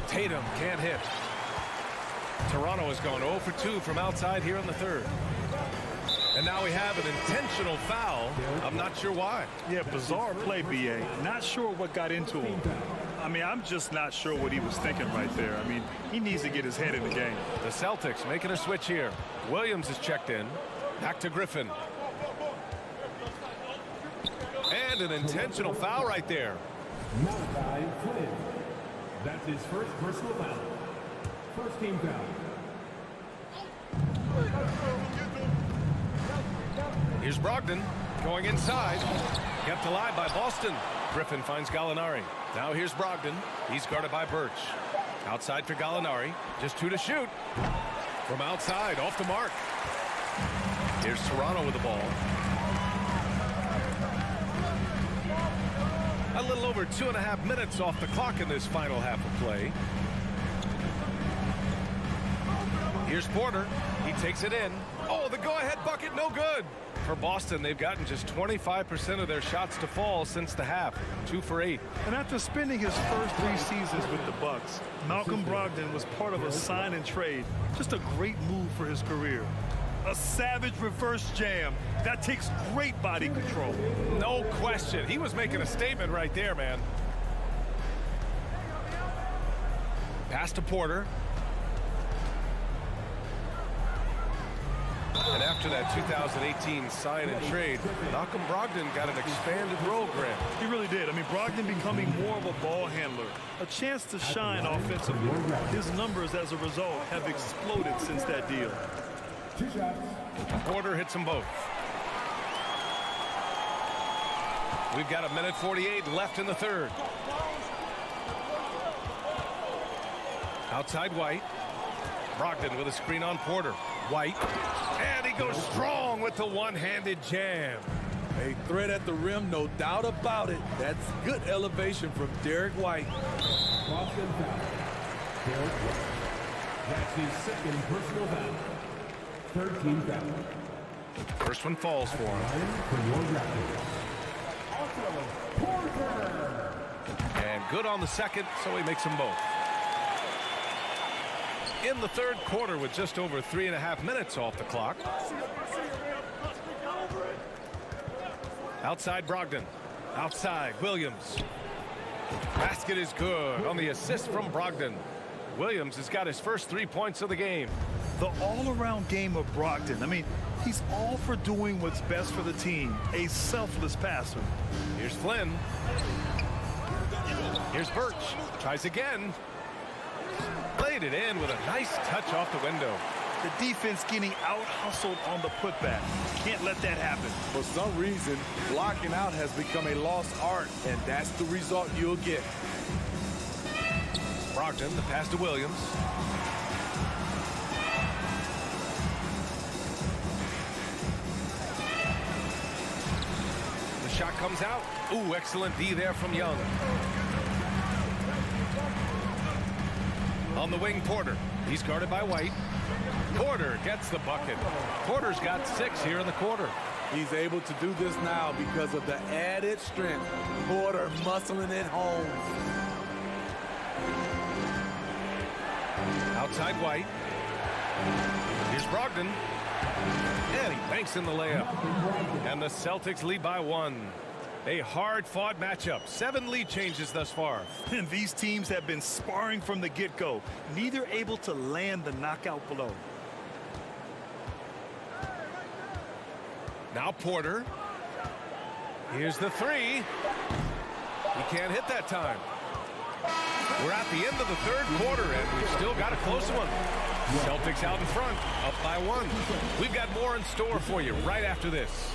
Tatum can't hit. Toronto has gone 0 for 2 from outside here in the third. And now we have an intentional foul. I'm not sure why. Yeah, bizarre play, BA. Not sure what got into him. I mean, I'm just not sure what he was thinking right there. I mean, he needs to get his head in the game. The Celtics making a switch here. Williams is checked in. Back to Griffin. And an intentional foul right there. Malachi Flynn. That's his first personal foul. First team foul. Here's Brogdon going inside. Kept alive by Boston. Griffin finds Gallinari. Now here's Brogdon. He's guarded by Birch. Outside for Gallinari. Just 2 to shoot. From outside, off the mark. Here's Toronto with the ball. A A little over 2.5 minutes off the clock in this final half of play. Here's Porter. He takes it in. Oh, the go-ahead bucket, no good. For Boston, they've gotten just 25% of their shots to fall since the half. 2 for 8. And after spending his first 3 seasons with the Bucks, Malcolm Brogdon was part of a sign and trade. Just a great move for his career. A savage reverse jam. That takes great body control. No question. He was making a statement right there, man. Pass to Porter. And after that 2018 sign and trade, Malcolm Brogdon got an expanded role, Grant. He really did. I mean, Brogdon becoming more of a ball handler, a chance to shine offensively. His numbers as a result have exploded since that deal. Porter hits them both. We've got 1:48 left in the third. Outside White. Brogdon with a screen on Porter. White. And he goes strong with the one-handed jam. A threat at the rim, no doubt about it. That's good elevation from Derek White. Boston foul. Derek White. That's his second personal foul. 13 foul. First one falls for him. And good on the second, so he makes them both. In the third quarter with just over 3.5 minutes off the clock. Outside Brogdon. Outside Williams. Basket is good on the assist from Brogdon. Williams has got his first 3 points of the game. The all-around game of Brogdon. I mean, he's all for doing what's best for the team. A selfless passer. Here's Flynn. Here's Birch. Tries again. Played it in with a nice touch off the window. The defense getting out-hustled on the putback. Can't let that happen. For some reason, blocking out has become a lost art, and that's the result you'll get. Brogdon, the pass to Williams. The shot comes out. Ooh, excellent D there from Young. On the wing, Porter. He's guarded by White. Porter gets the bucket. Porter's got 6 here in the quarter. He's able to do this now because of the added strength. Porter muscling it home. Outside White. Here's Brogdon. And he banks in the layup. And the Celtics lead by 1. A hard-fought matchup. 7 lead changes thus far. And these teams have been sparring from the get-go. Neither able to land the knockout blow. Now Porter. Here's the 3. He can't hit that time. We're at the end of the third quarter, and we've still got a close one. Celtics out in front, up by 1. We've got more in store for you right after this.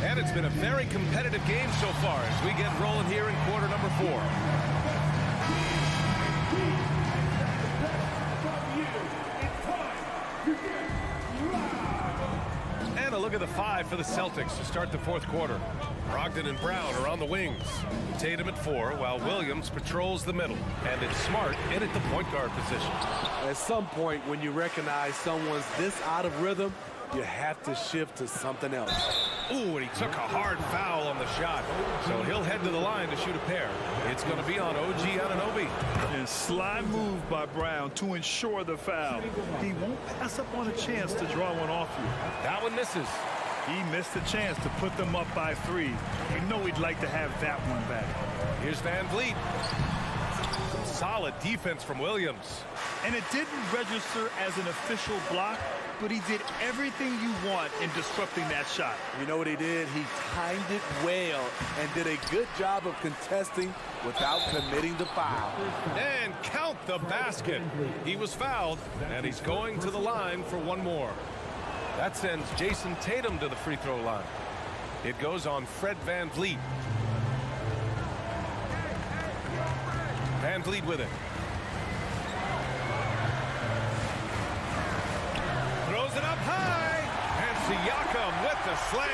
And it's been a very competitive game so far as we get rolling here in quarter number 4. And a look at the 5 for the Celtics to start the fourth quarter. Brogdon and Brown are on the wings. Tatum at 4, while Williams patrols the middle. And it's Smart in at the point guard position. At some point, when you recognize someone's this out of rhythm, you have to shift to something else. Ooh, and he took a hard foul on the shot. So he'll head to the line to shoot a pair. It's going to be on OG Anunoby. And sly move by Brown to ensure the foul. He won't pass up on a chance to draw one off you. That one misses. He missed a chance to put them up by 3. You know he'd like to have that one back. Here's Van Vliet. Some solid defense from Williams. And it didn't register as an official block, but he did everything you want in disrupting that shot. You know what he did? He timed it well and did a good job of contesting without committing the foul. And count the basket. He was fouled, and he's going to the line for 1 more. That sends Jason Tatum to the free throw line. It goes on Fred Van Vliet. Van Vliet with it. Siakam with the slam.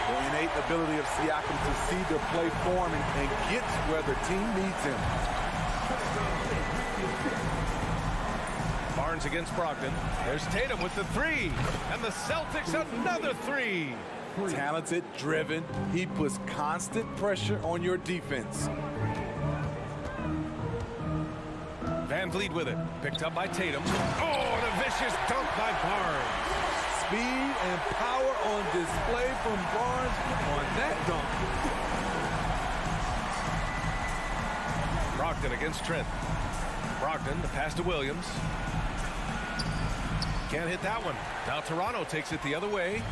The innate ability of Siakam to see the play form and get where the team needs him. Barnes against Brogdon. There's Tatum with the three. And the Celtics another three. Talented, driven. He puts constant pressure on your defense. Van Vliet with it. Picked up by Tatum. Oh, and a vicious dunk by Barnes. Speed and power on display from Barnes on that dunk. Brogdon against Trent. Brogdon, the pass to Williams. Can't hit that one. Now Toronto takes it the other way.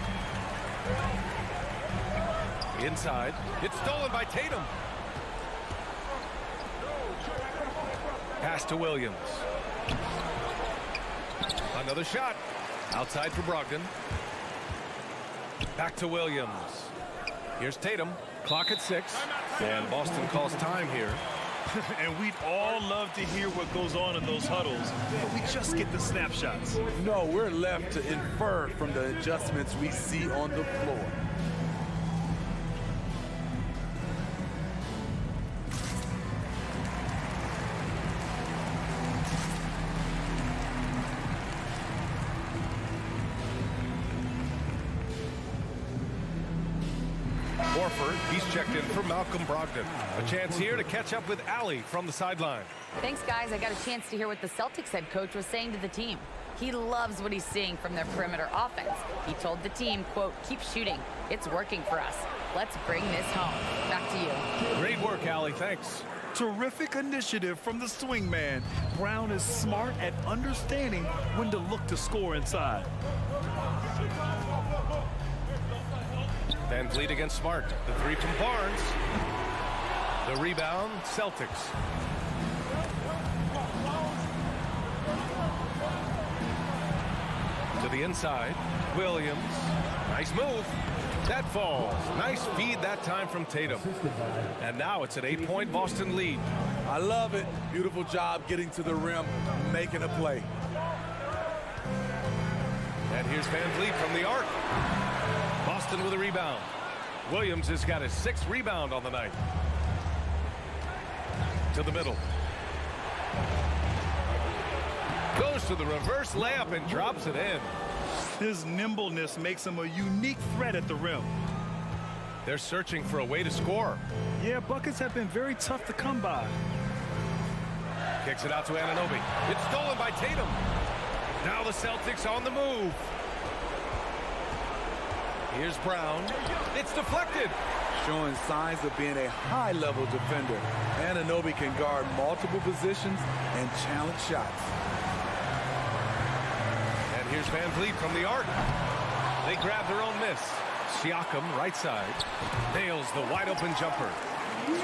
Inside. It's stolen by Tatum. Pass to Williams. Another shot. Outside for Brogdon. Back to Williams. Here's Tatum. Clock at 6. And Boston calls time here. And we'd all love to hear what goes on in those huddles, but we just get the snapshots. No, we're left to infer from the adjustments we see on the floor. He's checked in for Malcolm Brogdon. A chance here to catch up with Allie from the sideline. Thanks, guys. I got a chance to hear what the Celtics head coach was saying to the team. He loves what he's seeing from their perimeter offense. He told the team, quote, keep shooting. It's working for us. Let's bring this home. Back to you. Great work, Allie. Thanks. Terrific initiative from the swingman. Brown is smart at understanding when to look to score inside. Van Vliet against Smart. The three from Barnes. The rebound, Celtics. To the inside, Williams. Nice move. That falls. Nice feed that time from Tatum. And now it's an 8-point Boston lead. I love it. Beautiful job getting to the rim, making a play. And here's Van Vliet from the arc. Boston with a rebound. Williams has got his 6th rebound on the night. To the middle. Goes to the reverse layup and drops it in. His nimbleness makes him a unique threat at the rim. They're searching for a way to score. Yeah, buckets have been very tough to come by. Kicks it out to Anunoby. It's stolen by Tatum. Now the Celtics on the move. Here's Brown. It's deflected. Showing signs of being a high-level defender. Anunoby can guard multiple positions and challenge shots. And here's Van Vliet from the arc. They grab their own miss. Siakam, right side, nails the wide-open jumper.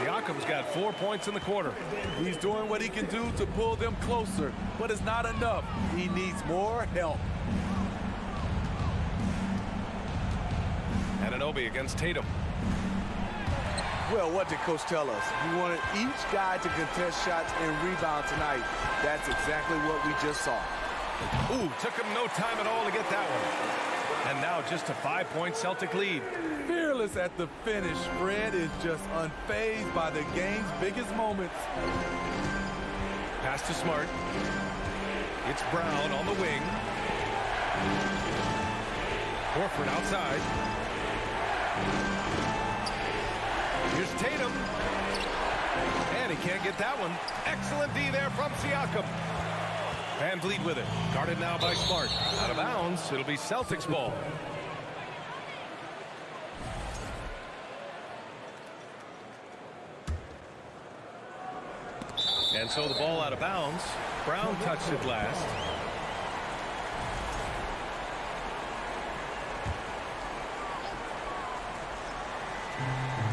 Siakam's got 4 points in the quarter. He's doing what he can do to pull them closer, but it's not enough. He needs more help. Anunoby against Tatum. Well, what did Coach tell us? He wanted each guy to contest shots and rebound tonight. That's exactly what we just saw. Ooh, took him no time at all to get that one. And now just a 5-point Celtic lead. Fearless at the finish. Fred is just unfazed by the game's biggest moments. Pass to Smart. It's Brown on the wing. Horford outside. Here's Tatum. And he can't get that one. Excellent D there from Siakam. Van Vliet with it. Guarded now by Smart. Out of bounds. It'll be Celtics ball. And so the ball out of bounds. Brown touched it last.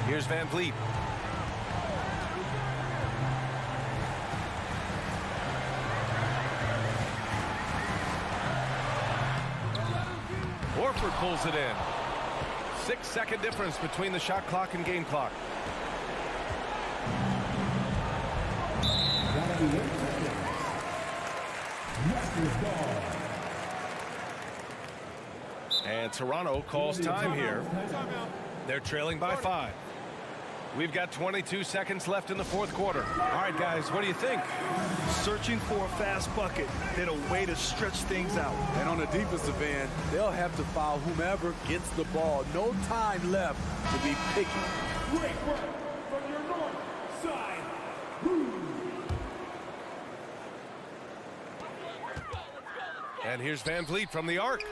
Here's Van Vliet. Horford pulls it in. 6-second difference between the shot clock and game clock. And Toronto calls time here. They're trailing by 5. We've got 22 seconds left in the fourth quarter. All right, guys, what do you think? Searching for a fast bucket, then a way to stretch things out. And on the defensive end, they'll have to foul whomever gets the ball. No time left to be picky. Great work from your north side. And here's Van Vliet from the arc.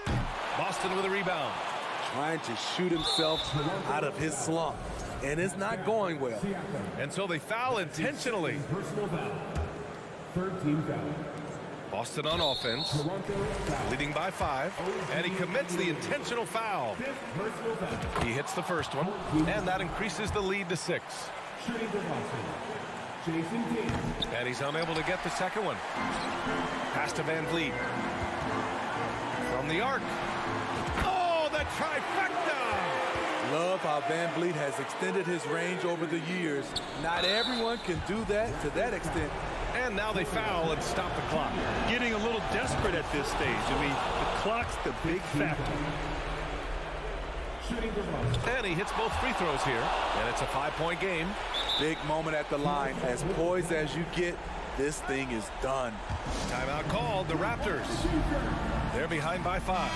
Boston with a rebound. Trying to shoot himself out of his slump. And it's not going well. And so they foul intentionally. Personal foul. 13 foul. Boston on offense, leading by 5, and he commits the intentional foul. He hits the first one, and that increases the lead to 6. And he's unable to get the second one. Pass to Van Vliet. From the arc. Oh, the trifecta! Love how Van Vliet has extended his range over the years. Not everyone can do that to that extent. And now they foul and stop the clock. Getting a little desperate at this stage. I mean, the clock's the big factor. And he hits both free throws here. And it's a 5-point game. Big moment at the line. As poised as you get, this thing is done. Timeout called, the Raptors. They're behind by 5.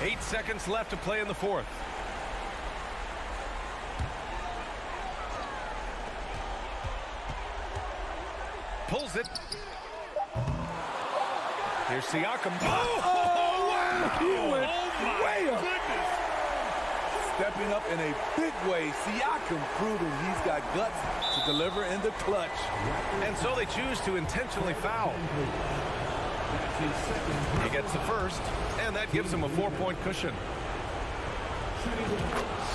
8 seconds left to play in the fourth. Pulls it. Here's Siakam. Oh, wow! He went way up. Stepping up in a big way. Siakam proving he's got guts to deliver in the clutch. And so they choose to intentionally foul. He gets the first, and that gives him a 4-point cushion.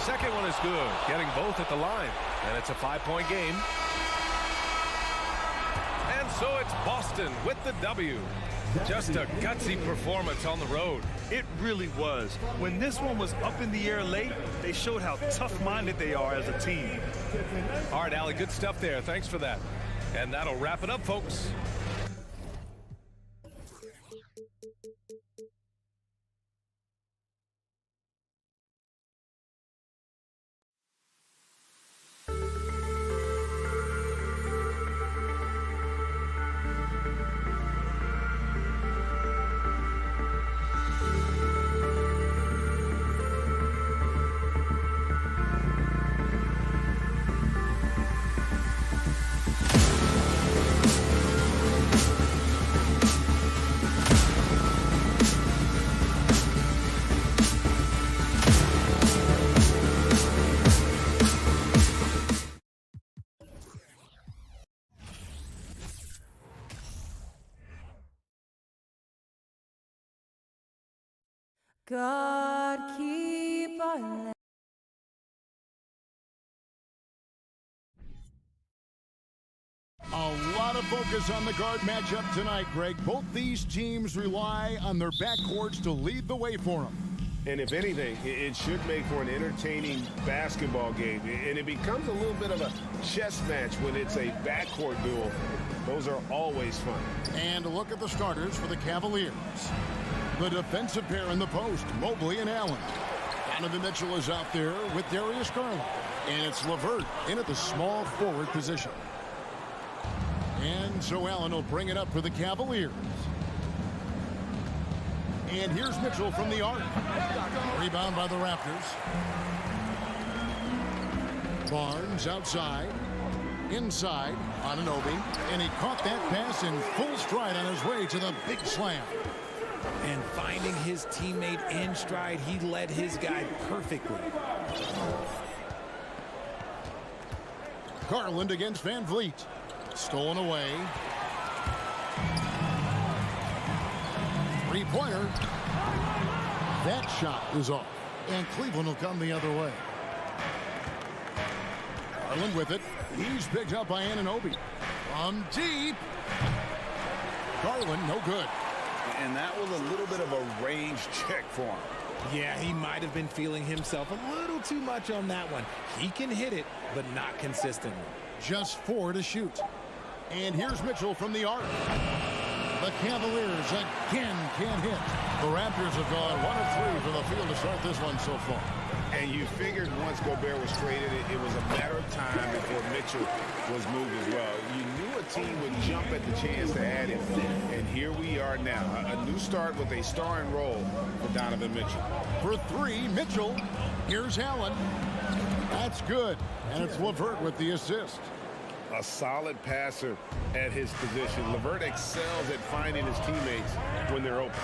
Second one is good, getting both at the line. And it's a 5-point game. And so it's Boston with the W. Just a gutsy performance on the road. It really was. When this one was up in the air late, they showed how tough-minded they are as a team. All right, Allie, good stuff there. Thanks for that. And that'll wrap it up, folks. God keep our land. A lot of focus on the guard matchup tonight, Greg. Both these teams rely on their backcourts to lead the way for them. And if anything, it should make for an entertaining basketball game. And it becomes a little bit of a chess match when it's a backcourt duel. Those are always fun. And a look at the starters for the Cavaliers. The defensive pair in the post, Mobley and Allen. Donovan Mitchell is out there with Darius Garland. And it's LeVert in at the small forward position. And so Allen will bring it up for the Cavaliers. And here's Mitchell from the arc. Rebound by the Raptors. Barnes outside. Inside on Anunoby. And he caught that pass in full stride on his way to the big slam. And finding his teammate in stride, he led his guy perfectly. Garland against Van Vliet. Stolen away. Three-pointer. That shot is off. And Cleveland will come the other way. Garland with it. He's picked up by Anunoby. From deep. Garland, no good. And that was a little bit of a range check for him. Yeah, he might have been feeling himself a little too much on that one. He can hit it, but not consistently. Just 4 to shoot. And here's Mitchell from the arc. The Cavaliers again can't hit. The Raptors have gone 1 of 3 from the field to start this one so far. And you figured once Gobert was traded, it was a matter of time before Mitchell was moved as well. You knew a team would jump at the chance to add him. And here we are now. A new start with a starring role for Donovan Mitchell. For 3, Mitchell. Here's Allen. That's good. And it's LeVert with the assist. A solid passer at his position. LeVert excels at finding his teammates when they're open.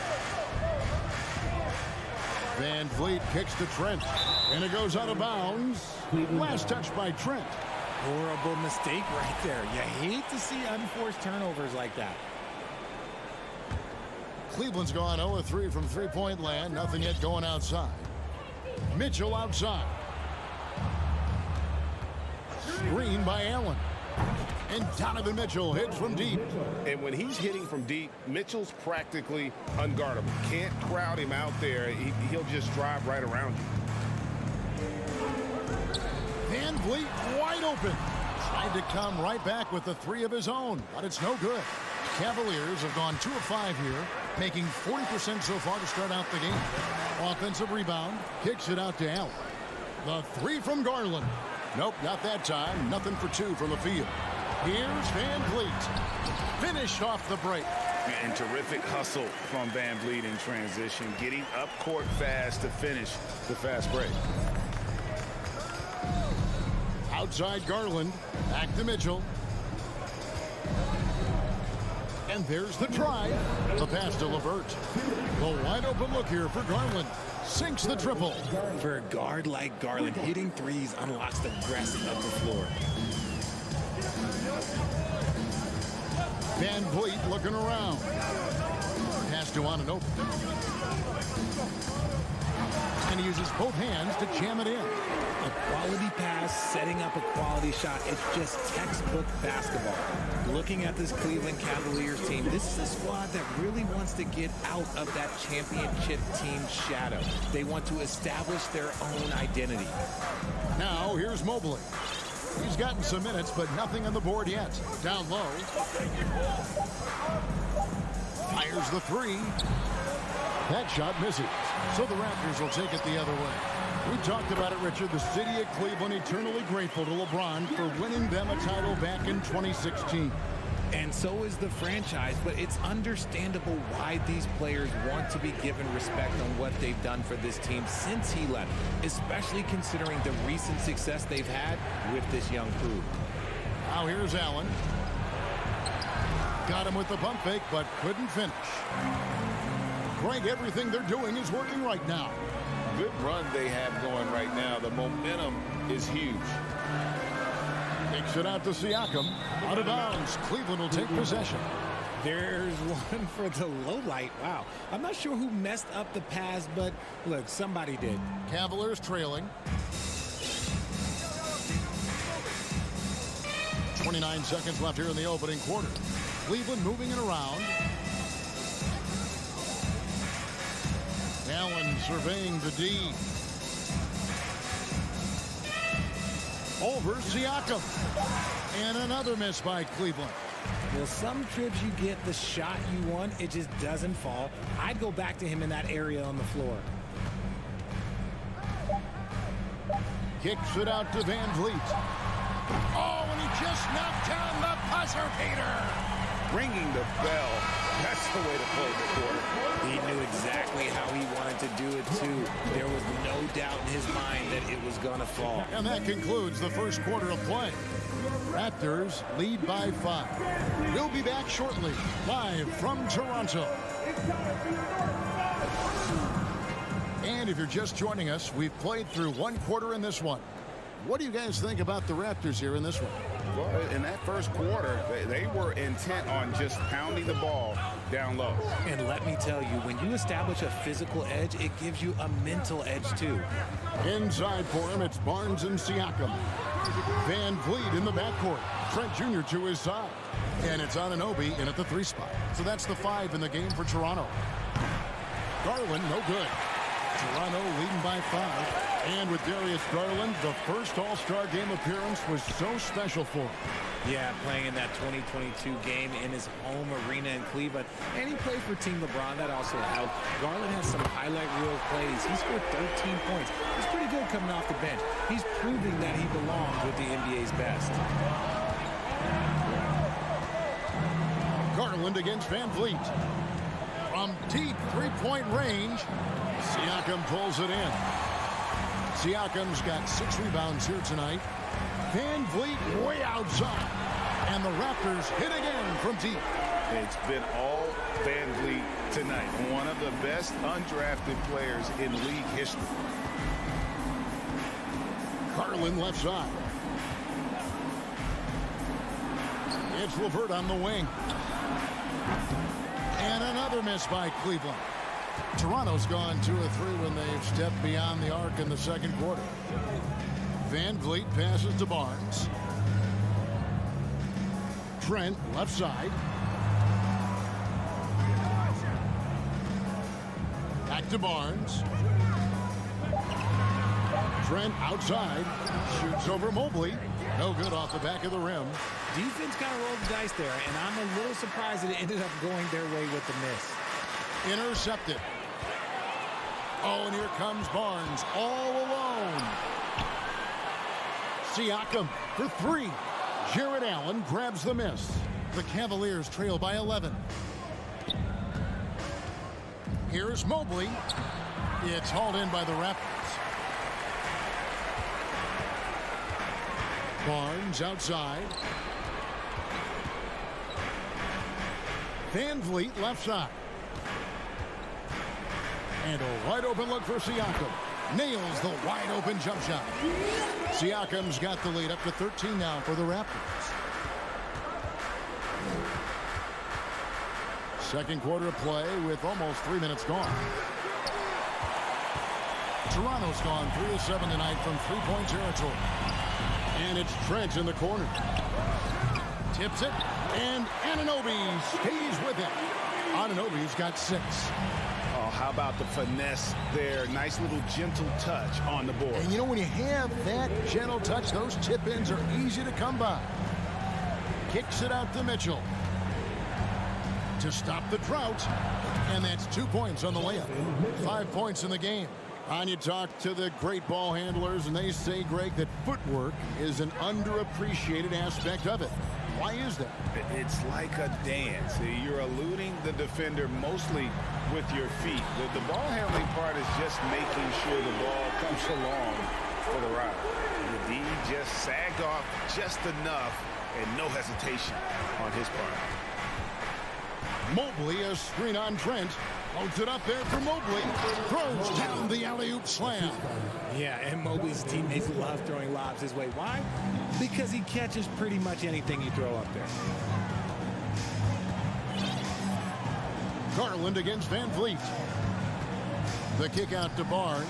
Van Vliet kicks to Trent, and it goes out of bounds. Last touch by Trent. Horrible mistake right there. You hate to see unforced turnovers like that. Cleveland's gone 0 of 3 from three-point land. Nothing yet going outside. Mitchell outside. Screen by Allen. And Donovan Mitchell hits from deep. And when he's hitting from deep, Mitchell's practically unguardable. Can't crowd him out there. He'll just drive right around you. Van Vliet wide open. Tried to come right back with the 3 of his own, but it's no good. Cavaliers have gone 2 of 5 here, making 40% so far to start out the game. Offensive rebound, kicks it out to Allen. The 3 from Garland. Nope, not that time. Nothing for 2 from the field. Here's Van Vliet. Finished off the break. And terrific hustle from Van Vliet in transition, getting up court fast to finish the fast break. Outside Garland, back to Mitchell. And there's the drive. The pass to LeVert. The wide open look here for Garland. Sinks the triple. For a guard like Garland, hitting threes unlocks the rest of the floor. Van Vliet looking around. Pass to Anunoby. And he uses both hands to jam it in. A quality pass, setting up a quality shot. It's just textbook basketball. Looking at this Cleveland Cavaliers team, this is a squad that really wants to get out of that championship team shadow. They want to establish their own identity. Now here's Mobley. He's gotten some minutes, but nothing on the board yet. Down low. Fires the 3. That shot misses. So the Raptors will take it the other way. We talked about it, Richard. The city of Cleveland eternally grateful to LeBron for winning them a title back in 2016. And so is the franchise, but it's understandable why these players want to be given respect on what they've done for this team since he left, especially considering the recent success they've had with this young crew. Now here's Allen. Got him with the pump fake, but couldn't finish. Greg, everything they're doing is working right now. Good run they have going right now. The momentum is huge. Takes it out to Siakam. Out of bounds. Cleveland will take possession. There's one for the low light. Wow. I'm not sure who messed up the pass, but look, somebody did. Cavaliers trailing. 29 seconds left here in the opening quarter. Cleveland moving it around. Allen surveying the D. Over Siakam. And another miss by Cleveland. Well, some trips you get the shot you want, it just doesn't fall. I'd go back to him in that area on the floor. Kicks it out to Van Vliet. Oh, and he just knocked down the buzzer beater. Ringing the bell. That's the way to close the quarter. He knew exactly how he wanted to do it, too. There was no doubt in his mind that it was going to fall. And that concludes the first quarter of play. Raptors lead by 5. We'll be back shortly, live from Toronto. And if you're just joining us, we've played through one quarter in this one. What do you guys think about the Raptors here in this one? Well, in that first quarter, they were intent on just pounding the ball down low. And let me tell you, when you establish a physical edge, it gives you a mental edge, too. Inside for him, it's Barnes and Siakam. Van Vliet in the backcourt. Trent Jr. to his side. And it's Anunoby in at the 3 spot. So that's the 5 in the game for Toronto. Garland, no good. Toronto leading by 5. And with Darius Garland, the first All-Star game appearance was so special for him. Yeah, playing in that 2022 game in his home arena in Cleveland. And he played for Team LeBron. That also helped. Garland has some highlight reel plays. He scored 13 points. He's pretty good coming off the bench. He's proving that he belongs with the NBA's best. Garland against Van Vliet. From deep three-point range, Siakam pulls it in. Siakam's got 6 rebounds here tonight. Van Vliet way outside. And the Raptors hit again from deep. It's been all Van Vliet tonight. One of the best undrafted players in league history. Garland left side. It's LeVert on the wing. And another miss by Cleveland. Toronto's gone 2 of 3 when they've stepped beyond the arc in the second quarter. Van Vliet passes to Barnes. Trent left side. Back to Barnes. Trent outside. Shoots over Mobley. No good off the back of the rim. Defense kind of rolled the dice there, and I'm a little surprised that it ended up going their way with the miss. Intercepted. Oh, and here comes Barnes all alone. Siakam for 3. Jared Allen grabs the miss. The Cavaliers trail by 11. Here's Mobley. It's hauled in by the Raptors. Barnes outside. Van Vliet left side. And a wide open look for Siakam. Nails the wide open jump shot. Siakam's got the lead up to 13 now for the Raptors. Second quarter of play with almost 3 minutes gone. Toronto's gone 3 of 7 tonight from three-point territory. And it's Trent in the corner. Tips it, and Anunoby stays with it. Anunoby's got 6. Oh, how about the finesse there? Nice little gentle touch on the board. And you know, when you have that gentle touch, those tip-ins are easy to come by. Kicks it out to Mitchell to stop the drought. And that's 2 points on the layup. 5 points in the game. And you talk to the great ball handlers, and they say, Greg, that footwork is an underappreciated aspect of it. Why is that? It's like a dance. You're eluding the defender mostly with your feet. The ball handling part is just making sure the ball comes along for the route. The D just sagged off just enough, and no hesitation on his part. Mobley, a screen on Trent. Loads it up there for Mobley. Throws down the alley-oop slam. Yeah, and Mobley's teammates love throwing lobs his way. Why? Because he catches pretty much anything you throw up there. Garland against Van Vliet. The kick out to Barnes.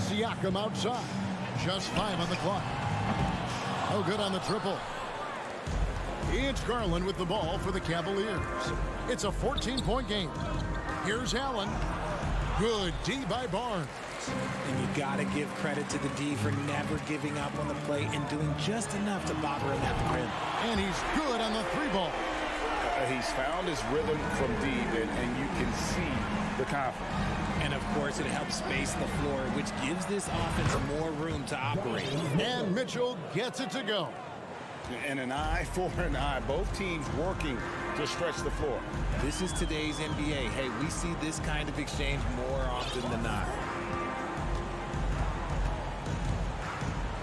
Siakam outside. Just 5 on the clock. No good on the triple. It's Garland with the ball for the Cavaliers. It's a 14-point game. Here's Allen. Good D by Barnes. And you got to give credit to the D for never giving up on the play and doing just enough to bother him at the rim. And he's good on the 3-ball. He's found his rhythm from deep, and you can see the confidence. And, of course, it helps space the floor, which gives this offense more room to operate. And Mitchell gets it to go. And an eye for an eye. Both teams working to stretch the floor. This is today's NBA. Hey, we see this kind of exchange more often than not.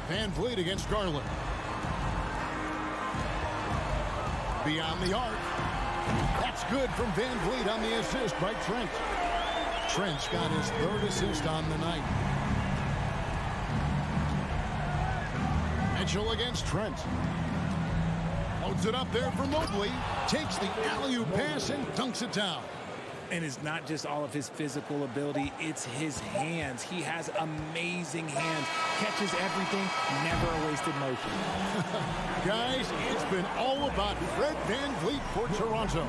Van Vliet against Garland. Beyond the arc. That's good from Van Vliet on the assist by Trent. Trent's got his 3rd assist on the night. Mitchell against Trent. Loads it up there for Mobley. Takes the alley-oop pass and dunks it down. And it's not just all of his physical ability, it's his hands. He has amazing hands. Catches everything, never a wasted motion. Guys, it's been all about Fred Van Vliet for Toronto.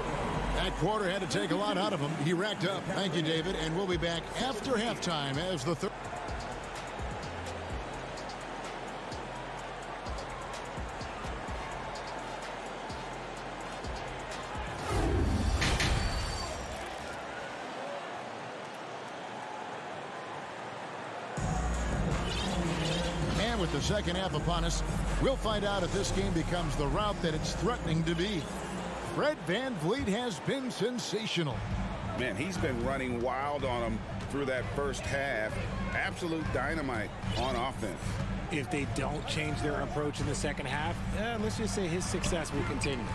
That quarter had to take a lot out of him. He racked up. Thank you, David. And we'll be back after halftime as the third. And with the second half upon us, we'll find out if this game becomes the route that it's threatening to be. Fred VanVleet has been sensational. Man, he's been running wild on him through that first half. Absolute dynamite on offense. If they don't change their approach in the second half, let's just say his success will continue.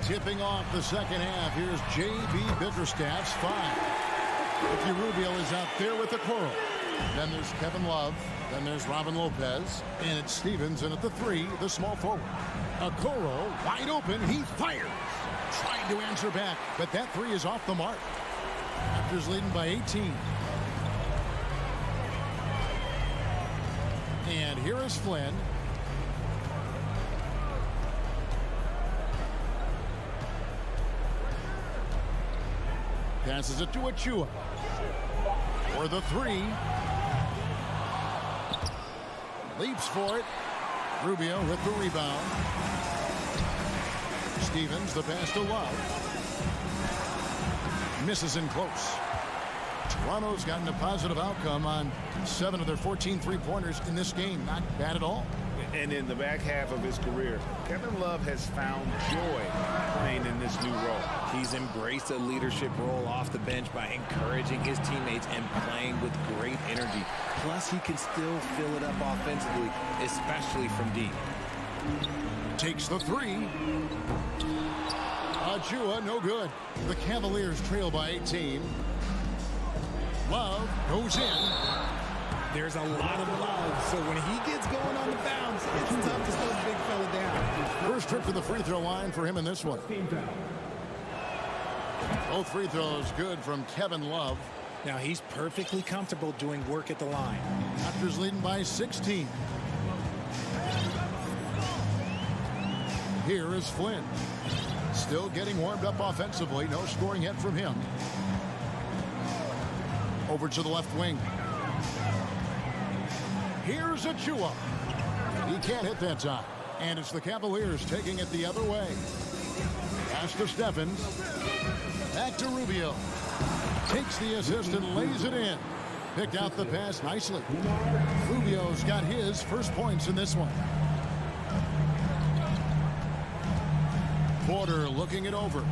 Tipping off the second half, here's J.B. Bickerstaff's 5. Ricky Rubio is out there with the Okoro. Then there's Kevin Love. Then there's Robin Lopez. And it's Stevens in at the 3, the small forward. Okoro wide open. He fires. Trying to answer back, but that 3 is off the mark. Raptors leading by 18. And here is Flynn. Passes it to Achua. For the 3. Leaps for it. Rubio with the rebound. Stevens, the pass to Love. Misses in close. Toronto's gotten a positive outcome on 7 of their 14 three-pointers in this game. Not bad at all. And in the back half of his career, Kevin Love has found joy playing in this new role. He's embraced a leadership role off the bench by encouraging his teammates and playing with great energy. Plus, he can still fill it up offensively, especially from deep. Takes the 3. Achua, no good. The Cavaliers trail by 18. Love goes in. There's a lot of love, so when he gets going on the bounce, it's tough to slow the big fella down. First trip to the free throw line for him in this one. Both free throws good from Kevin Love. Now he's perfectly comfortable doing work at the line. Raptors leading by 16. Here is Flynn. Still getting warmed up offensively. No scoring yet from him. Over to the left wing. Here's Achua. He can't hit that time. And it's the Cavaliers taking it the other way. Pass to Stephens. Back to Rubio. Takes the assist and lays it in. Picked out the pass nicely. Rubio's got his first points in this one. Porter looking it over.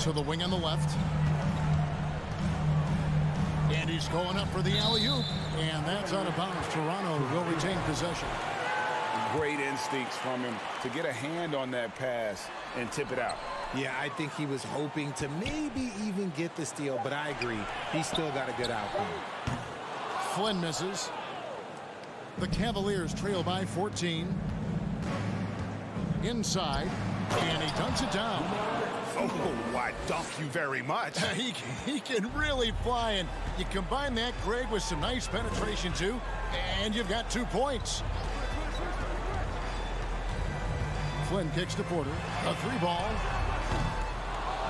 To the wing on the left. And he's going up for the alley-oop. And that's out of bounds. Toronto will retain possession. Great instincts from him to get a hand on that pass and tip it out. Yeah, I think he was hoping to maybe even get the steal, but I agree. He's still got a good outcome. Flynn misses. The Cavaliers trail by 14. Inside. And he dunks it down. Oh, why, dunk you very much. He can really fly, and you combine that, Greg, with some nice penetration, too, and you've got 2 points. Flynn kicks to Porter. A 3-ball.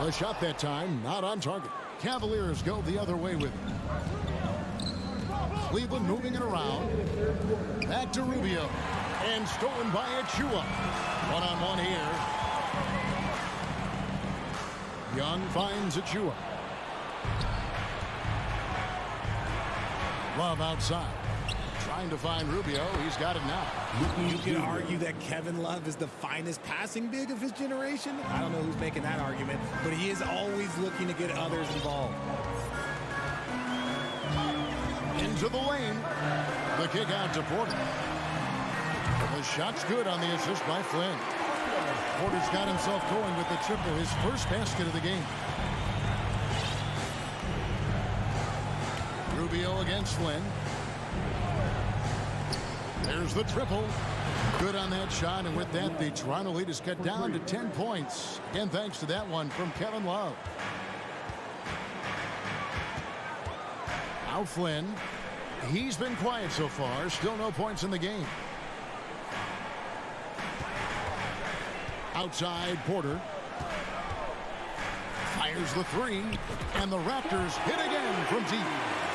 A shot that time, not on target. Cavaliers go the other way with it. Cleveland moving it around. Back to Rubio. And stolen by Achua. One-on-one here. Young finds Achua. Love outside. Trying to find Rubio. He's got it now. You can argue that Kevin Love is the finest passing big of his generation. I don't know who's making that argument, but he is always looking to get others involved. Into the lane. The kick out to Porter. The shot's good on the assist by Flynn. Porter's got himself going with the triple, his first basket of the game. Rubio against Flynn. There's the triple. Good on that shot, and with that, the Toronto lead is cut down to 10 points. Again, thanks to that one from Kevin Love. Now Flynn. He's been quiet so far. Still no points in the game. Outside, Porter. Fires the three, and the Raptors hit again from deep.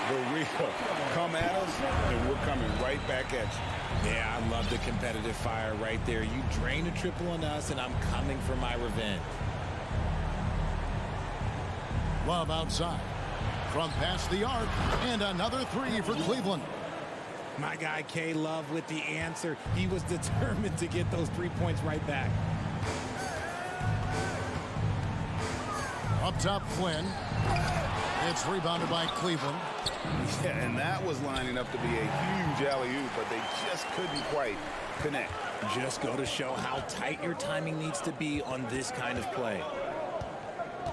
The real come at us, and we're coming right back at you. Yeah, I love the competitive fire right there. You drain a triple on us, and I'm coming for my revenge. Love outside. From past the arc, and another three for Cleveland. My guy K Love with the answer. He was determined to get those 3 points right back. Up top, Flynn. It's rebounded by Cleveland. Yeah, and that was lining up to be a huge alley-oop, but they just couldn't quite connect. Just go to show how tight your timing needs to be on this kind of play.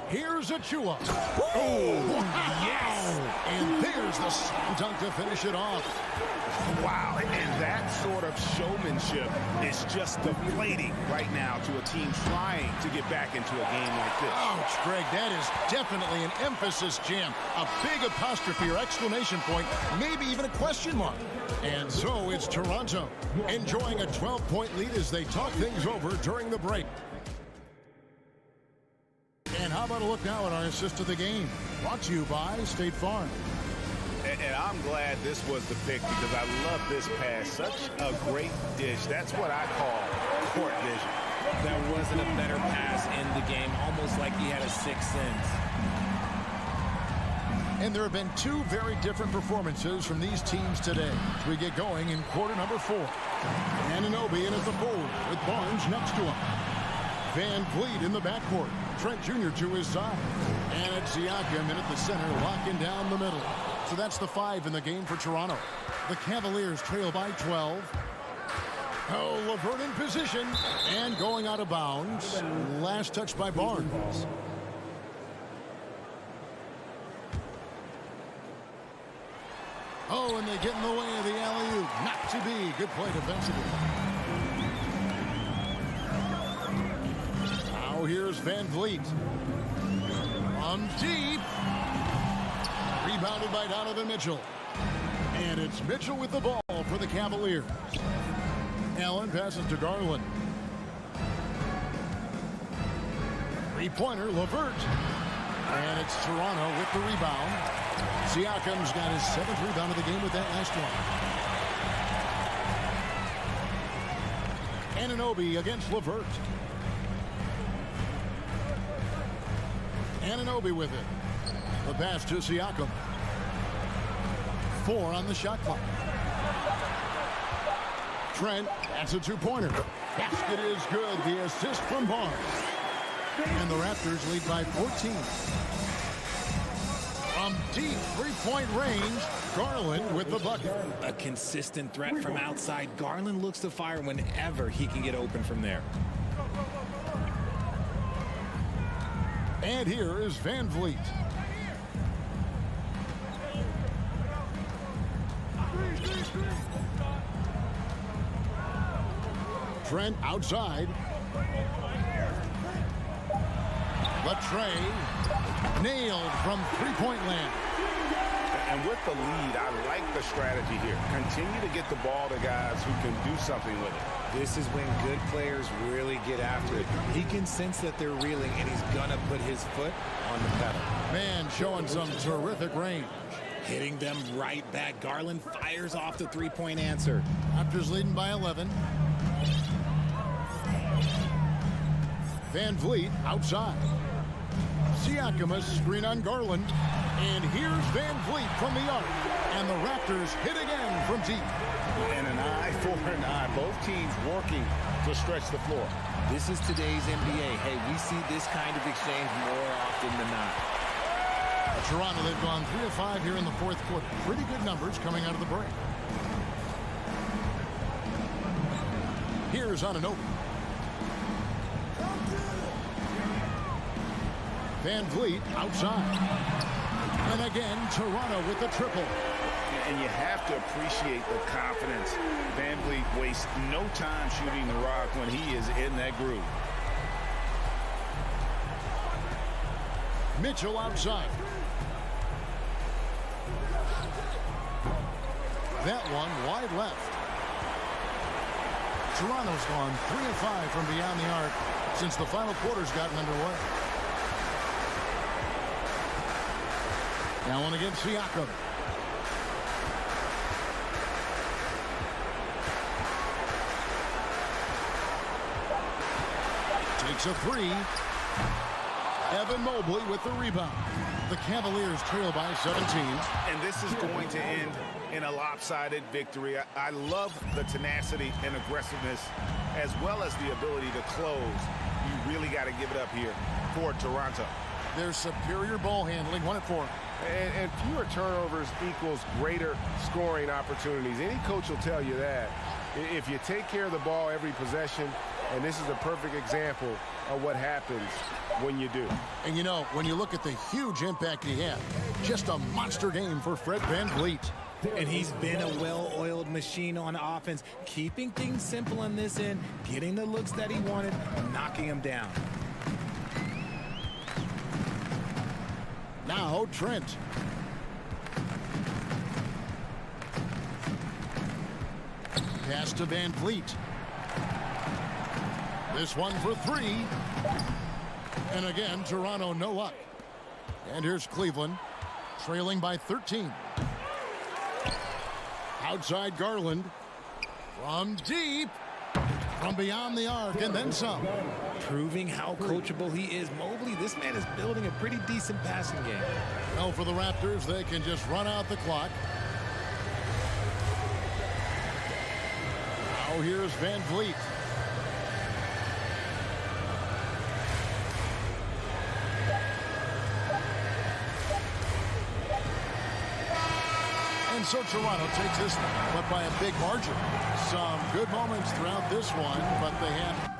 Here's Achua. Oh, yes! And there's the slam dunk to finish it off. Wow, and that sort of showmanship is just deflating right now to a team trying to get back into a game like this. Ouch, Greg, that is definitely an emphasis jam. A big apostrophe or exclamation point, maybe even a question mark. And so it's Toronto, enjoying a 12-point lead as they talk things over during the break. And how about a look now at our assist of the game? Brought to you by State Farm. And I'm glad this was the pick because I love this pass. Such a great dish. That's what I call court vision. There wasn't a better pass in the game, almost like he had a sixth sense. And there have been two very different performances from these teams today as we get going in quarter number 4. Anunoby in at the forward with Barnes next to him. Van Vliet in the backcourt. Trent Jr. to his side. And it's Siakam in at the center, locking down the middle. So that's the 5 in the game for Toronto. The Cavaliers trail by 12. Oh, LeVert in position and going out of bounds. Last touch by Barnes. Oh, and they get in the way of the alley-oop. Not to be. Good play defensively. Now here's Van Vliet. On deep. Rebounded by Donovan Mitchell. And it's Mitchell with the ball for the Cavaliers. Allen passes to Garland. Three-pointer, LeVert. And it's Toronto with the rebound. Siakam's got his 7th rebound of the game with that last one. Anunoby against LeVert. Anunoby with it. The pass to Siakam. 4 on the shot clock. Trent, that's a 2-pointer. Basket is good. The assist from Barnes. And the Raptors lead by 14. From deep 3-point range, Garland with the bucket. A consistent threat from outside. Garland looks to fire whenever he can get open from there. And here is Van Vliet. Trent outside. Latrey nailed from 3-point land. And with the lead, I like the strategy here. Continue to get the ball to guys who can do something with it. This is when good players really get after it. He can sense that they're reeling, and he's going to put his foot on the pedal. Man showing some terrific range. Hitting them right back. Garland fires off the 3-point answer. Raptors leading by 11. Van Vliet outside. Siakam a screen on Garland. And here's Van Vliet from the arc. And the Raptors hit again from deep. And an eye for an eye. Both teams working to stretch the floor. This is today's NBA. Hey, we see this kind of exchange more often than not. Toronto, they've gone 3 of 5 here in the 4th quarter. Pretty good numbers coming out of the break. Here's Anunoby. Van Vliet outside. And again, Toronto with the triple. And you have to appreciate the confidence. Van Vliet wastes no time shooting the rock when he is in that groove. Mitchell outside. That one wide left. Toronto's gone 3 of 5 from beyond the arc since the final quarter's gotten underway. Allen against Siakam. Takes a three. Evan Mobley with the rebound. The Cavaliers trail by 17. And this is going to end in a lopsided victory. I love the tenacity and aggressiveness as well as the ability to close. You really got to give it up here for Toronto. Their superior ball handling won it for them. And fewer turnovers equals greater scoring opportunities. Any coach will tell you that. If you take care of the ball every possession, and this is a perfect example of what happens when you do. And you know, when you look at the huge impact he had, just a monster game for Fred VanVleet. And he's been a well-oiled machine on offense, keeping things simple on this end, getting the looks that he wanted, knocking him down. Now Trent. Pass to VanVleet. This one for three. And again, Toronto no luck. And here's Cleveland, trailing by 13. Outside Garland. From deep. From beyond the arc and then some. Proving how coachable he is. Mobley, this man is building a pretty decent passing game. Well, for the Raptors, they can just run out the clock. Now here's VanVleet. And so Toronto takes this one, but by a big margin. Some good moments throughout this one, but they had